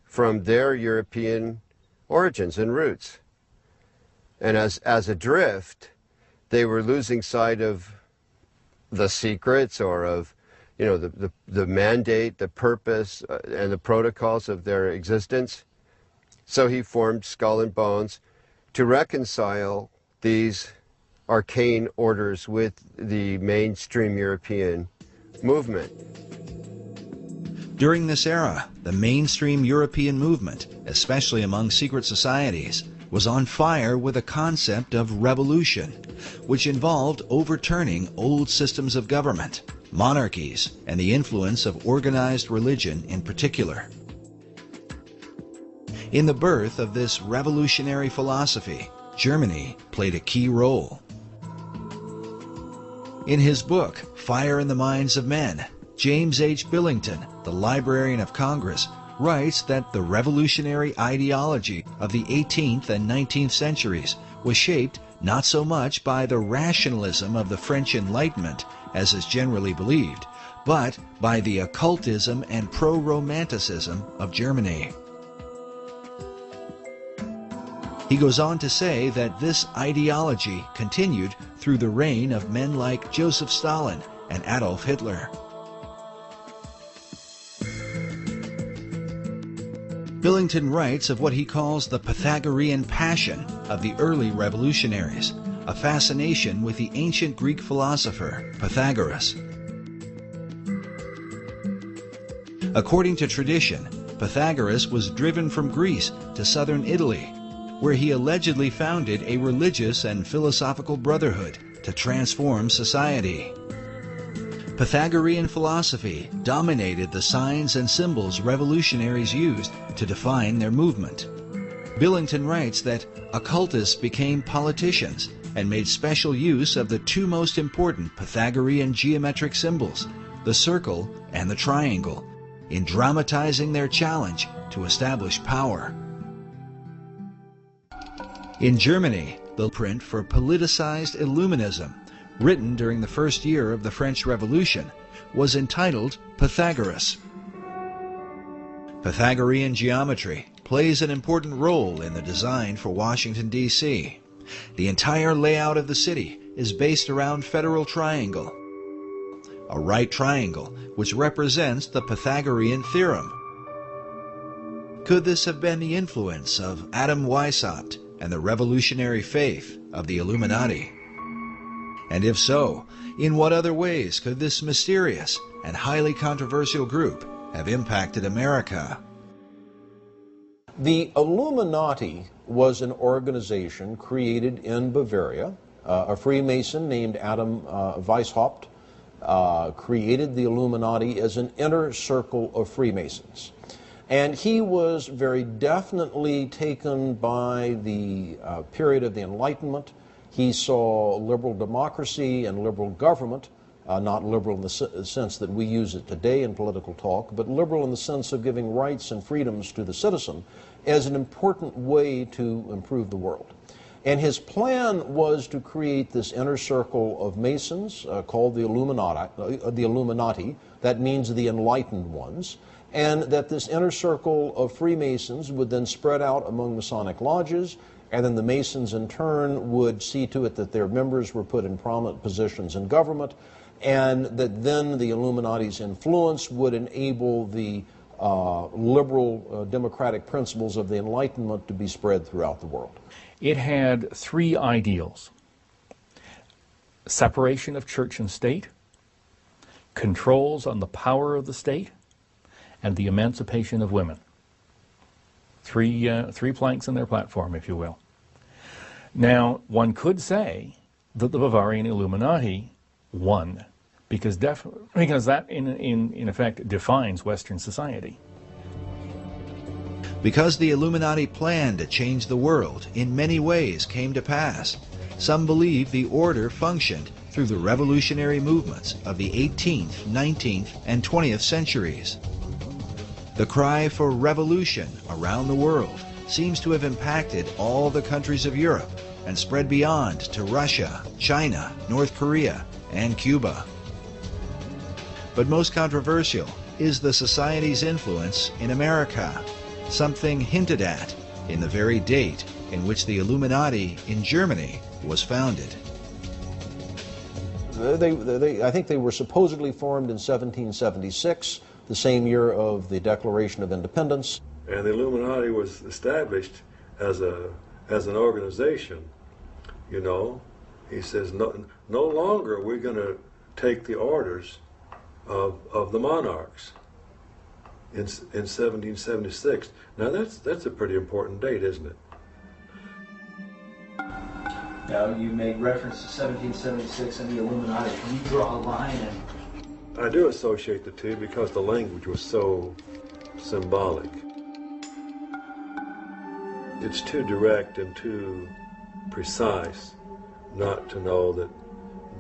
from their European origins and roots. And as a drift, they were losing sight of the secrets or of, you know, the mandate, the purpose, and the protocols of their existence. So he formed Skull and Bones to reconcile these arcane orders with the mainstream European movement.
During this era, the mainstream European movement, especially among secret societies, was on fire with a concept of revolution, which involved overturning old systems of government, monarchies, and the influence of organized religion in particular. In the birth of this revolutionary philosophy, Germany played a key role. In his book, Fire in the Minds of Men, James H. Billington, the Librarian of Congress, writes that the revolutionary ideology of the 18th and 19th centuries was shaped not so much by the rationalism of the French Enlightenment, as is generally believed, but by the occultism and pro-romanticism of Germany. He goes on to say that this ideology continued through the reign of men like Joseph Stalin and Adolf Hitler. Billington writes of what he calls the Pythagorean passion of the early revolutionaries, a fascination with the ancient Greek philosopher Pythagoras. According to tradition, Pythagoras was driven from Greece to southern Italy, where he allegedly founded a religious and philosophical brotherhood to transform society. Pythagorean philosophy dominated the signs and symbols revolutionaries used to define their movement. Billington writes that occultists became politicians and made special use of the two most important Pythagorean geometric symbols, the circle and the triangle, in dramatizing their challenge to establish power. In Germany, the print for politicized Illuminism, written during the first year of the French Revolution, was entitled Pythagoras. Pythagorean geometry plays an important role in the design for Washington, D.C. The entire layout of the city is based around Federal Triangle, a right triangle which represents the Pythagorean theorem. Could this have been the influence of Adam Weishaupt and the revolutionary faith of the Illuminati? And if so, in what other ways could this mysterious and highly controversial group have impacted America?
The Illuminati was an organization created in Bavaria. A Freemason named Adam Weishaupt created the Illuminati as an inner circle of Freemasons. And he was very definitely taken by the period of the Enlightenment. He saw liberal democracy and liberal government, not liberal in the sense that we use it today in political talk, but liberal in the sense of giving rights and freedoms to the citizen, as an important way to improve the world. And his plan was to create this inner circle of Masons called the Illuminati, that means the enlightened ones, and that this inner circle of Freemasons would then spread out among Masonic lodges, and then the Masons in turn would see to it that their members were put in prominent positions in government, and that then the Illuminati's influence would enable the liberal democratic principles of the Enlightenment to be spread throughout the world.
It had three ideals: separation of church and state, controls on the power of the state, and the emancipation of women. Three planks in their platform, if you will. Now, one could say that the Bavarian Illuminati won, because that, in effect, defines Western society.
Because the Illuminati plan to change the world in many ways came to pass, some believe the order functioned through the revolutionary movements of the 18th, 19th, and 20th centuries. The cry for revolution around the world seems to have impacted all the countries of Europe and spread beyond to Russia, China, North Korea, and Cuba. But most controversial is the society's influence in America, something hinted at in the very date in which the Illuminati in Germany was founded.
I think they were supposedly formed in 1776, the same year of the Declaration of Independence.
And the Illuminati was established as an organization, you know. He says, no longer are we going to take the orders of the monarchs in 1776. Now that's a pretty important date, isn't it?
Now, you made reference to 1776 and the Illuminati. Can you draw a line?
I do associate the two because the language was so symbolic. It's too direct and too precise not to know that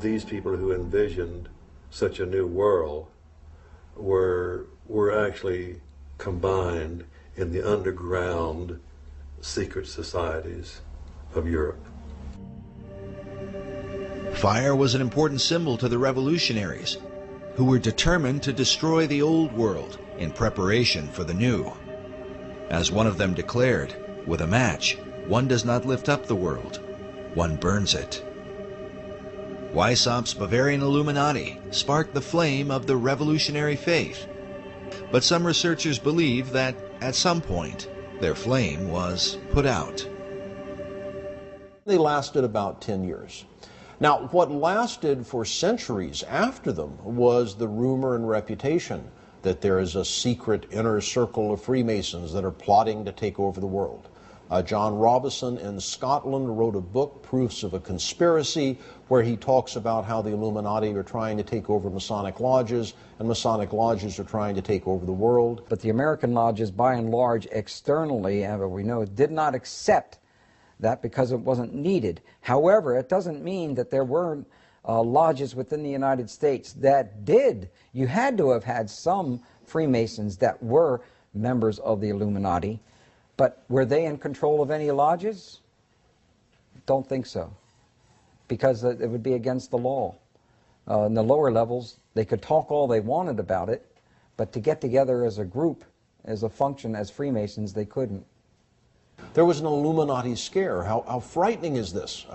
these people who envisioned such a new world were actually combined in the underground secret societies of Europe.
Fire was an important symbol to the revolutionaries, who were determined to destroy the old world in preparation for the new. As one of them declared, with a match, one does not lift up the world, one burns it. Weishaupt's Bavarian Illuminati sparked the flame of the revolutionary faith, but some researchers believe that at some point their flame was put out.
They lasted about 10 years. Now, what lasted for centuries after them was the rumor and reputation that there is a secret inner circle of Freemasons that are plotting to take over the world. John Robison in Scotland wrote a book, Proofs of a Conspiracy, where he talks about how the Illuminati are trying to take over Masonic lodges, and Masonic lodges are trying to take over the world.
But the American lodges, by and large, externally, we know, did not accept that because it wasn't needed. However, it doesn't mean that there weren't lodges within the United States that did. You had to have had some Freemasons that were members of the Illuminati, but were they in control of any lodges? don't think so, because it would be against the law. In the lower levels, they could talk all they wanted about it, but to get together as a group, as a function, as Freemasons, they couldn't.
There was an Illuminati scare. How frightening is this?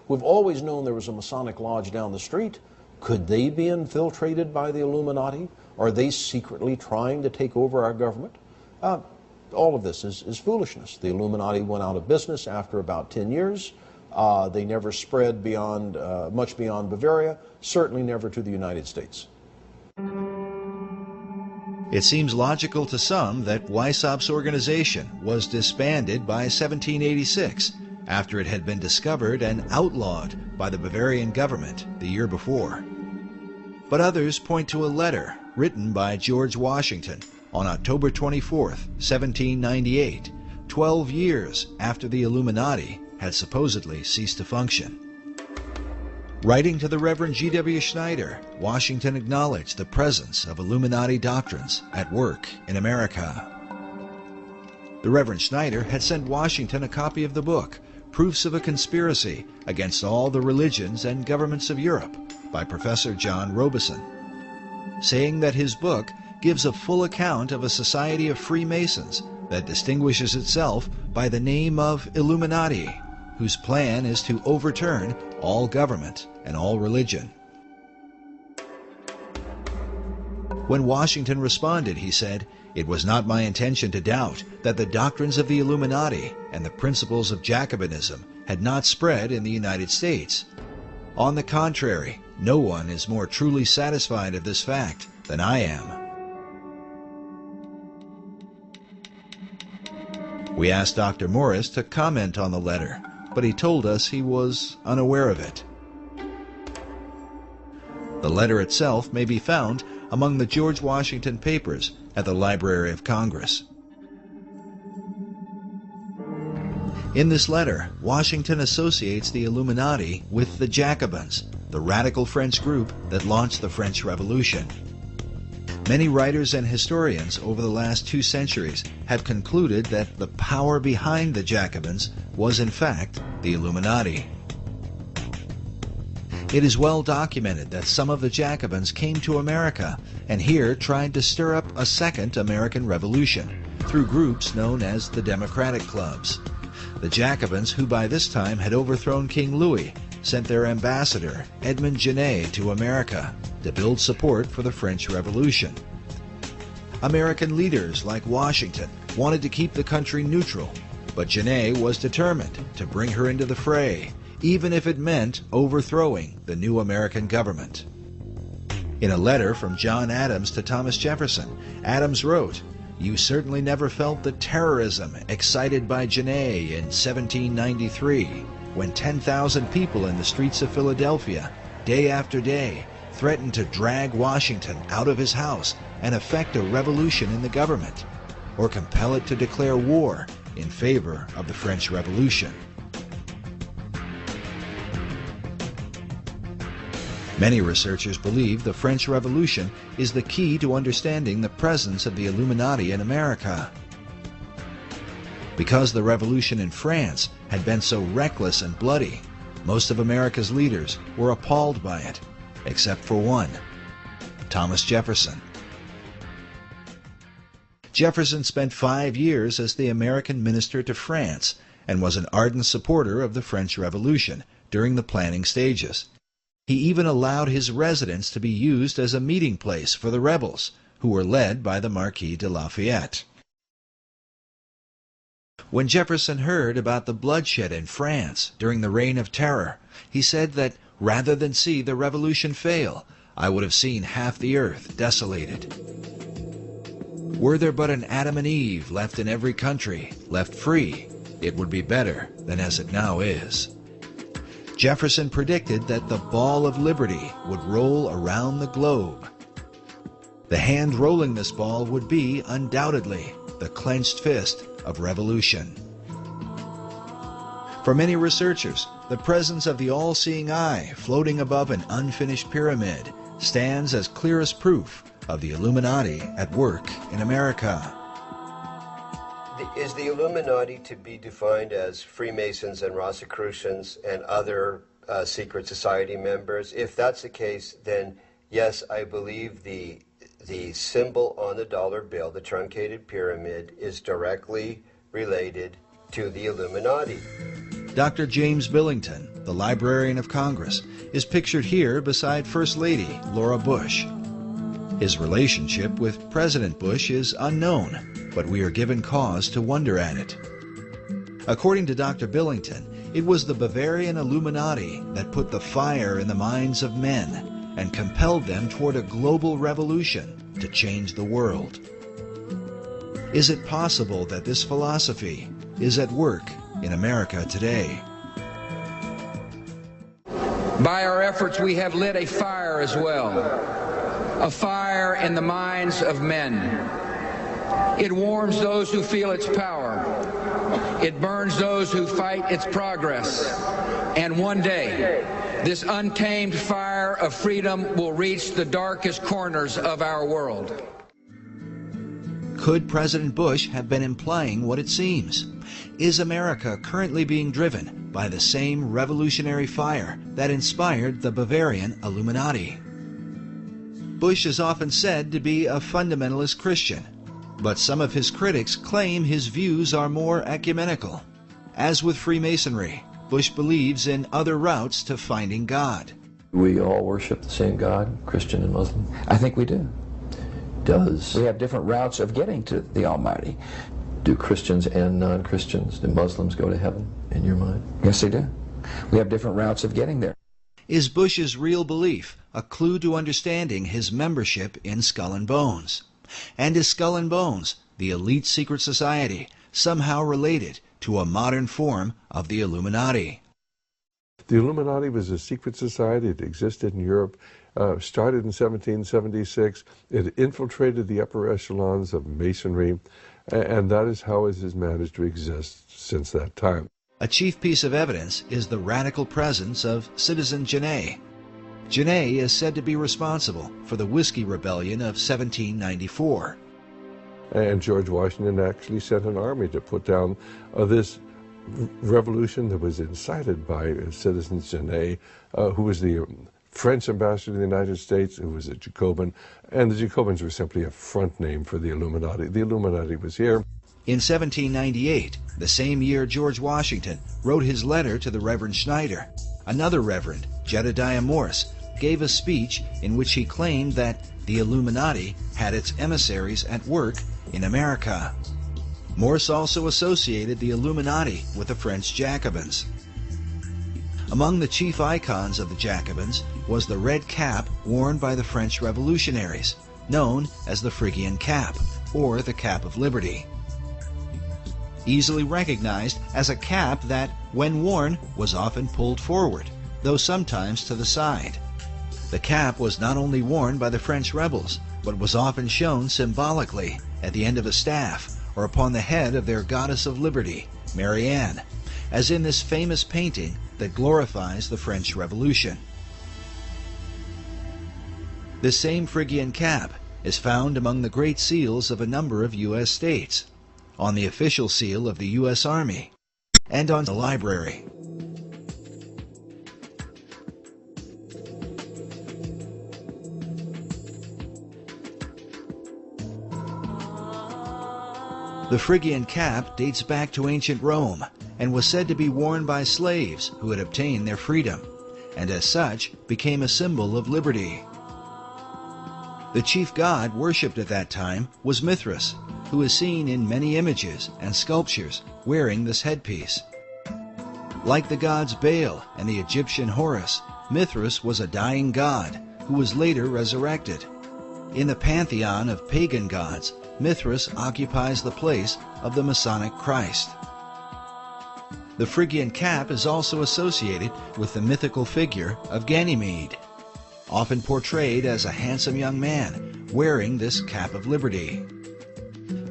We've always known there was a Masonic lodge down the street. Could they be infiltrated by the Illuminati? Are they secretly trying to take over our government? All of this is foolishness. The Illuminati went out of business after about 10 years. They never spread beyond, much beyond Bavaria, certainly never to the United States.
It seems logical to some that Weissaup's organization was disbanded by 1786 after it had been discovered and outlawed by the Bavarian government the year before. But others point to a letter written by George Washington on October 24, 1798, 12 years after the Illuminati had supposedly ceased to function. Writing to the Reverend G.W. Schneider, Washington acknowledged the presence of Illuminati doctrines at work in America. The Reverend Schneider had sent Washington a copy of the book, Proofs of a Conspiracy Against All the Religions and Governments of Europe, by Professor John Robeson, saying that his book gives a full account of a society of Freemasons that distinguishes itself by the name of Illuminati, whose plan is to overturn all government and all religion. When Washington responded, he said, "It was not my intention to doubt that the doctrines of the Illuminati and the principles of Jacobinism had not spread in the United States. On the contrary, no one is more truly satisfied of this fact than I am." We asked Dr. Morris to comment on the letter, but he told us he was unaware of it. The letter itself may be found among the George Washington papers at the Library of Congress. In this letter, Washington associates the Illuminati with the Jacobins, the radical French group that launched the French Revolution. Many writers and historians over the last 2 centuries have concluded that the power behind the Jacobins was in fact the Illuminati. It is well documented that some of the Jacobins came to America and here tried to stir up a second American Revolution through groups known as the Democratic Clubs. The Jacobins, who by this time had overthrown King Louis, sent their ambassador, Edmond Genet, to America to build support for the French Revolution. American leaders like Washington wanted to keep the country neutral, but Genet was determined to bring her into the fray, even if it meant overthrowing the new American government. In a letter from John Adams to Thomas Jefferson, Adams wrote, "You certainly never felt the terrorism excited by Genet in 1793, when 10,000 people in the streets of Philadelphia, day after day, threatened to drag Washington out of his house and effect a revolution in the government, or compel it to declare war in favor of the French Revolution." Many researchers believe the French Revolution is the key to understanding the presence of the Illuminati in America. Because the revolution in France had been so reckless and bloody, most of America's leaders were appalled by it, except for one, Thomas Jefferson. Jefferson spent 5 years as the American minister to France and was an ardent supporter of the French Revolution during the planning stages. He even allowed his residence to be used as a meeting place for the rebels, who were led by the Marquis de Lafayette. When Jefferson heard about the bloodshed in France during the Reign of Terror, he said that rather than see the revolution fail, I would have seen half the earth desolated. Were there but an Adam and Eve left in every country, left free, it would be better than as it now is. Jefferson predicted that the ball of liberty would roll around the globe. The hand rolling this ball would be, undoubtedly, the clenched fist of revolution. For many researchers, the presence of the all-seeing eye floating above an unfinished pyramid stands as clearest proof of the Illuminati at work in America.
Is the Illuminati to be defined as Freemasons and Rosicrucians and other secret society members? If that's the case, then yes, I believe the symbol on the dollar bill, the truncated pyramid, is directly related to the Illuminati.
Dr. James Billington, the Librarian of Congress, is pictured here beside First Lady Laura Bush. His relationship with President Bush is unknown, but we are given cause to wonder at it. According to Dr. Billington, it was the Bavarian Illuminati that put the fire in the minds of men and compelled them toward a global revolution to change the world. Is it possible that this philosophy is at work in America today?
By our efforts, we have lit a fire as well, a fire in the minds of men. It warms those who feel its power. It burns those who fight its progress. And one day, this untamed fire of freedom will reach the darkest corners of our world.
Could President Bush have been implying what it seems? Is America currently being driven by the same revolutionary fire that inspired the Bavarian Illuminati? Bush is often said to be a fundamentalist Christian, but some of his critics claim his views are more ecumenical. As with Freemasonry, Bush believes in other routes to finding God.
We all worship the same God, Christian and Muslim?
I think we do.
We have different routes of getting to the Almighty.
Do Christians and non-Christians, do Muslims go to heaven, in your mind?
Yes, they do. We have different routes of getting there.
Is Bush's real belief a clue to understanding his membership in Skull and Bones? And is Skull and Bones, the elite secret society, somehow related to a modern form of the Illuminati?
The Illuminati was a secret society. It existed in Europe, started in 1776. It infiltrated the upper echelons of Masonry, and that is how it has managed to exist since that time.
A chief piece of evidence is the radical presence of Citizen Genet. Genet is said to be responsible for the Whiskey Rebellion of 1794.
And George Washington actually sent an army to put down this revolution that was incited by Citizen Genet, who was the French ambassador to the United States, who was a Jacobin, and the Jacobins were simply a front name for the Illuminati. The Illuminati was here.
In 1798, the same year George Washington wrote his letter to the Reverend Schneider, another Reverend, Jedediah Morse, gave a speech in which he claimed that the Illuminati had its emissaries at work in America. Morse also associated the Illuminati with the French Jacobins. Among the chief icons of the Jacobins was the red cap worn by the French revolutionaries, known as the Phrygian cap, or the Cap of Liberty. Easily recognized as a cap that, when worn, was often pulled forward, though sometimes to the side. The cap was not only worn by the French rebels, but was often shown symbolically at the end of a staff or upon the head of their goddess of liberty, Mary Ann, as in this famous painting that glorifies the French Revolution. This same Phrygian cap is found among the great seals of a number of U.S. states, on the official seal of the U.S. Army, and on the library. The Phrygian cap dates back to ancient Rome and was said to be worn by slaves who had obtained their freedom, and as such became a symbol of liberty. The chief god worshipped at that time was Mithras, who is seen in many images and sculptures wearing this headpiece. Like the gods Baal and the Egyptian Horus, Mithras was a dying god who was later resurrected. In the pantheon of pagan gods, Mithras occupies the place of the Masonic Christ. The Phrygian cap is also associated with the mythical figure of Ganymede, often portrayed as a handsome young man wearing this cap of liberty.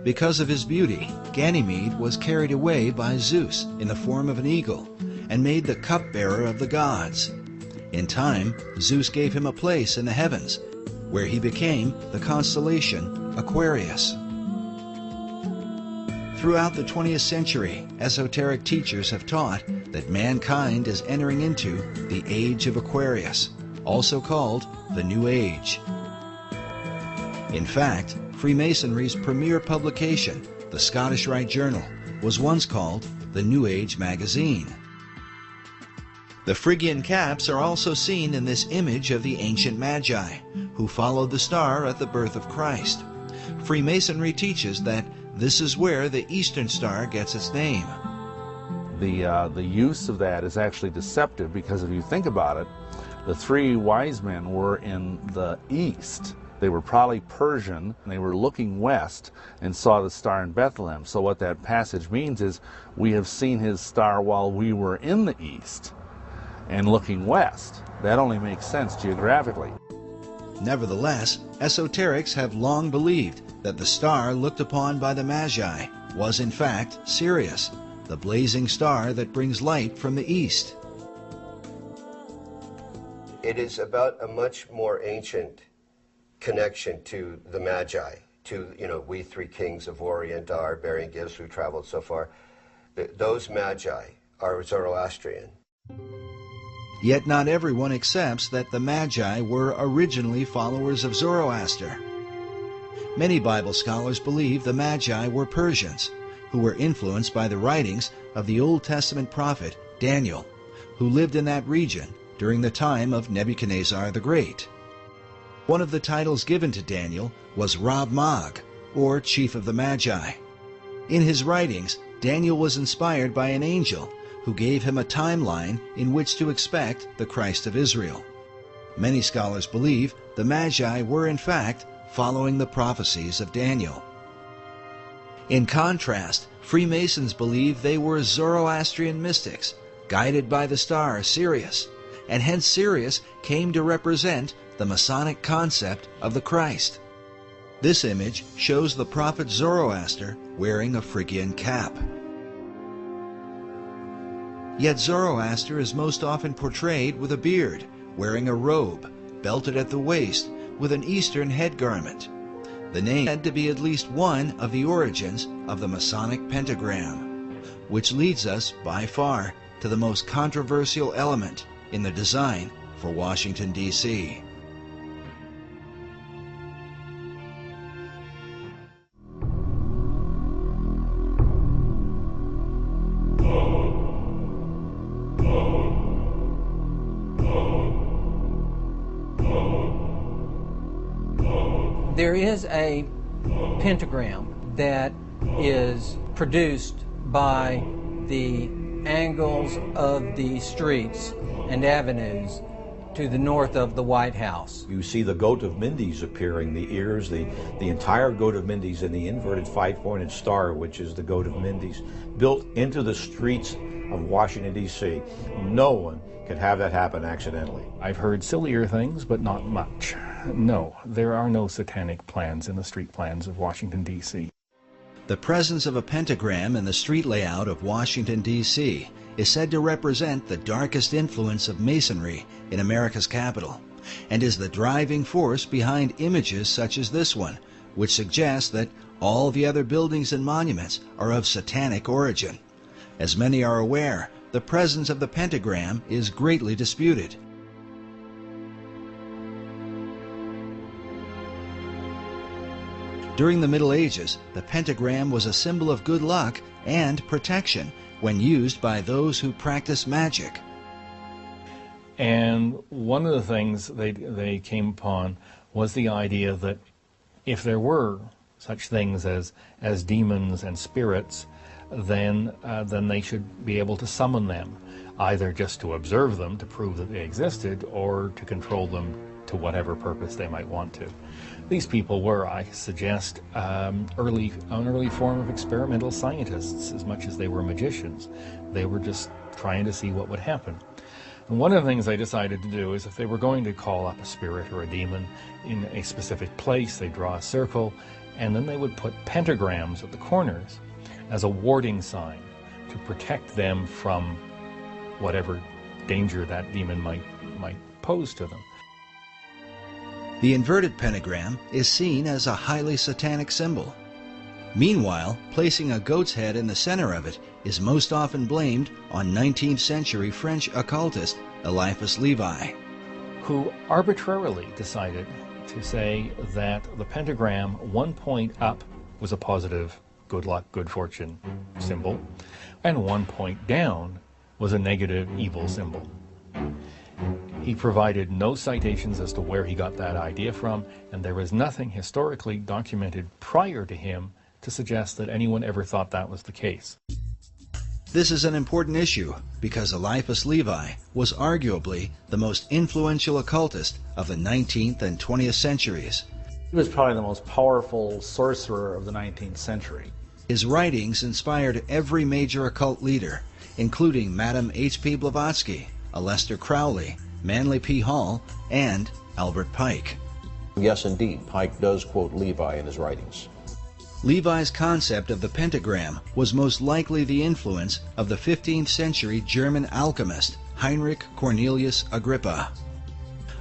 Because of his beauty, Ganymede was carried away by Zeus in the form of an eagle and made the cupbearer of the gods. In time, Zeus gave him a place in the heavens, where he became the constellation Aquarius. Throughout the 20th century, esoteric teachers have taught that mankind is entering into the Age of Aquarius, also called the New Age. In fact, Freemasonry's premier publication, the Scottish Rite Journal, was once called the New Age magazine. The Phrygian caps are also seen in this image of the ancient Magi, who followed the star at the birth of Christ. Freemasonry teaches that this is where the Eastern Star gets its name.
The use of that is actually deceptive, because if you think about it, the three wise men were in the east. They were probably Persian, and they were looking west and saw the star in Bethlehem. So what that passage means is we have seen his star while we were in the east and looking west. That only makes sense geographically.
Nevertheless, esoterics have long believed that the star looked upon by the Magi was in fact Sirius, the blazing star that brings light from the east.
It is about a much more ancient connection to the Magi, to, we three kings of Orient are bearing gifts who traveled so far. Those Magi are Zoroastrian.
Yet not everyone accepts that the Magi were originally followers of Zoroaster. Many Bible scholars believe the Magi were Persians, who were influenced by the writings of the Old Testament prophet Daniel, who lived in that region during the time of Nebuchadnezzar the Great. One of the titles given to Daniel was Rab Mag, or Chief of the Magi. In his writings, Daniel was inspired by an angel who gave him a timeline in which to expect the Christ of Israel. Many scholars believe the Magi were in fact following the prophecies of Daniel. In contrast, Freemasons believe they were Zoroastrian mystics, guided by the star Sirius, and hence Sirius came to represent the Masonic concept of the Christ. This image shows the prophet Zoroaster wearing a Phrygian cap. Yet Zoroaster is most often portrayed with a beard, wearing a robe, belted at the waist, with an Eastern head garment. The name is said to be at least one of the origins of the Masonic pentagram, which leads us, by far, to the most controversial element in the design for Washington, D.C.
There is a pentagram that is produced by the angles of the streets and avenues to the north of the White House.
You see the goat of Mindes appearing, the ears, the entire goat of Mindes, and the inverted five-pointed star, which is the goat of Mindes, built into the streets of Washington, D.C. No one could have that happen accidentally.
I've heard sillier things, but not much. No, there are no satanic plans in the street plans of Washington, D.C.
The presence of a pentagram in the street layout of Washington, D.C. is said to represent the darkest influence of Masonry in America's capital, and is the driving force behind images such as this one, which suggests that all the other buildings and monuments are of satanic origin. As many are aware, the presence of the pentagram is greatly disputed. During the Middle Ages, the pentagram was a symbol of good luck and protection when used by those who practice magic.
And one of the things they came upon was the idea that if there were such things as demons and spirits, then they should be able to summon them, either just to observe them to prove that they existed, or to control them to whatever purpose they might want to. These people were, I suggest, an early form of experimental scientists as much as they were magicians. They were just trying to see what would happen. And one of the things they decided to do is if they were going to call up a spirit or a demon in a specific place, they'd draw a circle, and then they would put pentagrams at the corners as a warding sign to protect them from whatever danger that demon might pose to them.
The inverted pentagram is seen as a highly satanic symbol. Meanwhile, placing a goat's head in the center of it is most often blamed on 19th century French occultist Eliphas Levi,
who arbitrarily decided to say that the pentagram 1 point up was a positive good luck, good fortune symbol, and 1 point down was a negative evil symbol. He provided no citations as to where he got that idea from, and there is nothing historically documented prior to him to suggest that anyone ever thought that was the case.
This is an important issue because Eliphas Levi was arguably the most influential occultist of the 19th and 20th centuries.
He was probably the most powerful sorcerer of the 19th century.
His writings inspired every major occult leader, including Madame H.P. Blavatsky, Aleister Crowley, Manly P. Hall, and Albert Pike.
Yes, indeed, Pike does quote Levi in his writings.
Levi's concept of the pentagram was most likely the influence of the 15th century German alchemist Heinrich Cornelius Agrippa.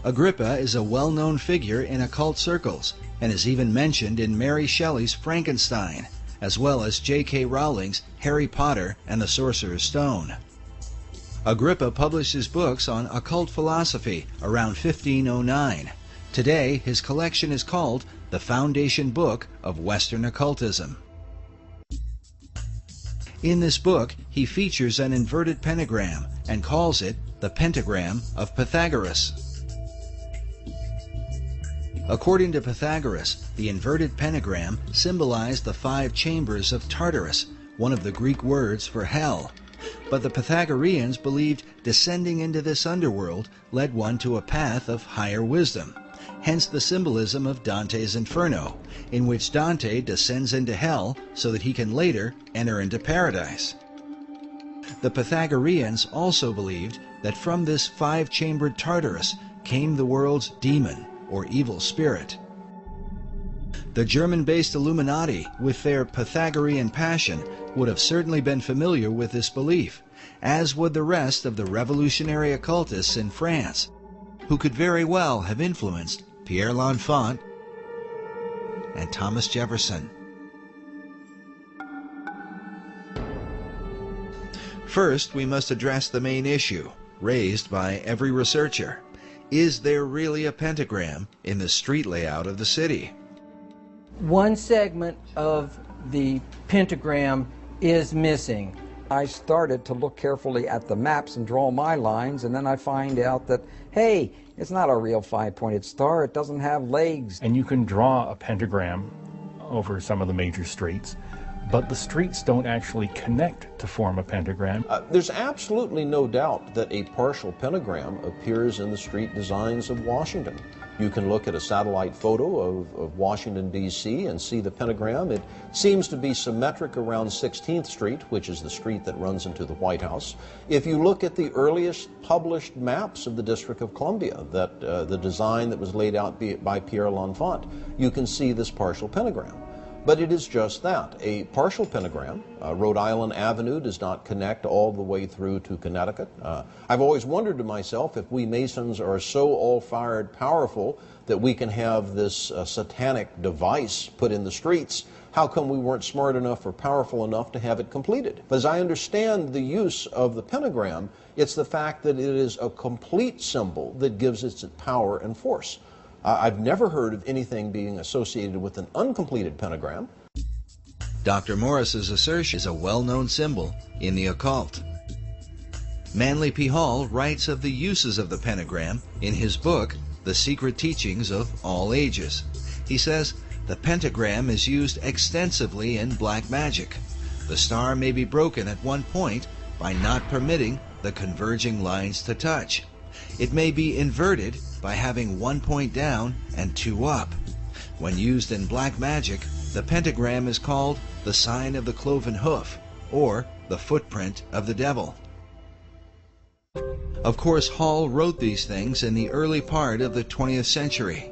Agrippa is a well-known figure in occult circles and is even mentioned in Mary Shelley's Frankenstein, as well as J.K. Rowling's Harry Potter and the Sorcerer's Stone. Agrippa published his books on occult philosophy around 1509. Today, his collection is called the Foundation Book of Western Occultism. In this book, he features an inverted pentagram and calls it the Pentagram of Pythagoras. According to Pythagoras, the inverted pentagram symbolized the 5 chambers of Tartarus, one of the Greek words for hell. But the Pythagoreans believed descending into this underworld led one to a path of higher wisdom. Hence the symbolism of Dante's Inferno, in which Dante descends into hell so that he can later enter into paradise. The Pythagoreans also believed that from this 5-chambered Tartarus came the world's demon, or evil spirit. The German-based Illuminati, with their Pythagorean passion, would have certainly been familiar with this belief, as would the rest of the revolutionary occultists in France, who could very well have influenced Pierre L'Enfant and Thomas Jefferson. First, we must address the main issue, raised by every researcher. Is there really a pentagram in the street layout of the city?
One segment of the pentagram is missing.
I started to look carefully at the maps and draw my lines, and then I find out that, hey, it's not a real 5-pointed star. It doesn't have legs.
And you can draw a pentagram over some of the major streets, but the streets don't actually connect to form a pentagram.
There's absolutely no doubt that a partial pentagram appears in the street designs of Washington. You can look at a satellite photo of Washington, D.C. and see the pentagram. It seems to be symmetric around 16th Street, which is the street that runs into the White House. If you look at the earliest published maps of the District of Columbia, the design that was laid out by Pierre L'Enfant, you can see this partial pentagram. But it is just that, a partial pentagram. Rhode Island Avenue does not connect all the way through to Connecticut. I've always wondered to myself if we Masons are so all-fired powerful that we can have this satanic device put in the streets, how come we weren't smart enough or powerful enough to have it completed? But as I understand the use of the pentagram, it's the fact that it is a complete symbol that gives it its power and force. I've never heard of anything being associated with an uncompleted pentagram.
Dr. Morris's assertion is a well-known symbol in the occult. Manly P. Hall writes of the uses of the pentagram in his book, The Secret Teachings of All Ages. He says, the pentagram is used extensively in black magic. The star may be broken at one point by not permitting the converging lines to touch. It may be inverted by having 1 point down and 2 up. When used in black magic, the pentagram is called the sign of the cloven hoof, or the footprint of the devil. Of course, Hall wrote these things in the early part of the 20th century.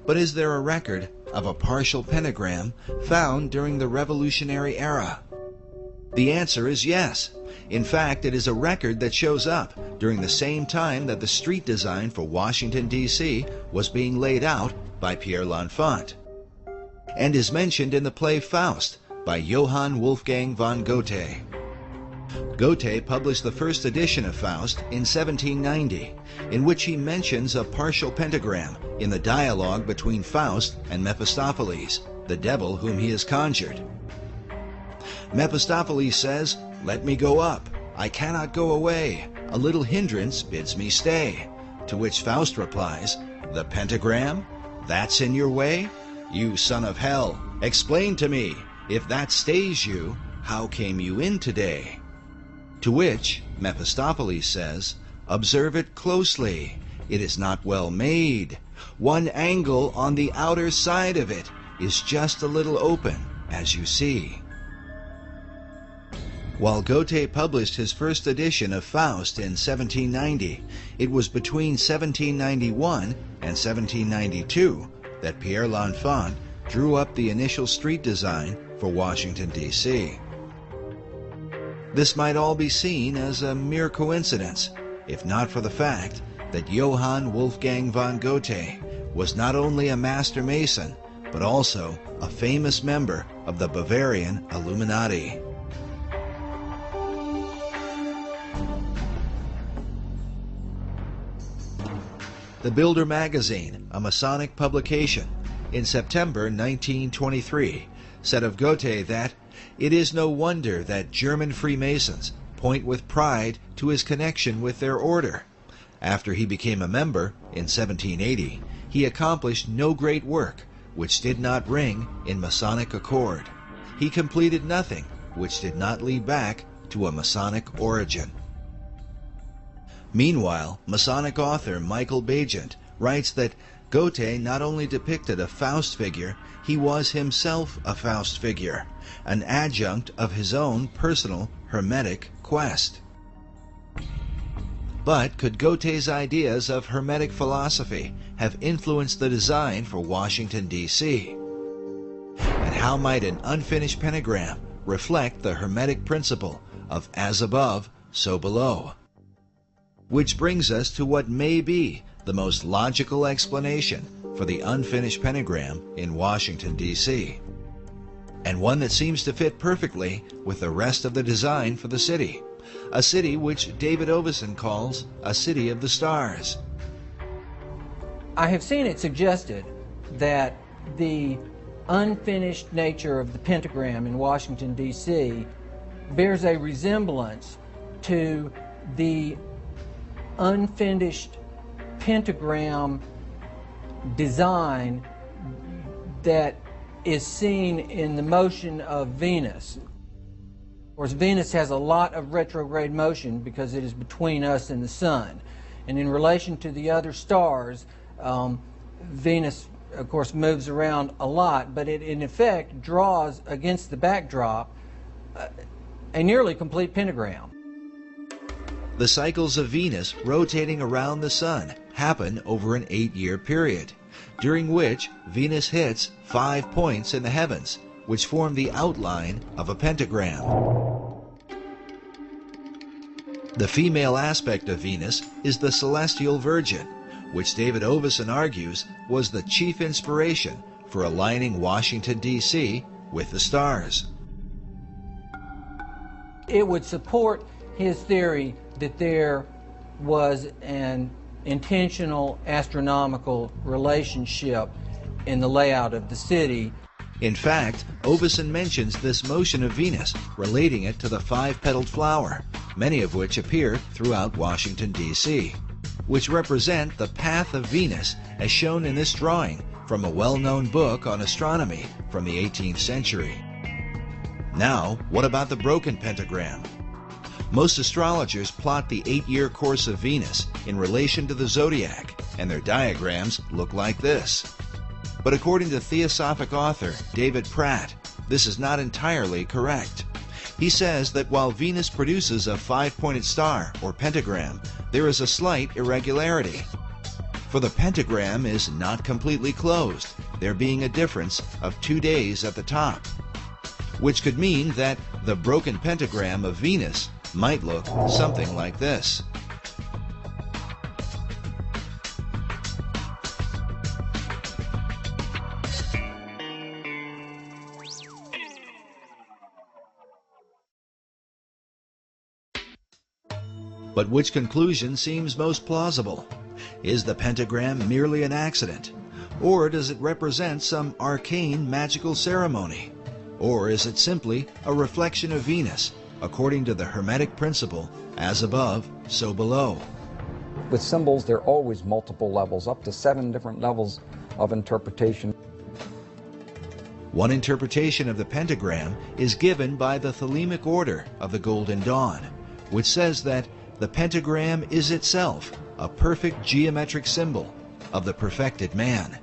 But is there a record of a partial pentagram found during the Revolutionary era? The answer is yes. In fact, it is a record that shows up during the same time that the street design for Washington, D.C. was being laid out by Pierre L'Enfant, and is mentioned in the play Faust by Johann Wolfgang von Goethe. Goethe published the first edition of Faust in 1790, in which he mentions a partial pentagram in the dialogue between Faust and Mephistopheles, the devil whom he has conjured. Mephistopheles says, "Let me go up. I cannot go away. A little hindrance bids me stay." To which Faust replies, "The pentagram? That's in your way? You son of hell, explain to me, if that stays you, how came you in today?" To which Mephistopheles says, "Observe it closely. It is not well made. One angle on the outer side of it is just a little open, as you see." While Goethe published his first edition of Faust in 1790, it was between 1791 and 1792 that Pierre L'Enfant drew up the initial street design for Washington, D.C. This might all be seen as a mere coincidence, if not for the fact that Johann Wolfgang von Goethe was not only a master mason, but also a famous member of the Bavarian Illuminati. The Builder magazine, a Masonic publication, in September 1923, said of Goethe that it is no wonder that German Freemasons point with pride to his connection with their order. After he became a member in 1780, he accomplished no great work which did not ring in Masonic accord. He completed nothing which did not lead back to a Masonic origin. Meanwhile, Masonic author Michael Bagent writes that Goethe not only depicted a Faust figure, he was himself a Faust figure, an adjunct of his own personal Hermetic quest. But could Goethe's ideas of Hermetic philosophy have influenced the design for Washington, D.C.? And how might an unfinished pentagram reflect the Hermetic principle of as above, so below? Which brings us to what may be the most logical explanation for the unfinished pentagram in Washington, D.C., and one that seems to fit perfectly with the rest of the design for the city, a city which David Oveson calls a city of the stars.
I have seen it suggested that the unfinished nature of the pentagram in Washington, D.C. bears a resemblance to the unfinished pentagram design that is seen in the motion of Venus. Of course, Venus has a lot of retrograde motion because it is between us and the Sun. And in relation to the other stars, Venus, of course, moves around a lot, but it in effect draws against the backdrop a nearly complete pentagram.
The cycles of Venus rotating around the Sun happen over an 8-year period, during which Venus hits 5 points in the heavens, which form the outline of a pentagram. The female aspect of Venus is the celestial Virgin, which David Oveson argues was the chief inspiration for aligning Washington, D.C. with the stars.
It would support his theory that there was an intentional astronomical relationship in the layout of the city.
In fact, Oveson mentions this motion of Venus, relating it to the 5-petaled flower, many of which appear throughout Washington, D.C., which represent the path of Venus as shown in this drawing from a well-known book on astronomy from the 18th century. Now, what about the broken pentagram? Most astrologers plot the 8-year course of Venus in relation to the zodiac, and their diagrams look like this. But according to Theosophic author David Pratt, this is not entirely correct. He says that while Venus produces a 5-pointed star or pentagram, there is a slight irregularity. For the pentagram is not completely closed, there being a difference of 2 days at the top, which could mean that the broken pentagram of Venus might look something like this. But which conclusion seems most plausible? Is the pentagram merely an accident? Or does it represent some arcane magical ceremony? Or is it simply a reflection of Venus, according to the Hermetic principle, as above, so below?
With symbols, there are always multiple levels, up to 7 different levels of interpretation.
One interpretation of the pentagram is given by the Thelemic order of the Golden Dawn, which says that the pentagram is itself a perfect geometric symbol of the perfected man.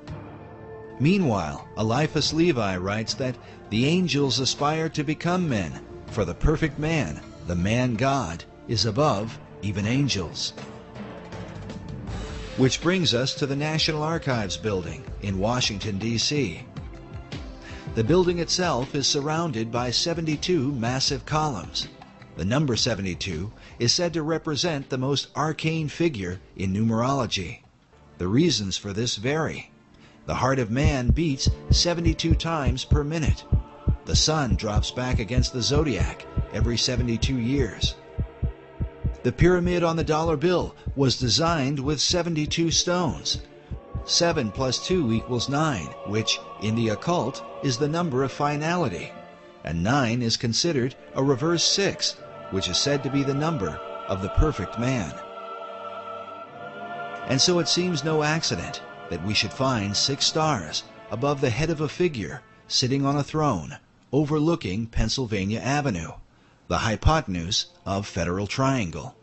Meanwhile, Eliphas Levi writes that the angels aspire to become men, for the perfect man, the man-God, is above even angels. Which brings us to the National Archives building in Washington, D.C. The building itself is surrounded by 72 massive columns. The number 72 is said to represent the most arcane figure in numerology. The reasons for this vary. The heart of man beats 72 times per minute. The sun drops back against the zodiac every 72 years. The pyramid on the dollar bill was designed with 72 stones. 7 plus 2 equals 9, which, in the occult, is the number of finality. And 9 is considered a reverse 6, which is said to be the number of the perfect man. And so it seems no accident that we should find 6 stars above the head of a figure sitting on a throne overlooking Pennsylvania Avenue, the hypotenuse of Federal Triangle.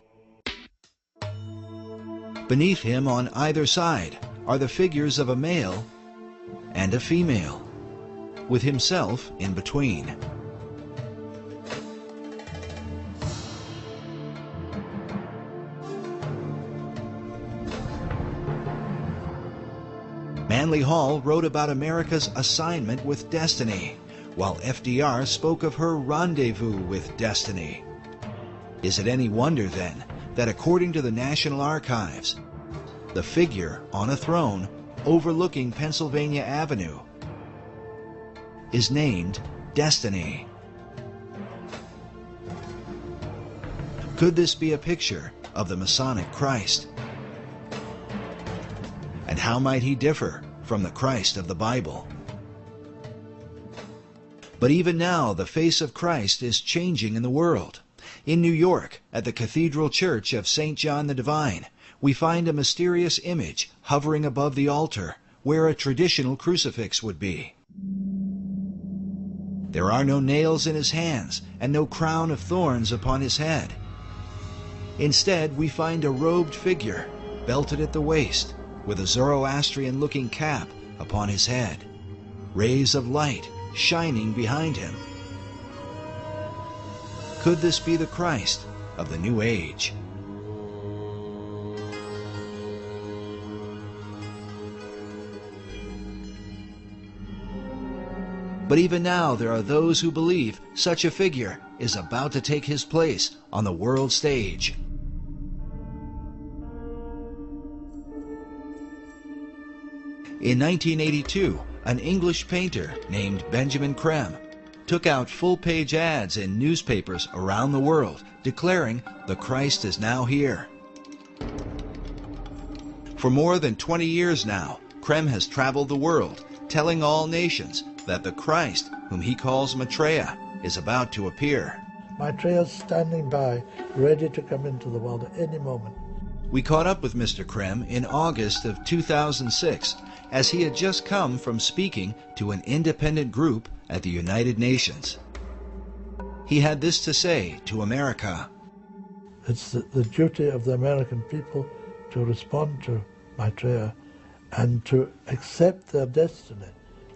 Beneath him on either side are the figures of a male and a female, with himself in between. Manly Hall wrote about America's assignment with destiny, while FDR spoke of her rendezvous with destiny. Is it any wonder, then, that according to the National Archives, the figure on a throne overlooking Pennsylvania Avenue is named Destiny? Could this be a picture of the Masonic Christ? And how might he differ from the Christ of the Bible? But even now, the face of Christ is changing in the world. In New York, at the Cathedral Church of St. John the Divine, we find a mysterious image hovering above the altar where a traditional crucifix would be. There are no nails in his hands and no crown of thorns upon his head. Instead, we find a robed figure, belted at the waist, with a Zoroastrian-looking cap upon his head, rays of light shining behind him. Could this be the Christ of the New Age? But even now there are those who believe such a figure is about to take his place on the world stage. In 1982, an English painter named Benjamin Creme took out full-page ads in newspapers around the world declaring the Christ is now here. For more than 20 years now, Creme has traveled the world telling all nations that the Christ, whom he calls Maitreya, is about to appear.
Maitreya is standing by, ready to come into the world at any moment.
We caught up with Mr. Creme in August of 2006 as he had just come from speaking to an independent group at the United Nations. He had this to say to America.
It's the duty of the American people to respond to Maitreya and to accept their destiny.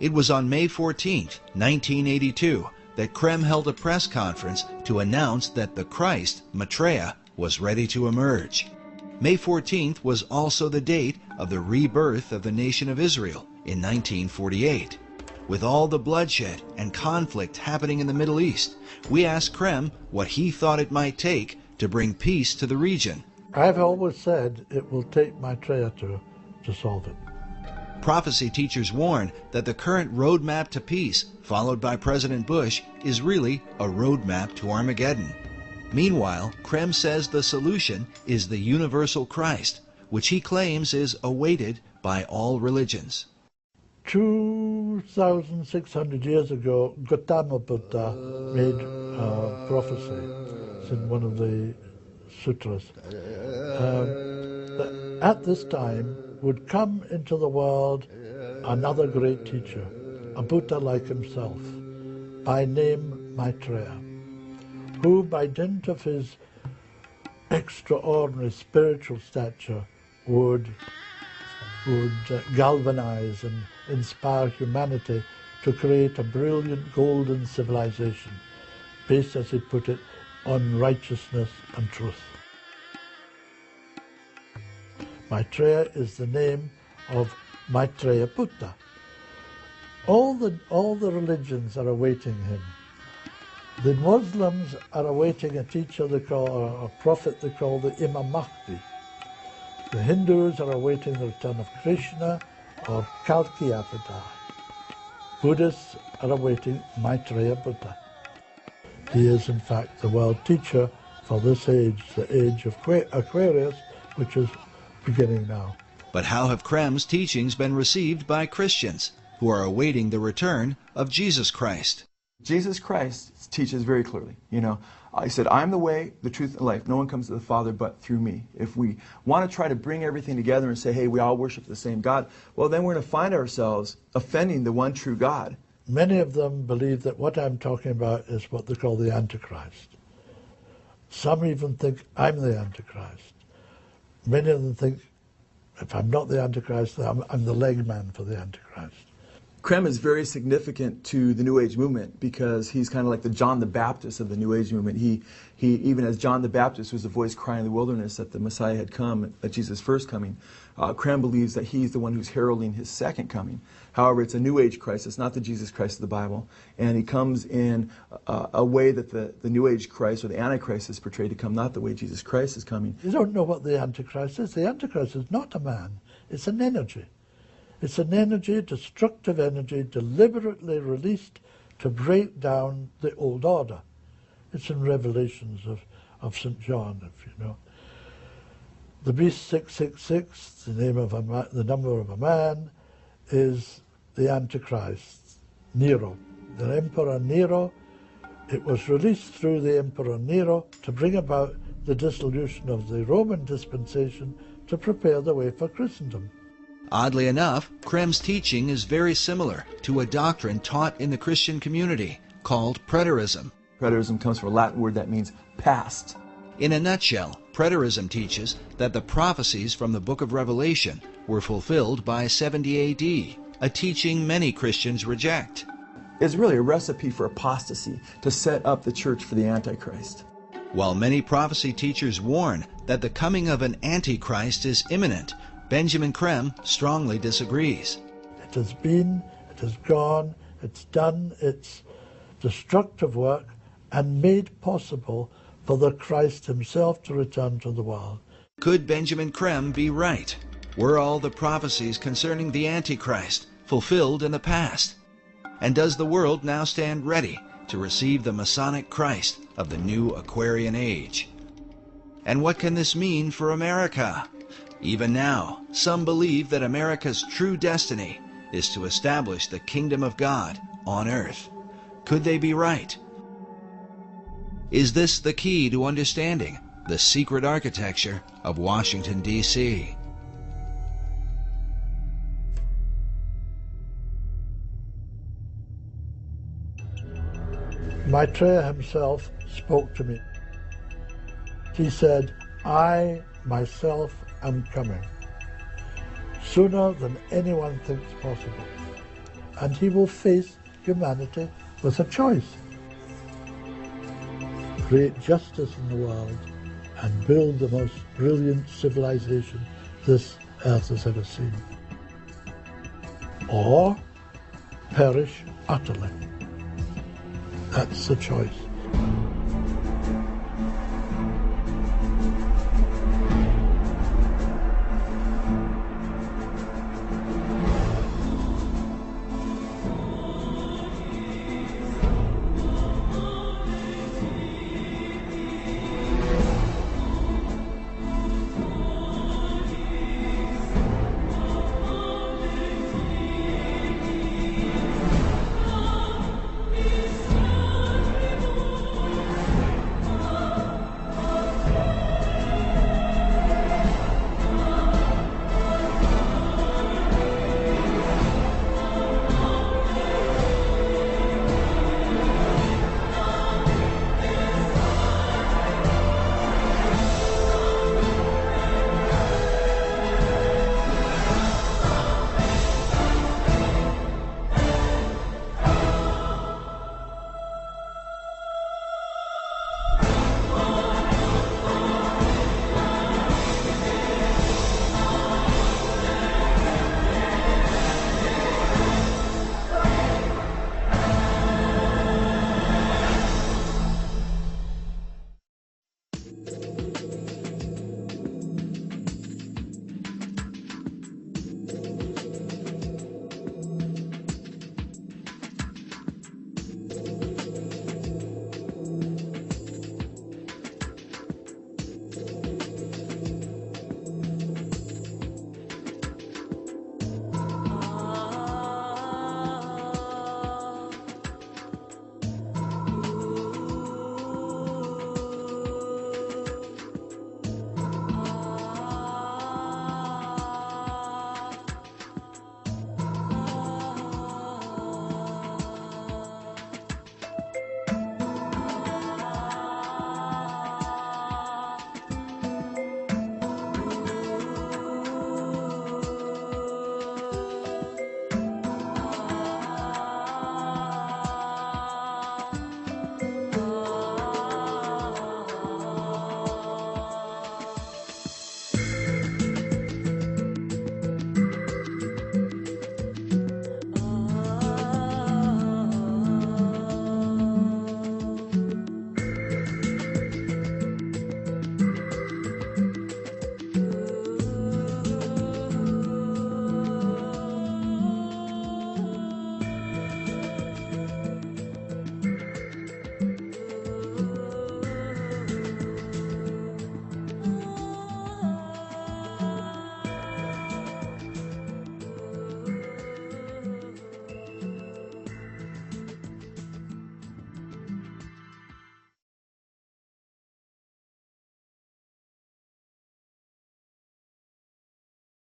It was on May 14, 1982, that Creme held a press conference to announce that the Christ, Maitreya, was ready to emerge. May 14th was also the date of the rebirth of the nation of Israel in 1948. With all the bloodshed and conflict happening in the Middle East, we asked Creme what he thought it might take to bring peace to the region.
I've always said it will take Maitreya to solve it.
Prophecy teachers warn that the current roadmap to peace, followed by President Bush, is really a roadmap to Armageddon. Meanwhile, Krem says the solution is the universal Christ, which he claims is awaited by all religions.
2,600 years ago, Gautama Buddha made a prophecy. It's in one of the sutras. That at this time would come into the world another great teacher, a Buddha like himself, by name Maitreya, who by dint of his extraordinary spiritual stature would galvanize and inspire humanity to create a brilliant golden civilization based, as he put it, on righteousness and truth. Maitreya is the name of Maitreya Buddha. All the religions are awaiting him. The Muslims are awaiting a teacher they call, or a prophet they call the Imam Mahdi. The Hindus are awaiting the return of Krishna or Kalki Avatar. Buddhists are awaiting Maitreya Buddha. He is in fact the world teacher for this age, the age of Aquarius, which is beginning now.
But how have Krem's teachings been received by Christians who are awaiting the return of Jesus Christ?
Jesus Christ teaches very clearly, he said, I'm the way, the truth, and life. No one comes to the Father but through me. If we want to try to bring everything together and say, hey, we all worship the same God, well, then we're going to find ourselves offending the one true God.
Many of them believe that what I'm talking about is what they call the Antichrist. Some even think I'm the Antichrist. Many of them think, if I'm not the Antichrist, I'm the leg man for the Antichrist.
Krem is very significant to the New Age movement because he's kind of like the John the Baptist of the New Age movement. He even as John the Baptist was the voice crying in the wilderness that the Messiah had come, at Jesus' first coming. Krem believes that he's the one who's heralding his second coming. However, it's a New Age Christ. It's not the Jesus Christ of the Bible. And he comes in a way that the New Age Christ or the Antichrist is portrayed to come, not the way Jesus Christ is coming.
You don't know what the Antichrist is. The Antichrist is not a man. It's an energy. It's an energy, destructive energy, deliberately released to break down the old order. It's in Revelations of St. John, if you know. The beast 666, the number of a man, is the Antichrist, Nero. The Emperor Nero, it was released through the Emperor Nero to bring about the dissolution of the Roman dispensation to prepare the way for Christendom.
Oddly enough, Krem's teaching is very similar to a doctrine taught in the Christian community called preterism.
Preterism comes from a Latin word that means past.
In a nutshell, preterism teaches that the prophecies from the book of Revelation were fulfilled by 70 AD, a teaching many Christians reject.
It's really a recipe for apostasy to set up the church for the Antichrist.
While many prophecy teachers warn that the coming of an Antichrist is imminent, Benjamin Krem strongly disagrees.
It has been, it has gone, it's done its destructive work and made possible for the Christ himself to return to the world.
Could Benjamin Krem be right? Were all the prophecies concerning the Antichrist fulfilled in the past? And does the world now stand ready to receive the Masonic Christ of the new Aquarian age? And what can this mean for America? Even now, some believe that America's true destiny is to establish the kingdom of God on earth. Could they be right? Is this the key to understanding the secret architecture of Washington, D.C.?
Maitreya himself spoke to me. He said, I myself am coming, sooner than anyone thinks possible. And he will face humanity with a choice. Create justice in the world and build the most brilliant civilization this earth has ever seen. Or perish utterly. That's the choice.